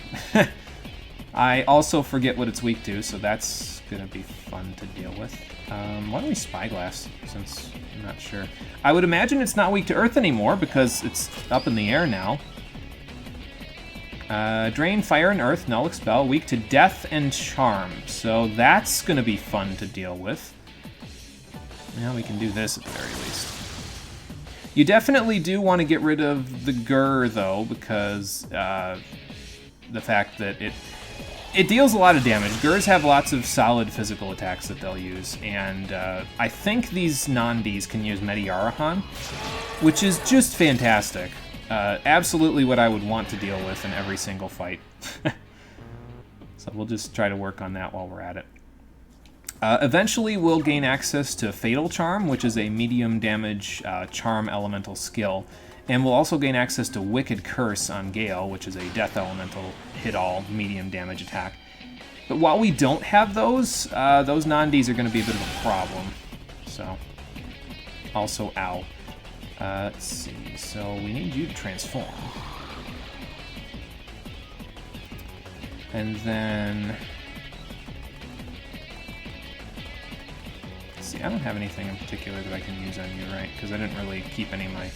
I also forget what it's weak to, so that's gonna be fun to deal with. Why don't we Spyglass, since I'm not sure. I would imagine it's not weak to Earth anymore, because it's up in the air now. Drain, Fire, and Earth, Null, Expel, weak to Death and Charm. So that's gonna be fun to deal with. Now we can do this at the very least. You definitely do want to get rid of the Gur, though, because the fact that it deals a lot of damage. Gurs have lots of solid physical attacks that they'll use, and I think these Nandis can use Mediarahan, which is just fantastic. Absolutely what I would want to deal with in every single fight. So we'll just try to work on that while we're at it. Eventually, we'll gain access to Fatal Charm, which is a medium damage charm elemental skill. And we'll also gain access to Wicked Curse on Gale, which is a death elemental hit-all medium damage attack. But while we don't have those Nandis are going to be a bit of a problem. So, also, ow. Let's see, so we need you to transform. And then... let's see, I don't have anything in particular that I can use on you, right? Because I didn't really keep any of my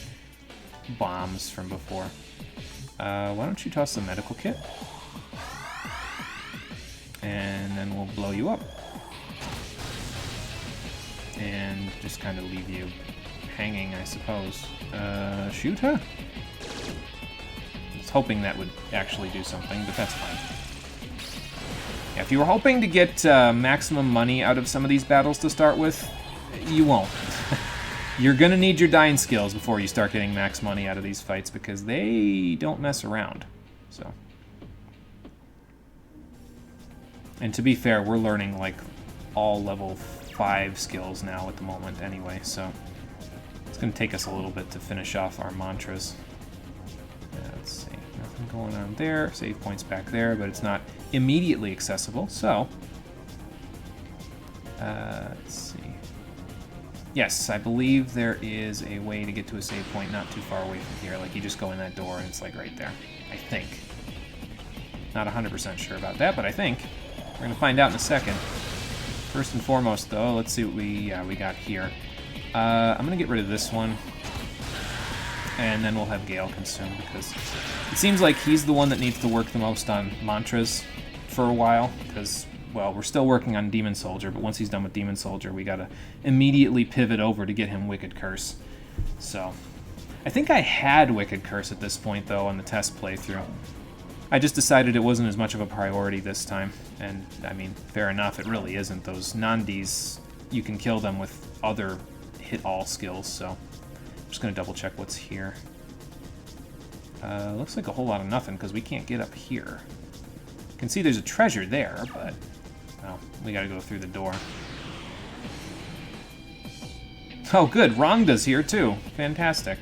bombs from before. Why don't you toss the medical kit? And then we'll blow you up. And just kind of leave you hanging, I suppose. Shoot her? I was hoping that would actually do something, but that's fine. Yeah, if you were hoping to get maximum money out of some of these battles to start with, you won't. You're gonna need your dying skills before you start getting max money out of these fights, because they don't mess around. So. And to be fair, we're learning like all level 5 skills now at the moment anyway, so it's gonna take us a little bit to finish off our mantras. Let's see, nothing going on there. Save points back there, but it's not immediately accessible, so let's see. Yes, I believe there is a way to get to a save point not too far away from here. Like, you just go in that door and it's like right there. I think. Not 100% sure about that, but I think. We're going to find out in a second. First and foremost, though, let's see what we got here. I'm going to get rid of this one. And then we'll have Gale consume, because it seems like he's the one that needs to work the most on mantras for a while, because... well, we're still working on Demon Soldier, but once he's done with Demon Soldier, we gotta immediately pivot over to get him Wicked Curse. So, I think I had Wicked Curse at this point, though, on the test playthrough. I just decided it wasn't as much of a priority this time, and, I mean, fair enough, it really isn't. Those Nandis, you can kill them with other hit-all skills, so I'm just gonna double-check what's here. Looks like a whole lot of nothing, because we can't get up here. You can see there's a treasure there, but... well, we gotta go through the door. Oh, good. Rangda's here, too. Fantastic.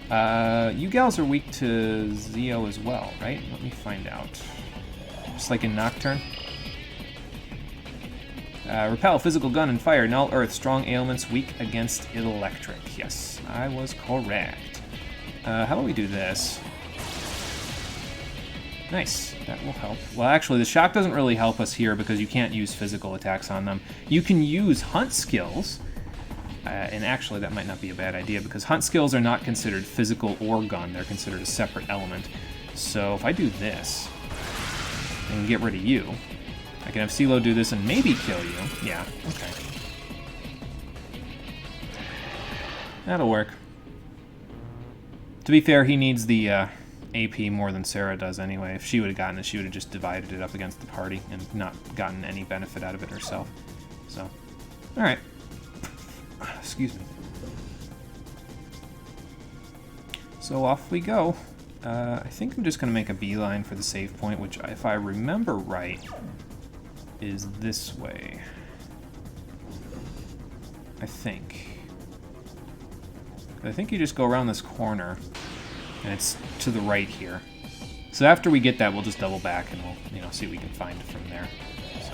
You gals are weak to Zeo as well, right? Let me find out. Just like in Nocturne. Repel, physical gun and fire, null, earth, strong ailments, weak against electric. Yes, I was correct. How about we do this? Nice, that will help. Well, actually, the shock doesn't really help us here because you can't use physical attacks on them. You can use hunt skills, and actually that might not be a bad idea because hunt skills are not considered physical or gun. They're considered a separate element. So if I do this and get rid of you, I can have CeeLo do this and maybe kill you. Yeah, okay. That'll work. To be fair, he needs the... AP more than Sarah does anyway. If she would have gotten it, she would have just divided it up against the party and not gotten any benefit out of it herself. So, alright. Excuse me. So off we go. I think I'm just going to make a beeline for the save point, which, if I remember right, is this way. I think you just go around this corner. And it's to the right here. So after we get that, we'll just double back and we'll, see what we can find from there. So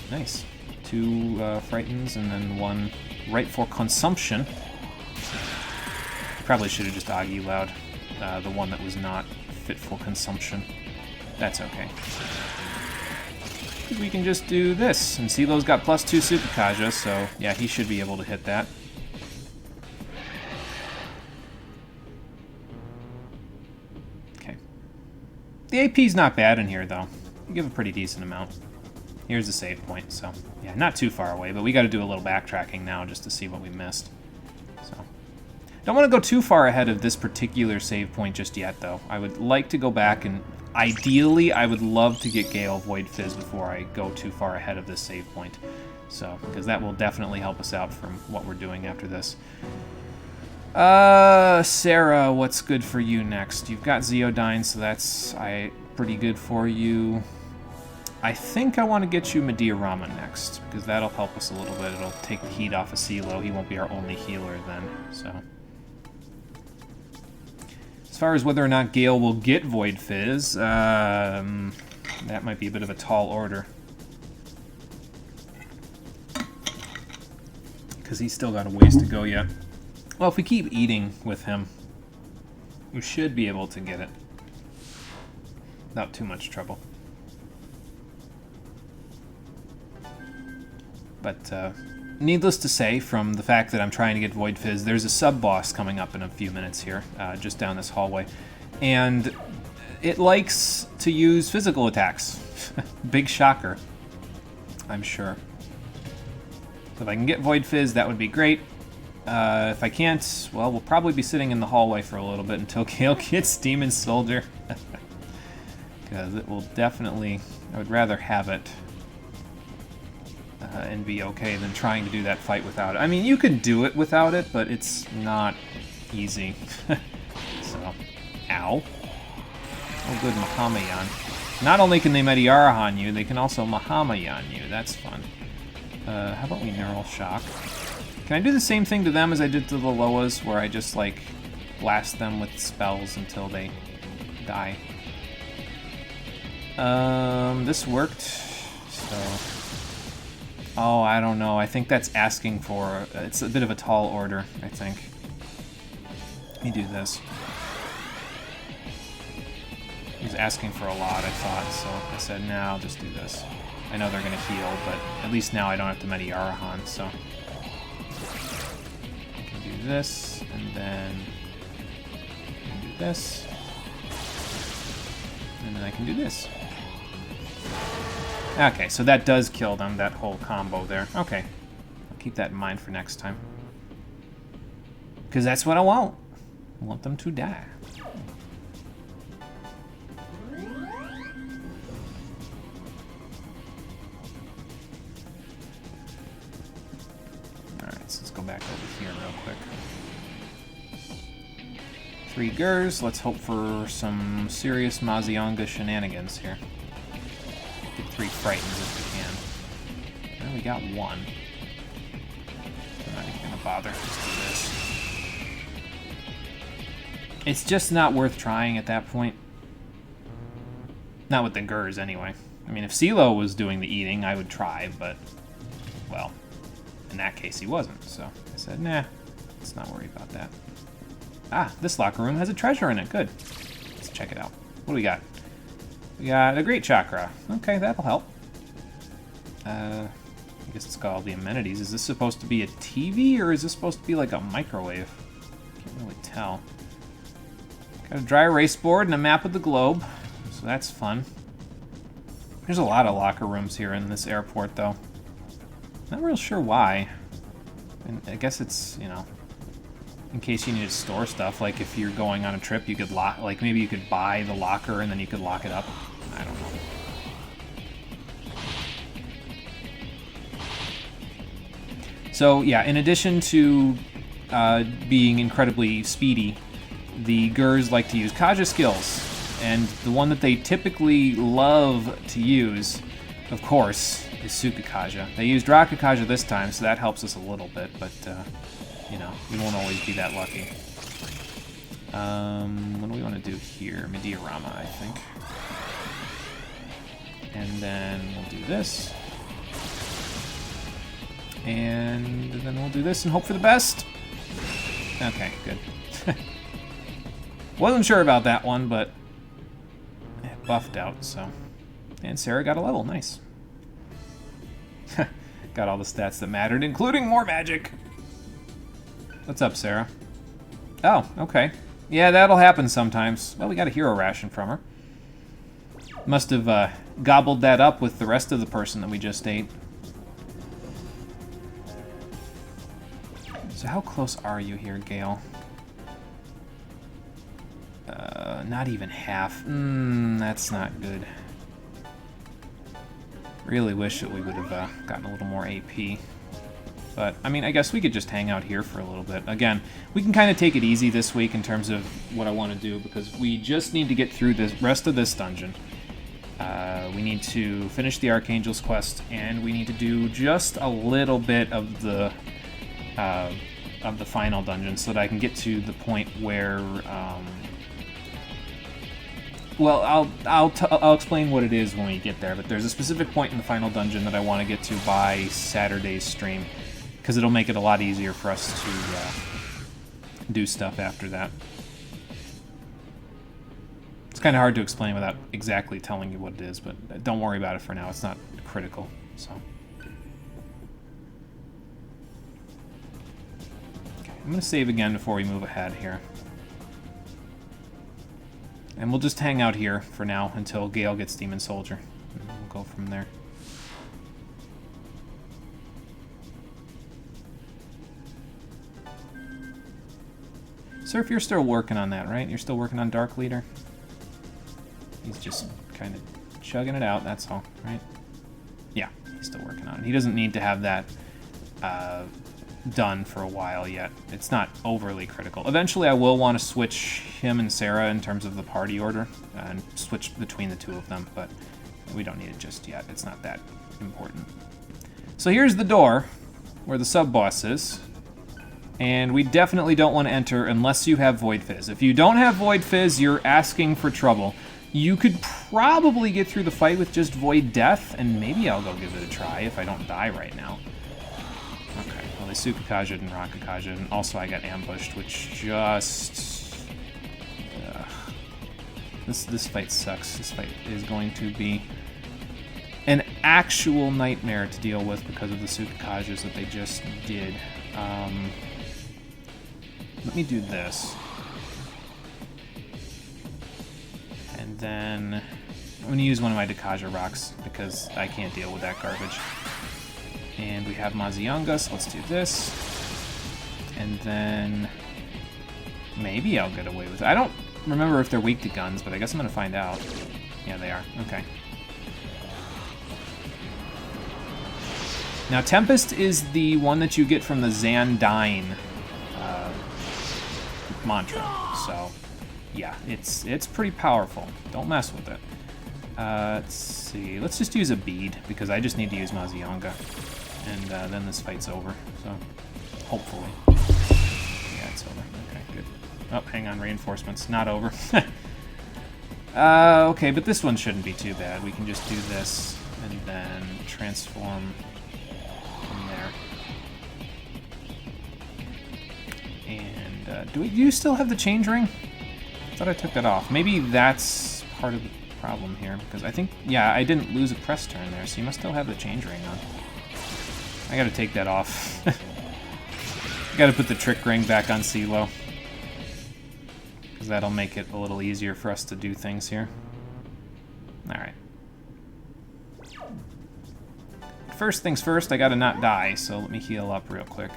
nice. 2 frightens and then 1 right for consumption. Probably should have just Agi-Loud the one that was not fit for consumption. That's okay. We can just do this, and Silo's got +2 Tsukikaja, so yeah, he should be able to hit that. Okay. The AP's not bad in here, though. You give a pretty decent amount. Here's the save point, so yeah, not too far away, but we got to do a little backtracking now just to see what we missed. So, don't want to go too far ahead of this particular save point just yet, though. I would like to go back and ideally, I would love to get Gale Void Fizz before I go too far ahead of this save point. So, because that will definitely help us out from what we're doing after this. Sarah, what's good for you next? You've got Zeodyne, so that's pretty good for you. I think I want to get you Mediarama next, because that'll help us a little bit. It'll take the heat off of CeeLo. He won't be our only healer then, so. As far as whether or not Gale will get Void Fizz, that might be a bit of a tall order. Because he's still got a ways to go yet. Well, if we keep eating with him, we should be able to get it. Without too much trouble. But needless to say, from the fact that I'm trying to get Void Fizz, there's a sub-boss coming up in a few minutes here, just down this hallway. And it likes to use physical attacks. Big shocker, I'm sure. So if I can get Void Fizz, that would be great. If I can't, well, we'll probably be sitting in the hallway for a little bit until Gale gets Demon Soldier. Because it will definitely, I would rather have it. And be okay than trying to do that fight without it. I mean, you can do it without it, but it's not easy. So, ow. Oh, good, Mahamayan. Not only can they Mediarahan you, they can also Mahamayan you. That's fun. How about we Neural Shock? Can I do the same thing to them as I did to the Loas, where I just, like, blast them with spells until they die? This worked, so... Oh, I don't know. I think that's asking for... It's a bit of a tall order, I think. Let me do this. He's asking for a lot, I thought, so I said, nah, I'll just do this. I know they're going to heal, but at least now I don't have to Mediarahan, so... I can do this, and then... I can do this. And then I can do this. Okay, so that does kill them, that whole combo there. Okay. I'll keep that in mind for next time. Because that's what I want. I want them to die. Alright, so let's go back over here real quick. 3 Gurs. Let's hope for some serious Mazionga shenanigans here. Get 3 Frightens if we can. Well, we got 1. I'm not even gonna bother. Let's do this. It's just not worth trying at that point. Not with the Gurs, anyway. I mean, if CeeLo was doing the eating, I would try, but... Well, in that case, he wasn't, so I said, nah, let's not worry about that. Ah, this locker room has a treasure in it. Good. Let's check it out. What do we got? We got a Great Chakra. Okay, that'll help. I guess it's got all the amenities. Is this supposed to be a TV, or is this supposed to be like a microwave? Can't really tell. Got a dry erase board and a map of the globe, so that's fun. There's a lot of locker rooms here in this airport, though. Not real sure why. And I guess it's, you know, in case you need to store stuff. Like if you're going on a trip, you could lock, like maybe you could buy the locker and then you could lock it up. I don't know. So yeah, in addition to being incredibly speedy, the Gurs like to use Kaja skills. And the one that they typically love to use, of course, is Tsukikaja. They used Rakakaja this time, so that helps us a little bit, but you know, we won't always be that lucky. What do we want to do here? Mediarama, I think. And then we'll do this. And then we'll do this and hope for the best. Okay, good. Wasn't sure about that one, but it buffed out, so. And Sarah got a level, nice. Got all the stats that mattered, including more magic. What's up, Sarah? Oh, okay. Yeah, that'll happen sometimes. Well, we got a hero ration from her. Must have gobbled that up with the rest of the person that we just ate. So how close are you here, Gale? Not even half. That's not good. Really wish that we would have gotten a little more AP. But, I mean, I guess we could just hang out here for a little bit. Again, we can kind of take it easy this week in terms of what I want to do, because we just need to get through the rest of this dungeon. We need to finish the Archangel's quest, and we need to do just a little bit of the final dungeon so that I can get to the point where... well, I'll explain what it is when we get there, but there's a specific point in the final dungeon that I want to get to by Saturday's stream, because it'll make it a lot easier for us to do stuff after that. It's kind of hard to explain without exactly telling you what it is, but don't worry about it for now. It's not critical, so. Okay, I'm going to save again before we move ahead here. And we'll just hang out here for now until Gale gets Demon Soldier. And we'll go from there. Surf, you're still working on that, right? You're still working on Dark Leader? He's just kind of chugging it out, that's all, right? Yeah, he's still working on it. He doesn't need to have that done for a while yet. It's not overly critical. Eventually I will want to switch him and Sarah in terms of the party order and switch between the two of them, but we don't need it just yet. It's not that important. So here's the door where the sub-boss is, and we definitely don't want to enter unless you have Void Fizz. If you don't have Void Fizz, you're asking for trouble. You could probably get through the fight with just Void Death, and maybe I'll go give it a try if I don't die right now. Okay, well, they Sukakaja and Rakakaja, and also I got ambushed, which just... This fight sucks. This fight is going to be an actual nightmare to deal with because of the Sukakajas that they just did. Let me do this. And then I'm going to use one of my Dakaja rocks because I can't deal with that garbage. And we have Mazionga, so let's do this. And then maybe I'll get away with it. I don't remember if they're weak to guns, but I guess I'm going to find out. Yeah, they are. Okay. Now, Tempest is the one that you get from the Zandine mantra. So, yeah, it's pretty powerful. Don't mess with it. Let's see. Let's just use a bead, because I just need to use Mazionga. And then this fight's over, so hopefully. Yeah, it's over. Okay, good. Oh, hang on, reinforcements. Not over. Okay, but this one shouldn't be too bad. We can just do this and then transform from there. And do you still have the change ring? I thought I took that off. Maybe that's part of the problem here, because I think, yeah, I didn't lose a press turn there, so you must still have the change ring on. I gotta take that off. Gotta put the trick ring back on CeeLo, because that'll make it a little easier for us to do things here. Alright. First things first, I gotta not die, so let me heal up real quick.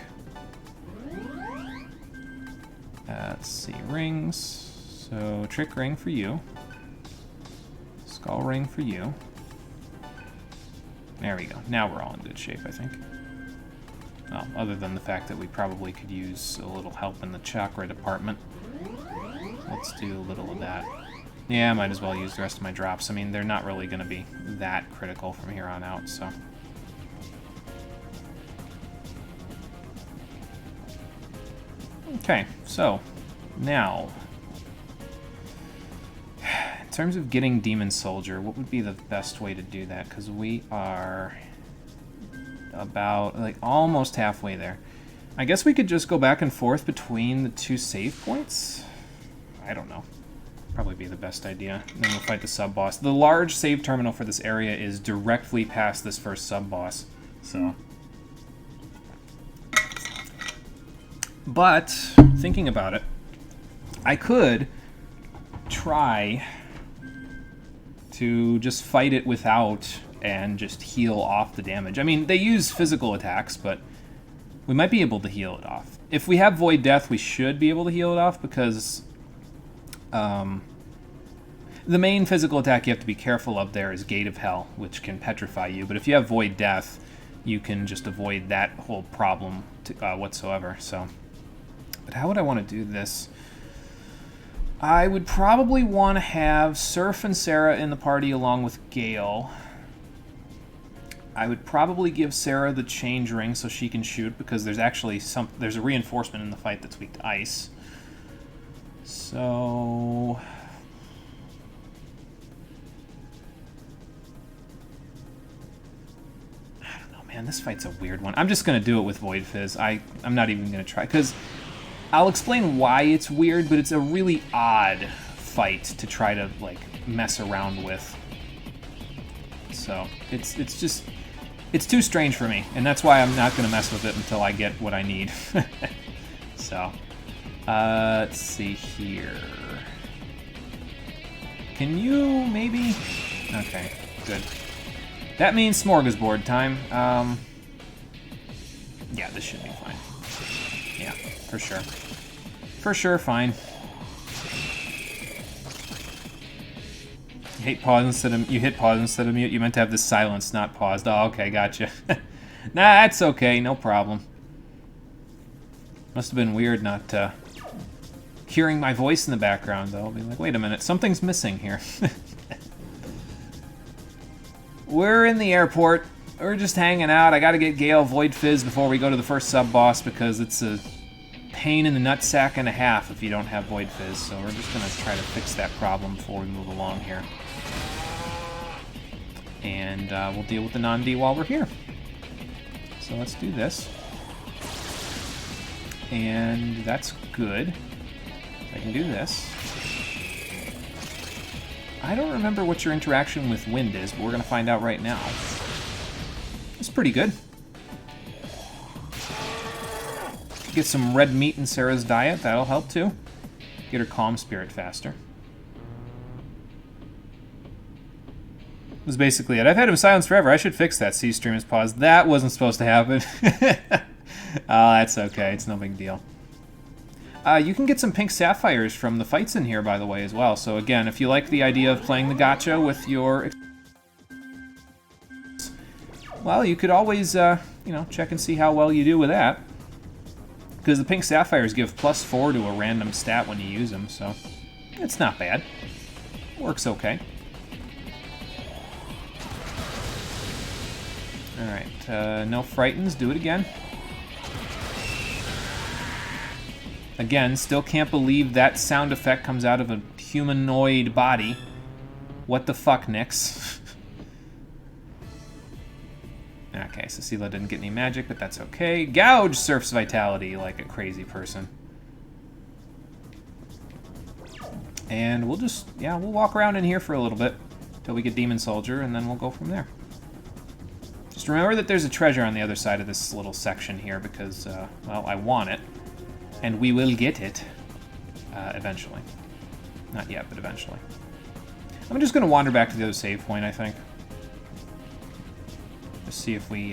Let's see, rings. So, trick ring for you. Skull ring for you. There we go. Now we're all in good shape, I think. Well, other than the fact that we probably could use a little help in the chakra department. Let's do a little of that. Yeah, I might as well use the rest of my drops. I mean, they're not really going to be that critical from here on out, so... Okay, so, now... In terms of getting Demon Soldier, what would be the best way to do that? Because we are about, like, almost halfway there. I guess we could just go back and forth between the 2 save points? I don't know. Probably be the best idea. And then we'll fight the sub-boss. The large save terminal for this area is directly past this first sub-boss, so... But, thinking about it, I could try to just fight it without and just heal off the damage. I mean, they use physical attacks, but we might be able to heal it off. If we have Void Death, we should be able to heal it off because the main physical attack you have to be careful of there is Gate of Hell, which can petrify you. But if you have Void Death, you can just avoid that whole problem whatsoever. So, but how would I want to do this? I would probably want to have Surf and Sarah in the party along with Gale. I would probably give Sarah the change ring so she can shoot, because there's actually there's a reinforcement in the fight that's weak to ice. So I don't know, man. This fight's a weird one. I'm just gonna do it with Void Fizz. I'm not even gonna try, because I'll explain why it's weird, but it's a really odd fight to try to like mess around with. So it's just. It's too strange for me, and that's why I'm not going to mess with it until I get what I need. So, let's see here. Can you maybe? Okay, good. That means smorgasbord time. Yeah, this should be fine. Yeah, for sure. For sure, fine. You hit pause instead of mute. You meant to have this silence, not paused. Oh, okay, gotcha. Nah, that's okay, no problem. Must have been weird not hearing my voice in the background, though. I'll be like, wait a minute, something's missing here. We're in the airport. We're just hanging out. I gotta get Gale Void Fizz before we go to the first sub-boss, because it's a pain in the nutsack and a half if you don't have Void Fizz. So we're just gonna try to fix that problem before we move along here. And we'll deal with the non-D while we're here. So let's do this. And that's good. I can do this. I don't remember what your interaction with wind is, but we're going to find out right now. It's pretty good. Get some red meat in Sarah's diet. That'll help too. Get her calm spirit faster. Was basically it. I've had him silenced forever. I should fix that. C stream is paused. That wasn't supposed to happen. Oh, that's okay. It's no big deal. You can get some pink sapphires from the fights in here, by the way, as well. So again, if you like the idea of playing the gacha with your... Well, you could always, you know, check and see how well you do with that. Because the pink sapphires give +4 to a random stat when you use them, so it's not bad. Works okay. Alright, no frightens. Do it again. Again, still can't believe that sound effect comes out of a humanoid body. What the fuck, Nyx? Okay, so Sela didn't get any magic, but that's okay. Gouge Surf's vitality like a crazy person. And we'll just, yeah, we'll walk around in here for a little bit till we get Demon Soldier, and then we'll go from there. Just remember that there's a treasure on the other side of this little section here because, well, I want it. And we will get it eventually. Not yet, but eventually. I'm just going to wander back to the other save point, I think. Just see if we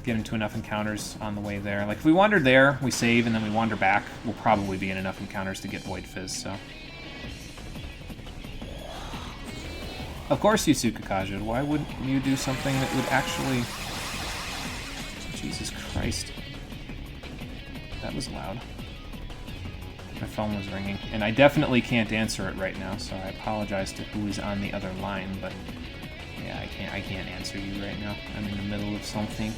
get into enough encounters on the way there. Like, if we wander there, we save, and then we wander back, we'll probably be in enough encounters to get Void Fizz, so... Of course, Yusuke Kajud. Why wouldn't you do something that would actually... Jesus Christ. That was loud. My phone was ringing, and I definitely can't answer it right now, so I apologize to who is on the other line, but yeah, I can't answer you right now. I'm in the middle of something.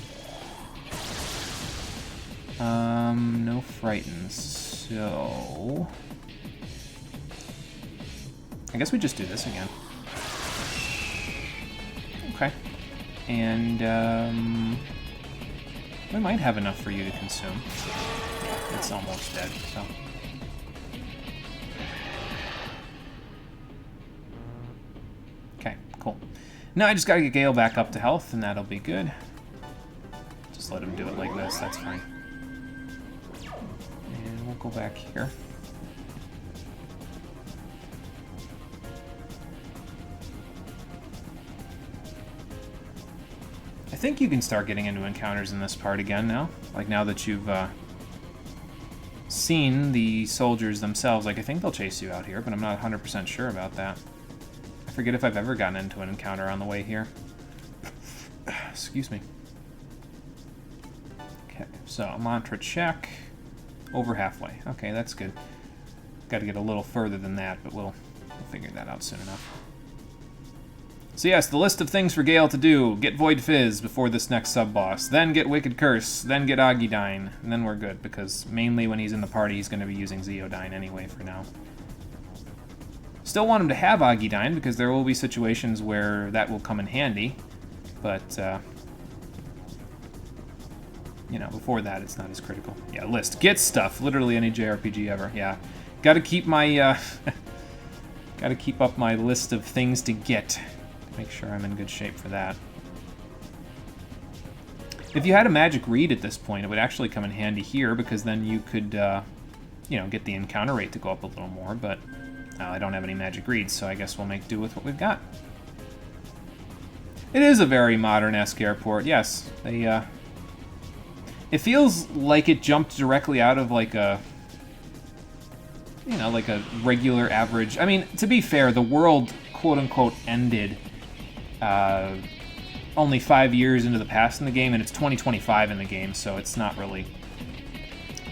No frightens, so... I guess we just do this again. Okay. And, We might have enough for you to consume. It's almost dead, so. Okay, cool. Now I just gotta get Gale back up to health, and that'll be good. Just let him do it like this, that's fine. And we'll go back here. I think you can start getting into encounters in this part again now. Like, now that you've seen the soldiers themselves. Like, I think they'll chase you out here, but I'm not 100% sure about that. I forget if I've ever gotten into an encounter on the way here. Excuse me. Okay, so mantra check. Over halfway. Okay, that's good. Got to get a little further than that, but we'll figure that out soon enough. So yes, the list of things for Gale to do. Get Void Fizz before this next sub-boss. Then get Wicked Curse. Then get Agidyne. And then we're good, because mainly when he's in the party, he's going to be using Zeodyne anyway for now. Still want him to have Agidyne, because there will be situations where that will come in handy. But, you know, before that, it's not as critical. Yeah, list. Get stuff. Literally any JRPG ever. Yeah. Gotta keep my, gotta keep up my list of things to get. Make sure I'm in good shape for that. If you had a magic read at this point, it would actually come in handy here, because then you could, you know, get the encounter rate to go up a little more, but I don't have any magic reads, so I guess we'll make do with what we've got. It is a very modern-esque airport, yes. They, it feels like it jumped directly out of, like, a... you know, like a regular average... I mean, to be fair, the world, quote-unquote, ended... only 5 years into the past in the game, and it's 2025 in the game, so it's not really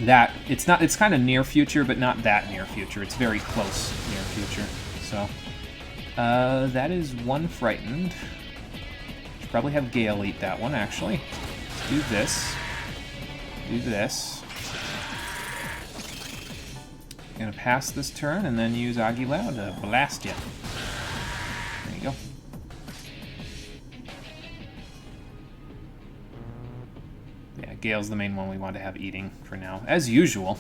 that. It's kind of near future, but not that near future. It's very close near future. So, that is one frightened. Should probably have Gale eat that one, actually. Do this. Do this. Gonna pass this turn, and then use Agilao to blast you. There you go. Yeah, Gale's the main one we want to have eating for now, as usual.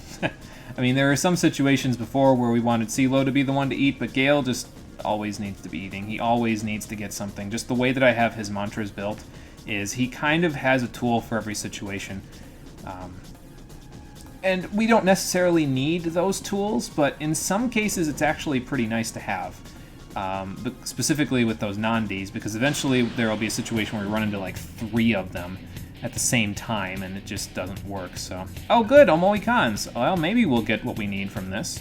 I mean, there are some situations before where we wanted CeeLo to be the one to eat, but Gale just always needs to be eating. He always needs to get something. Just the way that I have his mantras built is he kind of has a tool for every situation. And we don't necessarily need those tools, but in some cases it's actually pretty nice to have. But specifically with those non-Ds, because eventually there will be a situation where we run into like 3 of them at the same time, and it just doesn't work, so... Oh, good! Omoicons! Well, maybe we'll get what we need from this.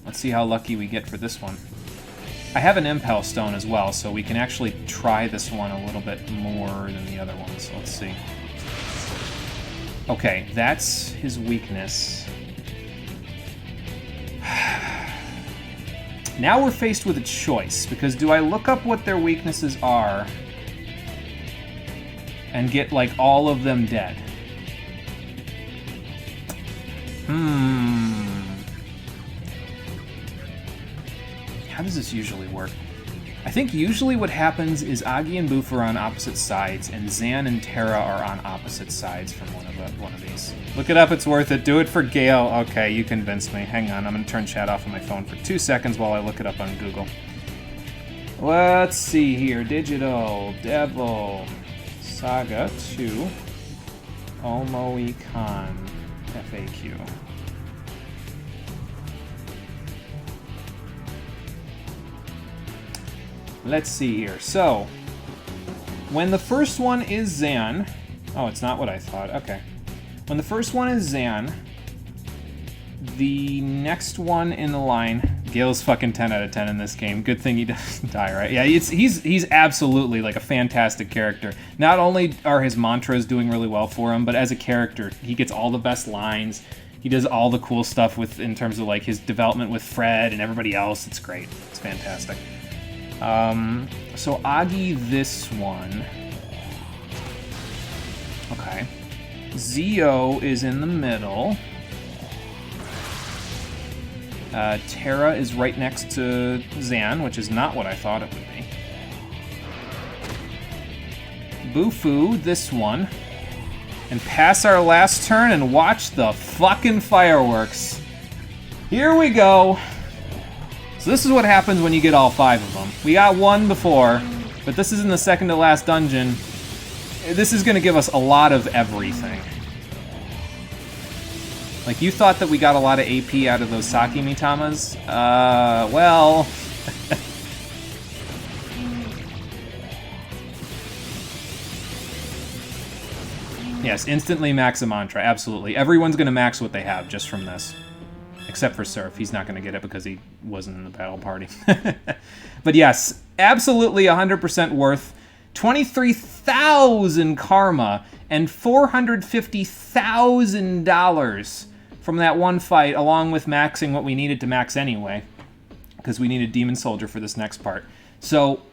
Let's see how lucky we get for this one. I have an Impel Stone as well, so we can actually try this one a little bit more than the other ones. Let's see. Okay, that's his weakness. Now we're faced with a choice, because do I look up what their weaknesses are and get, like, all of them dead? How does this usually work? I think usually what happens is Agi and Boof are on opposite sides, and Zan and Terra are on opposite sides from one of these. Look it up, it's worth it. Do it for Gale. Okay, you convinced me. Hang on, I'm going to turn chat off on my phone for 2 seconds while I look it up on Google. Let's see here. Digital, Devil, Saga 2, Omoicon, FAQ. Let's see here. So, when the first one is Zan... Oh, it's not what I thought. Okay. When the first one is Zan, the next one in the line... Gale's fucking 10 out of 10 in this game. Good thing he doesn't die, right? Yeah, he's absolutely like a fantastic character. Not only are his mantras doing really well for him, but as a character, he gets all the best lines. He does all the cool stuff in terms of like his development with Fred and everybody else. It's great. It's fantastic. So Agi this one. Okay. Zio is in the middle. Terra is right next to Zan, which is not what I thought it would be. boo-foo this one. And pass our last turn and watch the fucking fireworks. Here we go. So this is what happens when you get all 5 of them. We got 1 before, but this is in the second to last dungeon. This is gonna give us a lot of everything. Like, you thought that we got a lot of AP out of those Saki Mitamas? Well... Yes, instantly max a mantra, absolutely. Everyone's gonna max what they have just from this. Except for Surf, he's not gonna get it because he wasn't in the battle party. But yes, absolutely 100% worth. 23,000 karma and $450,000 from that one fight, along with maxing what we needed to max anyway, because we needed Demon Soldier for this next part. So,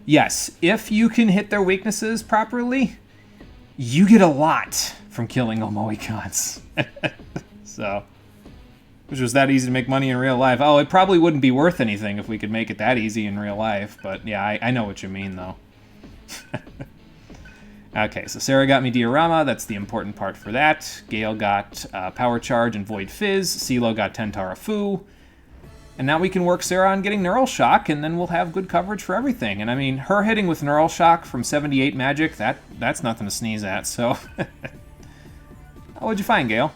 yes, if you can hit their weaknesses properly, you get a lot from killing Omoicons. So, which was that easy to make money in real life. Oh, it probably wouldn't be worth anything if we could make it that easy in real life, but yeah, I know what you mean, though. Okay, so Sarah got me Diorama. That's the important part for that. Gale got Power Charge and Void Fizz. CeeLo got Tentara Fu. And now we can work Sarah on getting Neural Shock, and then we'll have good coverage for everything. And I mean, her hitting with Neural Shock from 78 magic, that's nothing to sneeze at, so... Oh, what'd you find, Gale?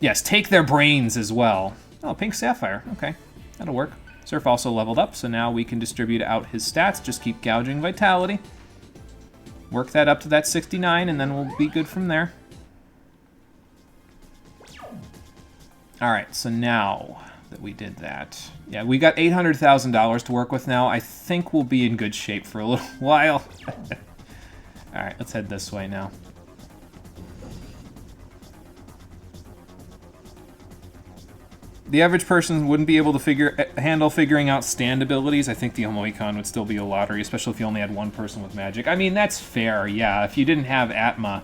Yes, take their brains as well. Oh, Pink Sapphire. Okay, that'll work. Surf also leveled up, so now we can distribute out his stats. Just keep gouging Vitality. Work that up to that 69, and then we'll be good from there. Alright, so now that we did that... Yeah, we got $800,000 to work with now. I think we'll be in good shape for a little while. Alright, let's head this way now. The average person wouldn't be able to handle figuring out stand abilities. I think the Omoicon would still be a lottery, especially if you only had one person with magic. I mean, that's fair, yeah. If you didn't have Atma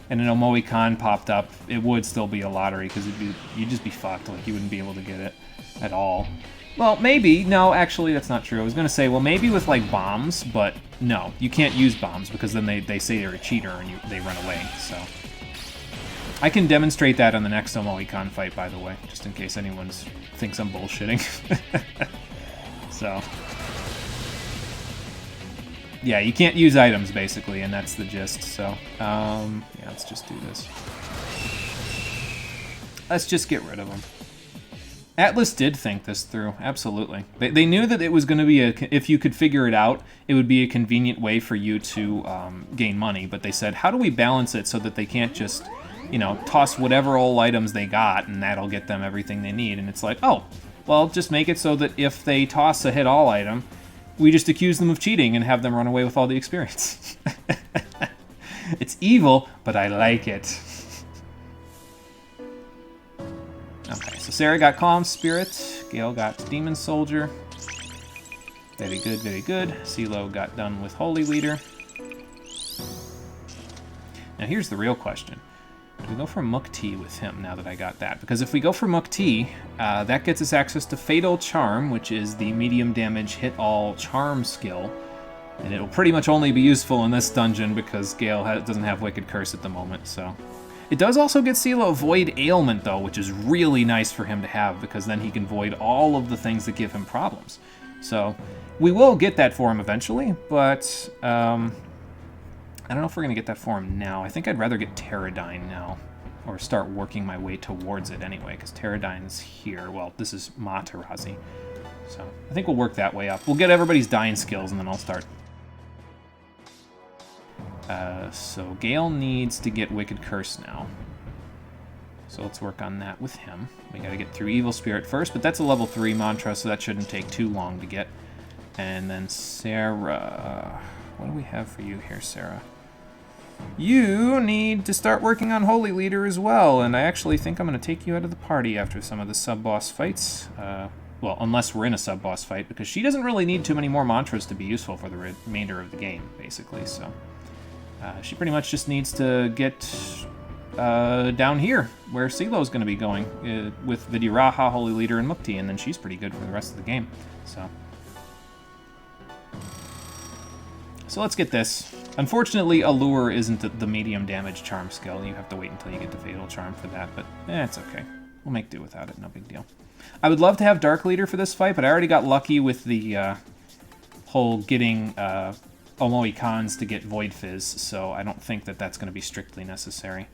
and an Omoicon popped up, it would still be a lottery, because you'd just be fucked. Like, you wouldn't be able to get it at all. Well, maybe. No, actually, that's not true. I was going to say, well, maybe with, like, bombs, but no. You can't use bombs, because then they say you're a cheater and they run away, so... I can demonstrate that on the next Omoicon fight, by the way, just in case anyone thinks I'm bullshitting. So... Yeah, you can't use items, basically, and that's the gist, so... yeah, let's just do this. Let's just get rid of them. Atlas did think this through, absolutely. They knew that it was going to be if you could figure it out, it would be a convenient way for you to gain money, but they said, how do we balance it so that they can't just... you know, toss whatever old items they got, and that'll get them everything they need. And it's like, oh, well, just make it so that if they toss a hit-all item, we just accuse them of cheating and have them run away with all the experience. It's evil, but I like it. Okay, so Sarah got Calm Spirit, Gale got Demon Soldier. Very good, very good. CeeLo got done with Holy Leader. Now here's the real question. Do we go for Mukti with him now that I got that? Because if we go for Mukti, that gets us access to Fatal Charm, which is the medium damage hit-all charm skill. And it'll pretty much only be useful in this dungeon because Gale doesn't have Wicked Curse at the moment, so... It does also get CeeLo Void Ailment, though, which is really nice for him to have, because then he can void all of the things that give him problems. So, we will get that for him eventually, but... I don't know if we're going to get that for him now. I think I'd rather get Pterodyne now. Or start working my way towards it anyway, because Pterodyne's here. Well, this is Matarazi. So, I think we'll work that way up. We'll get everybody's dying skills, and then I'll start. So, Gale needs to get Wicked Curse now. So let's work on that with him. We gotta get through Evil Spirit first, but that's a level 3 mantra, so that shouldn't take too long to get. And then Sarah... What do we have for you here, Sarah? You need to start working on Holy Leader as well, and I actually think I'm going to take you out of the party after some of the sub-boss fights. Well, unless we're in a sub-boss fight, because she doesn't really need too many more mantras to be useful for the remainder of the game, basically, so... she pretty much just needs to get down here, where CeeLo's going to be going, with Vidyaraha, Holy Leader, and Mukti, and then she's pretty good for the rest of the game, so... So let's get this. Unfortunately, Allure isn't the medium damage charm skill. You have to wait until you get to Fatal Charm for that, but it's okay. We'll make do without it, no big deal. I would love to have Dark Leader for this fight, but I already got lucky with the whole getting Omoi Khans to get Void Fizz, so I don't think that that's going to be strictly necessary.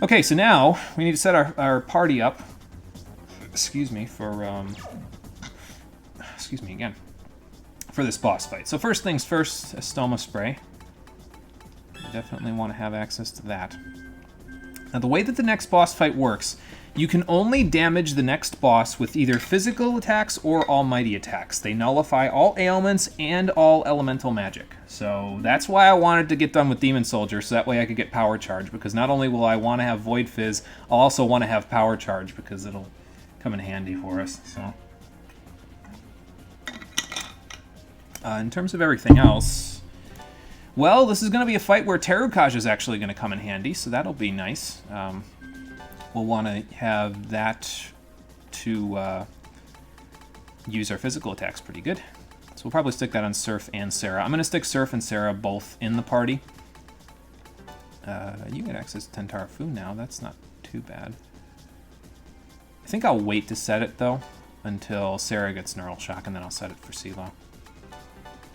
Okay, so now we need to set our party up. Excuse me for excuse me again. For this boss fight. So first things first, a Stoma Spray. You definitely want to have access to that. Now the way that the next boss fight works, you can only damage the next boss with either physical attacks or almighty attacks. They nullify all ailments and all elemental magic. So that's why I wanted to get done with Demon Soldier, so that way I could get Power Charge, because not only will I want to have Void Fizz, I'll also want to have Power Charge, because it'll come in handy for us. So in terms of everything else, well, this is going to be a fight where Terukaj is actually going to come in handy, so that'll be nice. We'll want to have that to use our physical attacks pretty good. So we'll probably stick that on Surf and Sarah. I'm going to stick Surf and Sarah both in the party. You get access to Tentara Fu now. That's not too bad. I think I'll wait to set it, though, until Sarah gets Neural Shock, and then I'll set it for CeeLo.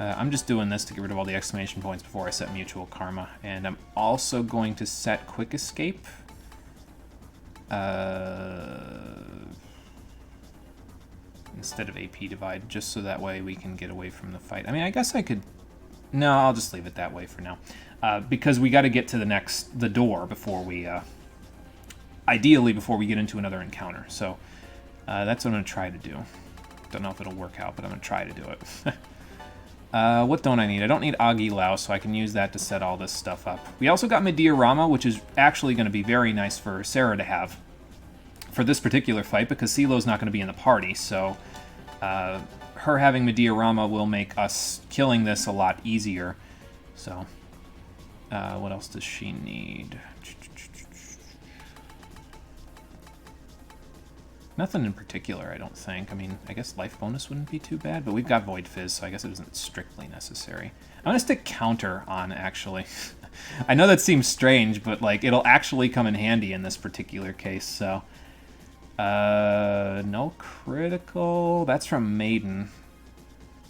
I'm just doing this to get rid of all the exclamation points before I set Mutual Karma. And I'm also going to set Quick Escape. Instead of AP Divide, just so that way we can get away from the fight. I mean, I guess I could... No, I'll just leave it that way for now. Because we got to get to the door before we... ideally, before we get into another encounter. So, that's what I'm going to try to do. Don't know if it'll work out, but I'm going to try to do it. What don't I need? I don't need Agi Lao, so I can use that to set all this stuff up. We also got Medea Rama, which is actually going to be very nice for Sarah to have for this particular fight, because CeeLo's not going to be in the party, so her having Medea Rama will make us killing this a lot easier. So, what else does she need? Nothing in particular, I don't think. I mean, I guess life bonus wouldn't be too bad, but we've got Void Fizz, so I guess it isn't strictly necessary. I'm going to stick Counter on, actually. I know that seems strange, but, like, it'll actually come in handy in this particular case, so... no critical. That's from Maiden.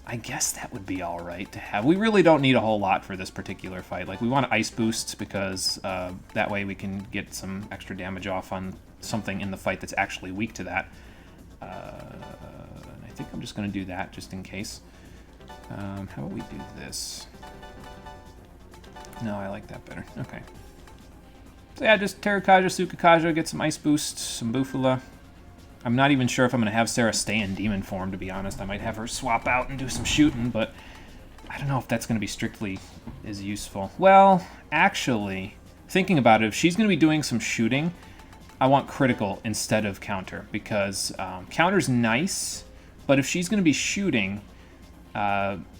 I guess that would be alright to have. We really don't need a whole lot for this particular fight. Like, we want Ice Boost, because that way we can get some extra damage off on something in the fight that's actually weak to that. I think I'm just going to do that, just in case. How about we do this? No, I like that better. Okay. So yeah, just Terakaja, Tsukakaja, get some Ice Boost, some Bufula. I'm not even sure if I'm going to have Sarah stay in Demon form, to be honest. I might have her swap out and do some shooting, but I don't know if that's going to be strictly as useful. Well, actually, thinking about it, if she's going to be doing some shooting, I want critical instead of counter, because counter's nice, but if she's going to be shooting,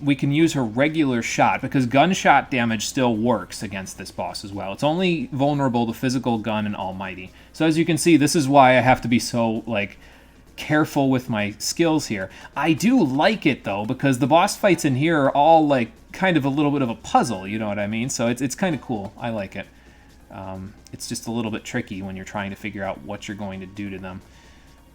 we can use her regular shot, because gunshot damage still works against this boss as well. It's only vulnerable to physical gun and almighty. So as you can see, this is why I have to be so, like, careful with my skills here. I do like it, though, because the boss fights in here are all, like, kind of a little bit of a puzzle, you know what I mean? So it's kind of cool. I like it. It's just a little bit tricky when you're trying to figure out what you're going to do to them.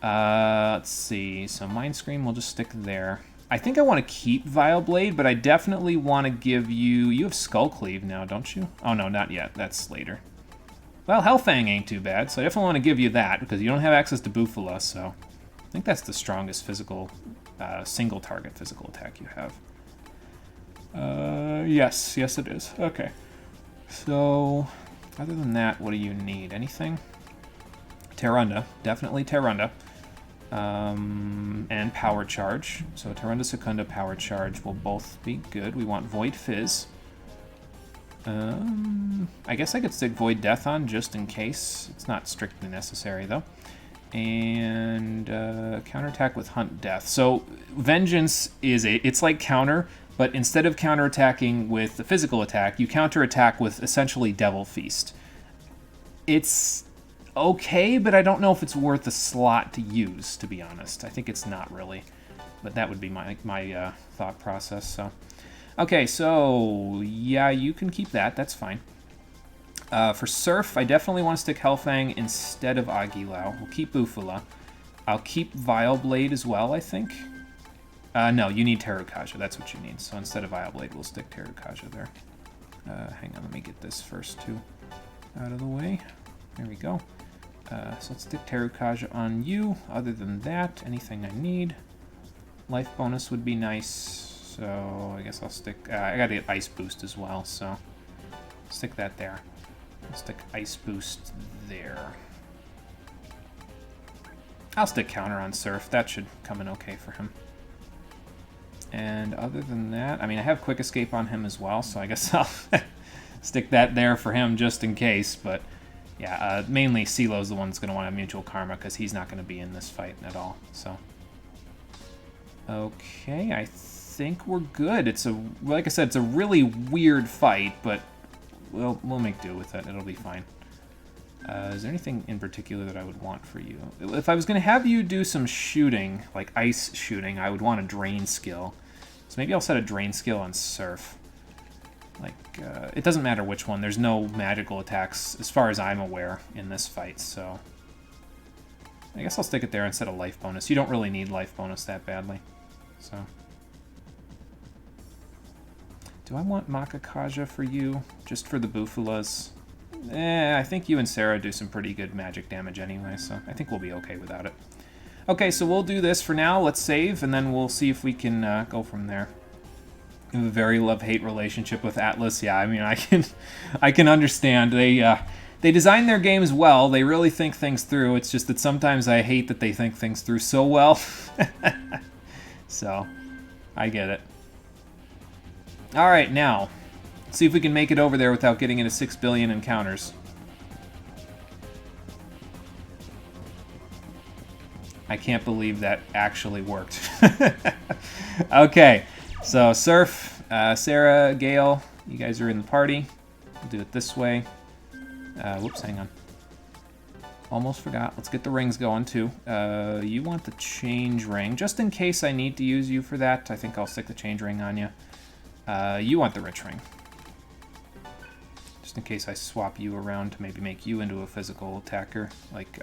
Let's see. So Mind Scream, we'll just stick there. I think I want to keep Vile Blade, but I definitely want to give you... You have Skull Cleave now, don't you? Oh, no, not yet. That's later. Well, Hellfang ain't too bad, so I definitely want to give you that, because you don't have access to Bufula, so... I think that's the strongest physical... single-target physical attack you have. Yes it is. Okay. So... Other than that, what do you need? Anything? Terunda. Definitely Terunda. And Power Charge. So Terunda, Secunda, Power Charge will both be good. We want Void Fizz. I guess I could stick Void Death on just in case. It's not strictly necessary, though. And counterattack with Hunt Death. So Vengeance is it's like counter, but instead of counterattacking with the physical attack, you counterattack with essentially Devil Feast. It's okay, but I don't know if it's worth the slot to use, to be honest. I think it's not really, but that would be my thought process. So Okay, so yeah, you can keep that. That's fine. For Surf, I definitely want to stick Hellfang instead of Aguilau. We'll keep Bufula. I'll keep Vileblade as well, I think. No, you need Terukaja. That's what you need. So instead of Vileblade, we'll stick Terukaja there. Hang on, let me get this first two out of the way. There we go. So let's stick Terukaja on you. Other than that, anything I need. Life bonus would be nice. So I guess I'll stick... I gotta get Ice Boost as well, so... Stick that there. I'll stick Ice Boost there. I'll stick Counter on Surf. That should come in okay for him. And other than that, I mean, I have Quick Escape on him as well, so I guess I'll stick that there for him just in case. But yeah, mainly CeeLo's the one that's going to want a Mutual Karma because he's not going to be in this fight at all. So, okay, I think we're good. It's a, like I said, it's a really weird fight, but we'll make do with it. It'll be fine. Is there anything in particular that I would want for you? If I was going to have you do some shooting, like ice shooting, I would want a drain skill. So maybe I'll set a drain skill on Surf. Like, it doesn't matter which one. There's no magical attacks, as far as I'm aware, in this fight, so... I guess I'll stick it there instead of life bonus. You don't really need life bonus that badly, so... Do I want Makakaja for you, just for the Bufulas? I think you and Sarah do some pretty good magic damage anyway, so I think we'll be okay without it. Okay, so we'll do this for now. Let's save, and then we'll see if we can go from there. I have a very love-hate relationship with Atlas. Yeah, I mean, I can understand. They design their games well. They really think things through. It's just that sometimes I hate that they think things through so well. So, I get it. All right, now... see if we can make it over there without getting into 6 billion encounters. I can't believe that actually worked. Okay, so Surf, Sarah, Gale, you guys are in the party. We'll do it this way. Whoops, hang on. Almost forgot. Let's get the rings going, too. You want the change ring. Just in case I need to use you for that, I think I'll stick the change ring on you. You want the rich ring. Just in case I swap you around to maybe make you into a physical attacker, like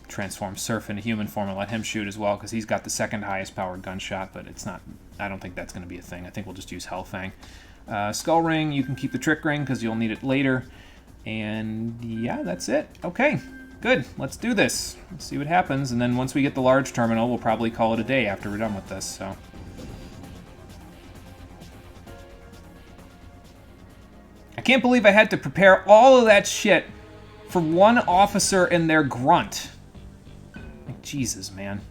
transform Surf into human form and let him shoot as well, because he's got the second highest powered gunshot, but it's not, I don't think that's going to be a thing. I think we'll just use Hellfang. Skull Ring, you can keep the Trick Ring because you'll need it later. And yeah, that's it. Okay, good. Let's do this. Let's see what happens, and then once we get the large terminal, we'll probably call it a day after we're done with this, so... I can't believe I had to prepare all of that shit for one officer and their grunt. Like, Jesus, man.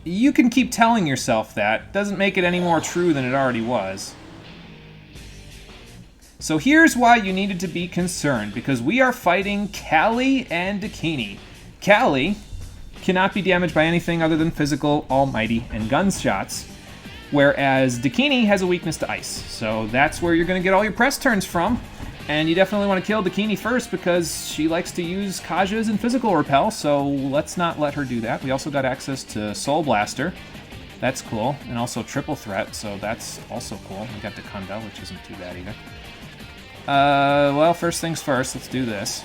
You can keep telling yourself that. Doesn't make it any more true than it already was. So here's why you needed to be concerned, because we are fighting Callie and Dakini. Callie cannot be damaged by anything other than physical, almighty, and gunshots. Whereas Dakini has a weakness to ice, so that's where you're going to get all your press turns from. And you definitely want to kill Dakini first because she likes to use Kajas and physical repel, so let's not let her do that. We also got access to Soul Blaster. That's cool. And also Triple Threat, so that's also cool. We got Dakunda, which isn't too bad either. Well, first things first, let's do this.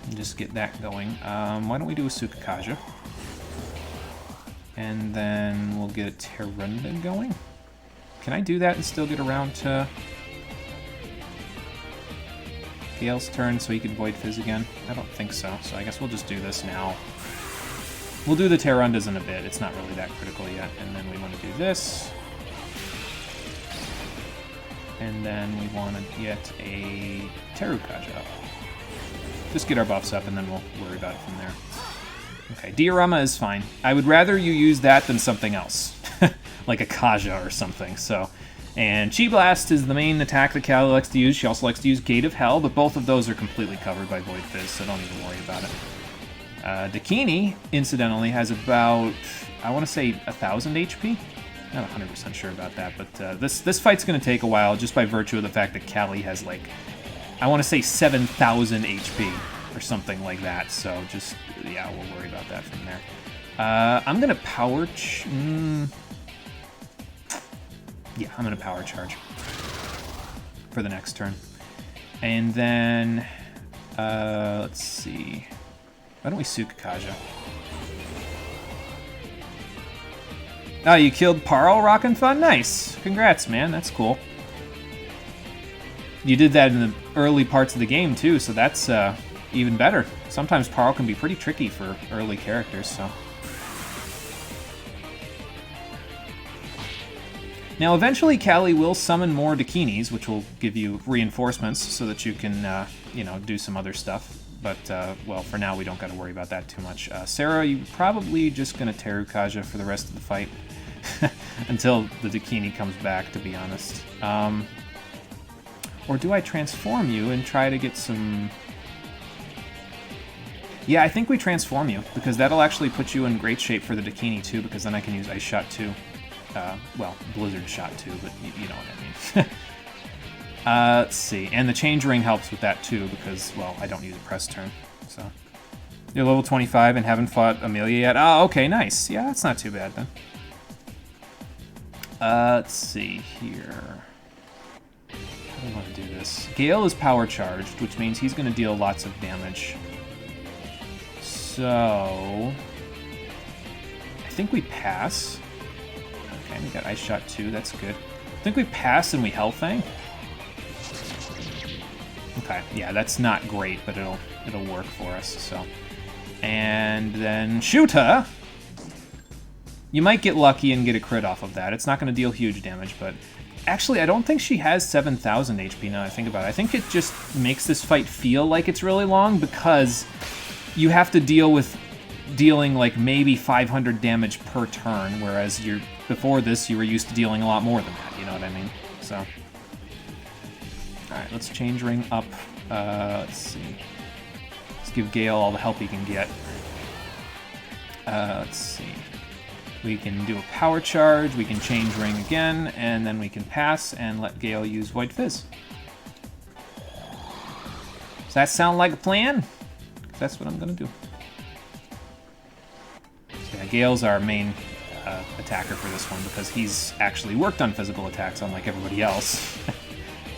And just get that going. Why don't we do a Sukakaja? And then we'll get a Terunda going. Can I do that and still get around to Gale's turn so he can Void Fizz again? I don't think so, so I guess we'll just do this now. We'll do the Terundas in a bit. It's not really that critical yet. And then we want to do this. And then we want to get a Terukaja up. Just get our buffs up and then we'll worry about it from there. Okay, Diorama is fine. I would rather you use that than something else. Like a Kaja or something, so... And Chi Blast is the main attack that Callie likes to use. She also likes to use Gate of Hell, but both of those are completely covered by Void Fizz, so don't even worry about it. Dakini, incidentally, has about, I want to say, 1,000 HP? Not 100% sure about that, but this fight's going to take a while just by virtue of the fact that Callie has, like, I want to say 7,000 HP or something like that, so just, yeah, we'll worry about that from there. I'm gonna power... Yeah, I'm gonna power charge for the next turn. And then... let's see... Why don't we Sukakaja? Oh, you killed Parl, Rockin' Fun? Nice! Congrats, man. That's cool. You did that in the early parts of the game, too, so that's even better. Sometimes Parl can be pretty tricky for early characters, so... Now, eventually, Callie will summon more Dakinis, which will give you reinforcements so that you can, you know, do some other stuff. But, well, for now, we don't got to worry about that too much. Sarah, you're probably just going to Terukaja for the rest of the fight. Until the Dakini comes back, to be honest. Or do I transform you and try to get some... Yeah, I think we transform you, because that'll actually put you in great shape for the Dakini, too, because then I can use Ice Shot, too. Well, Blizzard Shot, too, but you know what I mean. Let's see. And the Change Ring helps with that, too, because, well, I don't use a press turn, so... You're level 25 and haven't fought Amelia yet? Oh, okay, nice. Yeah, that's not too bad, then. Let's see here. How do I want to do this? Gale is power charged, which means he's going to deal lots of damage. So... I think we pass. Okay, we got Ice Shot too, that's good. I think we pass and we Hellfang. Okay, yeah, that's not great, but it'll work for us, so. And then Shuta! You might get lucky and get a crit off of that. It's not going to deal huge damage, but... Actually, I don't think she has 7,000 HP now I think about it. I think it just makes this fight feel like it's really long because you have to deal with dealing like maybe 500 damage per turn, whereas before this you were used to dealing a lot more than that, you know what I mean? So... Alright, let's Change Ring up. Let's see. Let's give Gale all the help he can get. Let's see. We can do a power charge, we can Change Ring again, and then we can pass and let Gale use Void Fizz. Does that sound like a plan? That's what I'm gonna do. So yeah, Gale's our main attacker for this one because he's actually worked on physical attacks unlike everybody else.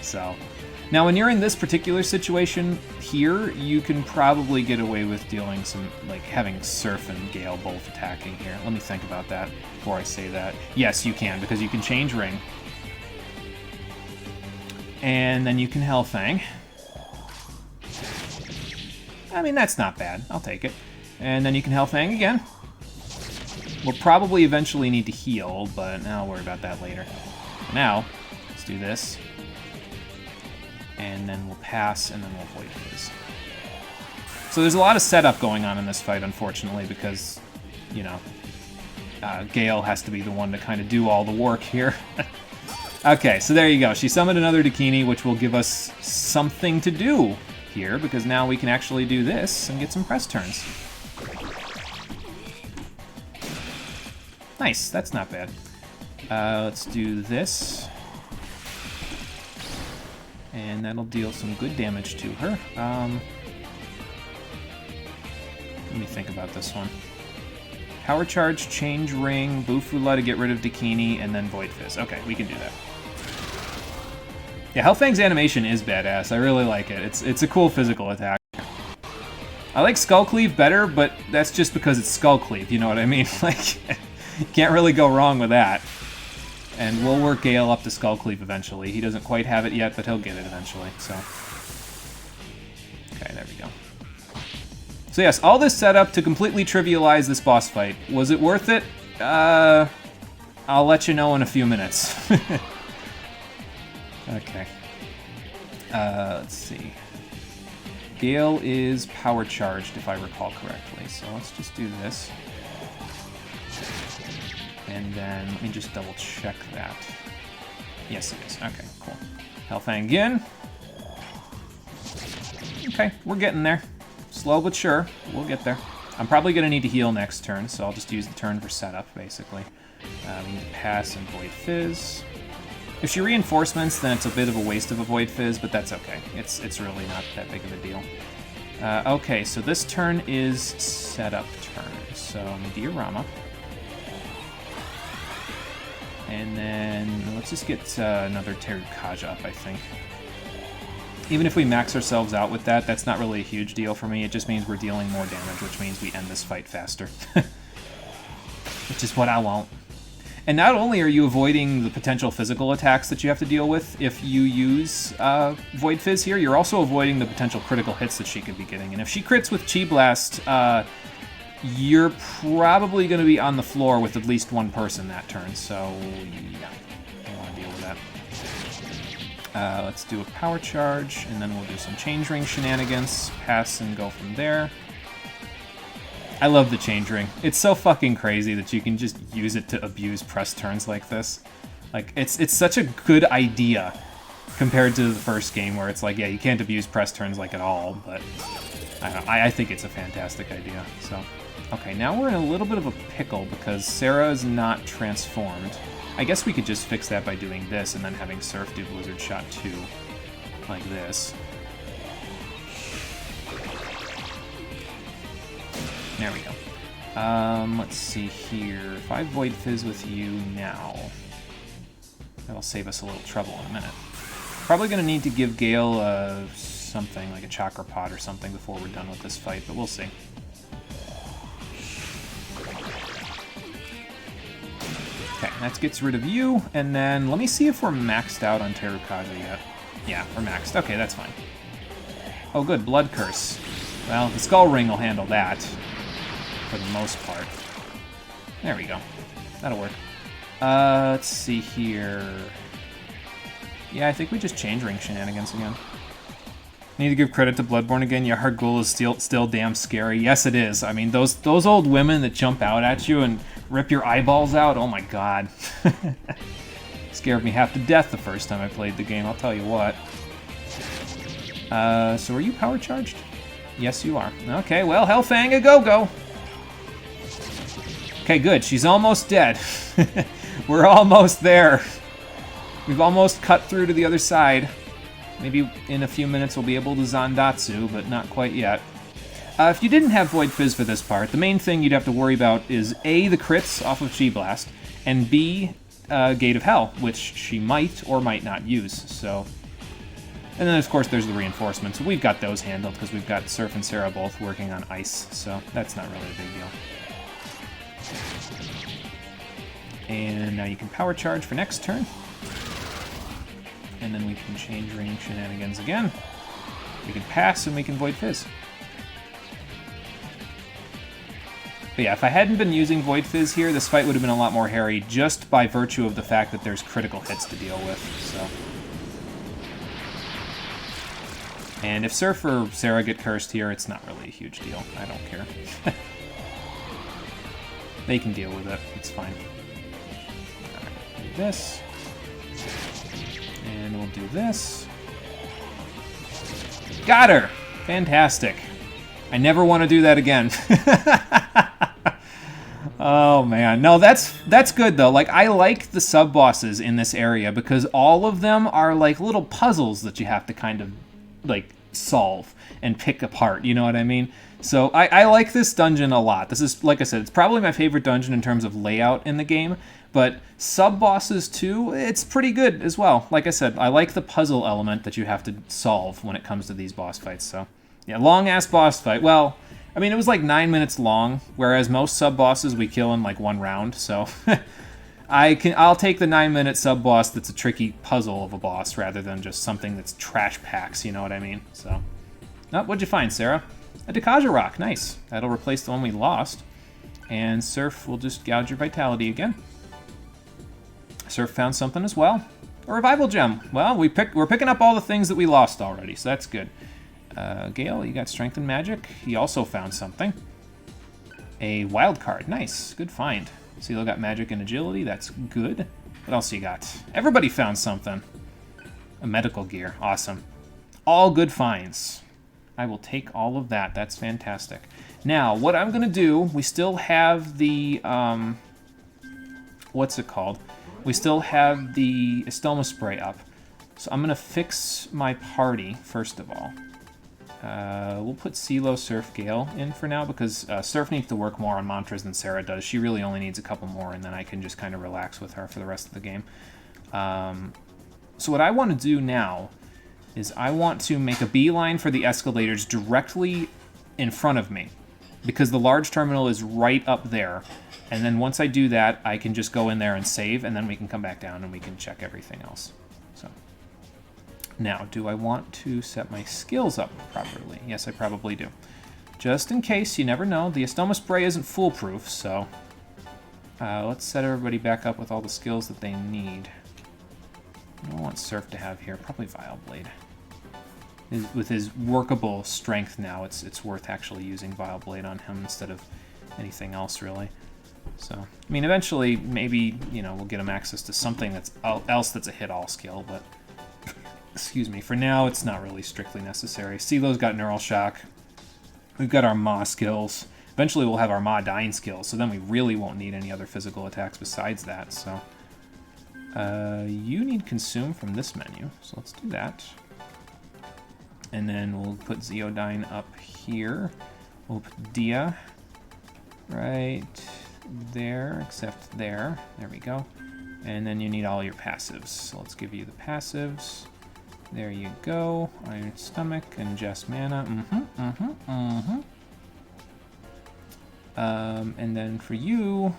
So, now when you're in this particular situation here, you can probably get away with dealing some, like having Surf and Gale both attacking here. Let me think about that before I say that. Yes, you can, because you can Change Ring. And then you can Hellfang. I mean, that's not bad. I'll take it. And then you can Hellfang again. We'll probably eventually need to heal, but I'll worry about that later. For now, let's do this. And then we'll pass, and then we'll Void Fizz. So there's a lot of setup going on in this fight, unfortunately, because, you know, Gale has to be the one to kind of do all the work here. Okay, so there you go. She summoned another Dakini, which will give us something to do here, because now we can actually do this and get some press turns. Nice, that's not bad. Let's do this. And that'll deal some good damage to her. Let me think about this one. Power Charge, Change Ring, Bufula to get rid of Dakini, and then Void Fizz. Okay, we can do that. Yeah, Hellfang's animation is badass. I really like it. It's a cool physical attack. I like Skull Cleave better, but that's just because it's Skull Cleave, you know what I mean? Like, can't really go wrong with that. And we'll work Gale up to Skull Cleave eventually. He doesn't quite have it yet, but he'll get it eventually, so... Okay, there we go. So yes, all this setup to completely trivialize this boss fight. Was it worth it? I'll let you know in a few minutes. Okay. Let's see. Gale is power charged, if I recall correctly, so let's just do this. And then, let me just double check that. Yes, it is. Okay, cool. Hellfang again. Okay, we're getting there. Slow but sure, we'll get there. I'm probably going to need to heal next turn, so I'll just use the turn for setup, basically. We need to pass and Void Fizz. If she reinforcements, then it's a bit of a waste of a Void Fizz, but that's okay. It's really not that big of a deal. Okay, so this turn is setup turn. So diorama. And then let's just get another Terukaja up, I think. Even if we max ourselves out with that, that's not really a huge deal for me. It just means we're dealing more damage, which means we end this fight faster. Which is what I want. And not only are you avoiding the potential physical attacks that you have to deal with if you use Void Fizz here, you're also avoiding the potential critical hits that she could be getting. And if she crits with Chi Blast, you're probably going to be on the floor with at least one person that turn. So, yeah, I want to deal with that. Let's do a power charge, and then we'll do some change ring shenanigans, pass and go from there. I love the change ring. It's so fucking crazy that you can just use it to abuse press turns like this. Like, it's such a good idea compared to the first game where it's like, yeah, you can't abuse press turns like at all, but I don't know, I think it's a fantastic idea. So, okay, now we're in a little bit of a pickle because Sarah is not transformed. I guess we could just fix that by doing this and then having Surf do Blizzard Shot 2, like this. There we go. Let's see here. If I Void Fizz with you now, that'll save us a little trouble in a minute. Probably going to need to give Gale something, like a Chakra Pot or something before we're done with this fight, but we'll see. Okay, that gets rid of you, and then let me see if we're maxed out on Terukaja yet. Yeah, we're maxed. Okay, that's fine. Oh, good, Blood Curse. Well, the Skull Ring will handle that, for the most part. There we go. That'll work. Let's see here. Yeah, I think we just change ring shenanigans again. Need to give credit to Bloodborne again. Yeah, Hard Ghoul is still damn scary. Yes, it is. I mean, those old women that jump out at you and rip your eyeballs out. Oh my god. Scared me half to death the first time I played the game, I'll tell you what. So are you power charged? Yes, you are. Okay, well, Hellfang a go-go. Okay, good. She's almost dead. We're almost there. We've almost cut through to the other side. Maybe in a few minutes we'll be able to Zandatsu, but not quite yet. If you didn't have Void Fizz for this part, the main thing you'd have to worry about is A, the crits off of Chi Blast, and B, Gate of Hell, which she might or might not use. So, and then of course there's the reinforcements. We've got those handled because we've got Surf and Sarah both working on ice, so that's not really a big deal. And now you can power charge for next turn. And then we can change ring shenanigans again. We can pass and we can Void Fizz. But yeah, if I hadn't been using Void Fizz here, this fight would have been a lot more hairy just by virtue of the fact that there's critical hits to deal with, so. And if Surf or Sarah get cursed here, it's not really a huge deal. I don't care. They can deal with it. It's fine. Alright, do this. And we'll do this. Got her! Fantastic. I never want to do that again. Oh man, no, that's good though. Like, I like the sub-bosses in this area because all of them are like little puzzles that you have to kind of like solve and pick apart, you know what I mean? So I like this dungeon a lot. This is, like I said, it's probably my favorite dungeon in terms of layout in the game, but sub-bosses too, it's pretty good as well. Like I said, I like the puzzle element that you have to solve when it comes to these boss fights, so. Yeah, long-ass boss fight. Well, I mean, it was like 9 minutes long, whereas most sub-bosses we kill in like one round, so I'll take the 9-minute sub-boss that's a tricky puzzle of a boss rather than just something that's trash packs, you know what I mean? So, oh, what'd you find, Sarah? A Dekaja Rock, nice. That'll replace the one we lost. And Surf will just gouge your vitality again. Surf found something as well. A Revival Gem. Well, we're picking up all the things that we lost already, so that's good. Gale, you got Strength and Magic. He also found something. A Wild Card. Nice. Good find. CeeLo got Magic and Agility. That's good. What else you got? Everybody found something. A Medical Gear. Awesome. All good finds. I will take all of that. That's fantastic. Now, what I'm going to do, we still have the, what's it called? We still have the Estoma Spray up. So I'm going to fix my party, first of all. We'll put CeeLo, Surf, Gale in for now because Surf needs to work more on mantras than Sarah does. She really only needs a couple more, and then I can just kind of relax with her for the rest of the game. So what I want to do now is I want to make a beeline for the escalators directly in front of me because the large terminal is right up there. And then once I do that, I can just go in there and save, and then we can come back down and we can check everything else. So now, do I want to set my skills up properly? Yes, I probably do. Just in case, you never know. The Estoma Spray isn't foolproof, so let's set everybody back up with all the skills that they need. What do I want Surf to have here? Probably Vile Blade. With his workable strength now, it's worth actually using Vile Blade on him instead of anything else, really. So, I mean, eventually, maybe, you know, we'll get him access to something else that's a hit-all skill, but, excuse me, for now, it's not really strictly necessary. CeeLo's got Neural Shock. We've got our Ma skills. Eventually, we'll have our Ma Dying skills, so then we really won't need any other physical attacks besides that, so. You need Consume from this menu, so let's do that. And then we'll put Zeodyne up here. We'll put Dia right there, except there. There we go. And then you need all your passives. So let's give you the passives. There you go. Iron Stomach and Just Mana. And then for you...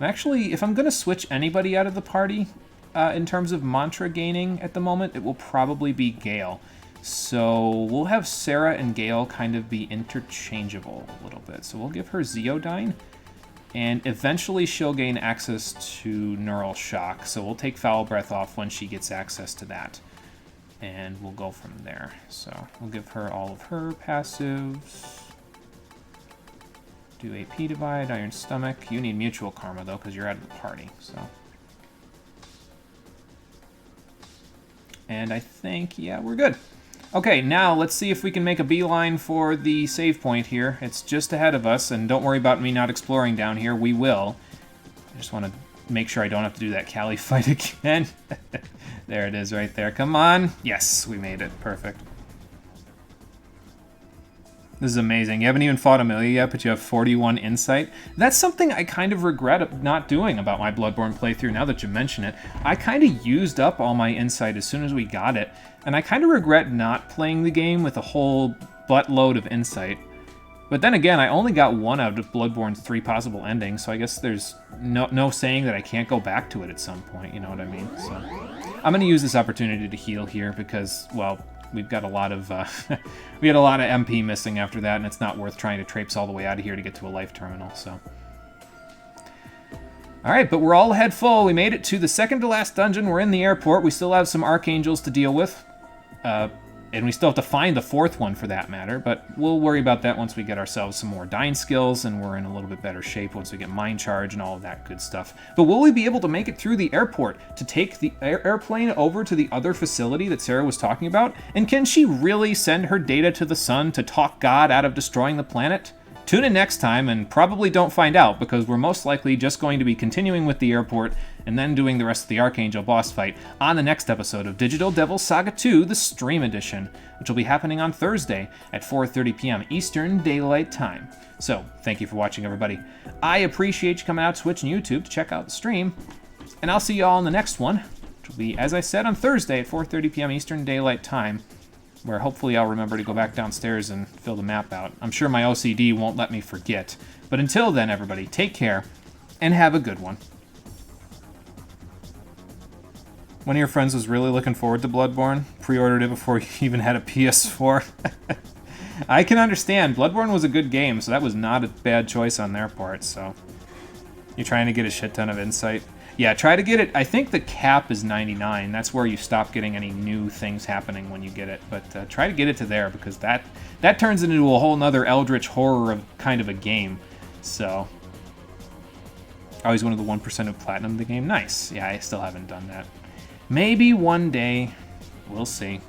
Actually, if I'm going to switch anybody out of the party in terms of mantra gaining at the moment, it will probably be Gale. So we'll have Sarah and Gale kind of be interchangeable a little bit. So we'll give her Zeodyne, and eventually she'll gain access to Neural Shock. So we'll take Foul Breath off when she gets access to that, and we'll go from there. So we'll give her all of her passives. Do AP Divide, Iron Stomach. You need Mutual Karma, though, because you're out of the party, so... And I think, yeah, we're good. Okay, now let's see if we can make a beeline for the save point here. It's just ahead of us, and don't worry about me not exploring down here. We will. I just want to make sure I don't have to do that Cali fight again. There it is right there. Come on. Yes, we made it. Perfect. This is amazing. You haven't even fought Amelia yet, but you have 41 insight. That's something I kind of regret not doing about my Bloodborne playthrough, now that you mention it. I kind of used up all my insight as soon as we got it, and I kind of regret not playing the game with a whole buttload of insight. But then again, I only got one out of Bloodborne's 3 possible endings, so I guess there's no saying that I can't go back to it at some point, you know what I mean? So I'm going to use this opportunity to heal here because, well... We've got a lot of we had a lot of MP missing after that, and it's not worth trying to traipse all the way out of here to get to a life terminal. So, all right, but we're all head full. We made it to the second to last dungeon. We're in the airport. We still have some archangels to deal with, and we still have to find the 4th one for that matter. But we'll worry about that once we get ourselves some more dying skills, and we're in a little bit better shape once we get mind charge and all of that good stuff. But will we be able to make it through the airport to take the airplane over to the other facility that Sarah was talking about? And can she really send her data to the sun to talk God out of destroying the planet? Tune in next time and probably don't find out, because we're most likely just going to be continuing with the airport and then doing the rest of the Archangel boss fight on the next episode of Digital Devil Saga 2, the Stream Edition, which will be happening on Thursday at 4:30 p.m. Eastern Daylight Time. So, thank you for watching, everybody. I appreciate you coming out to Twitch and YouTube to check out the stream, and I'll see you all in the next one, which will be, as I said, on Thursday at 4:30 p.m. Eastern Daylight Time, where hopefully I'll remember to go back downstairs and fill the map out. I'm sure my OCD won't let me forget. But until then, everybody, take care, and have a good one. One of your friends was really looking forward to Bloodborne, pre-ordered it before you even had a PS4. I can understand. Bloodborne was a good game, so that was not a bad choice on their part, so... You're trying to get a shit ton of insight? Yeah, try to get it. I think the cap is 99. That's where you stop getting any new things happening when you get it. But try to get it to there, because that turns into a whole nother eldritch horror of kind of a game. So, always one of the 1% of platinum the game. Nice. Yeah, I still haven't done that. Maybe one day. We'll see.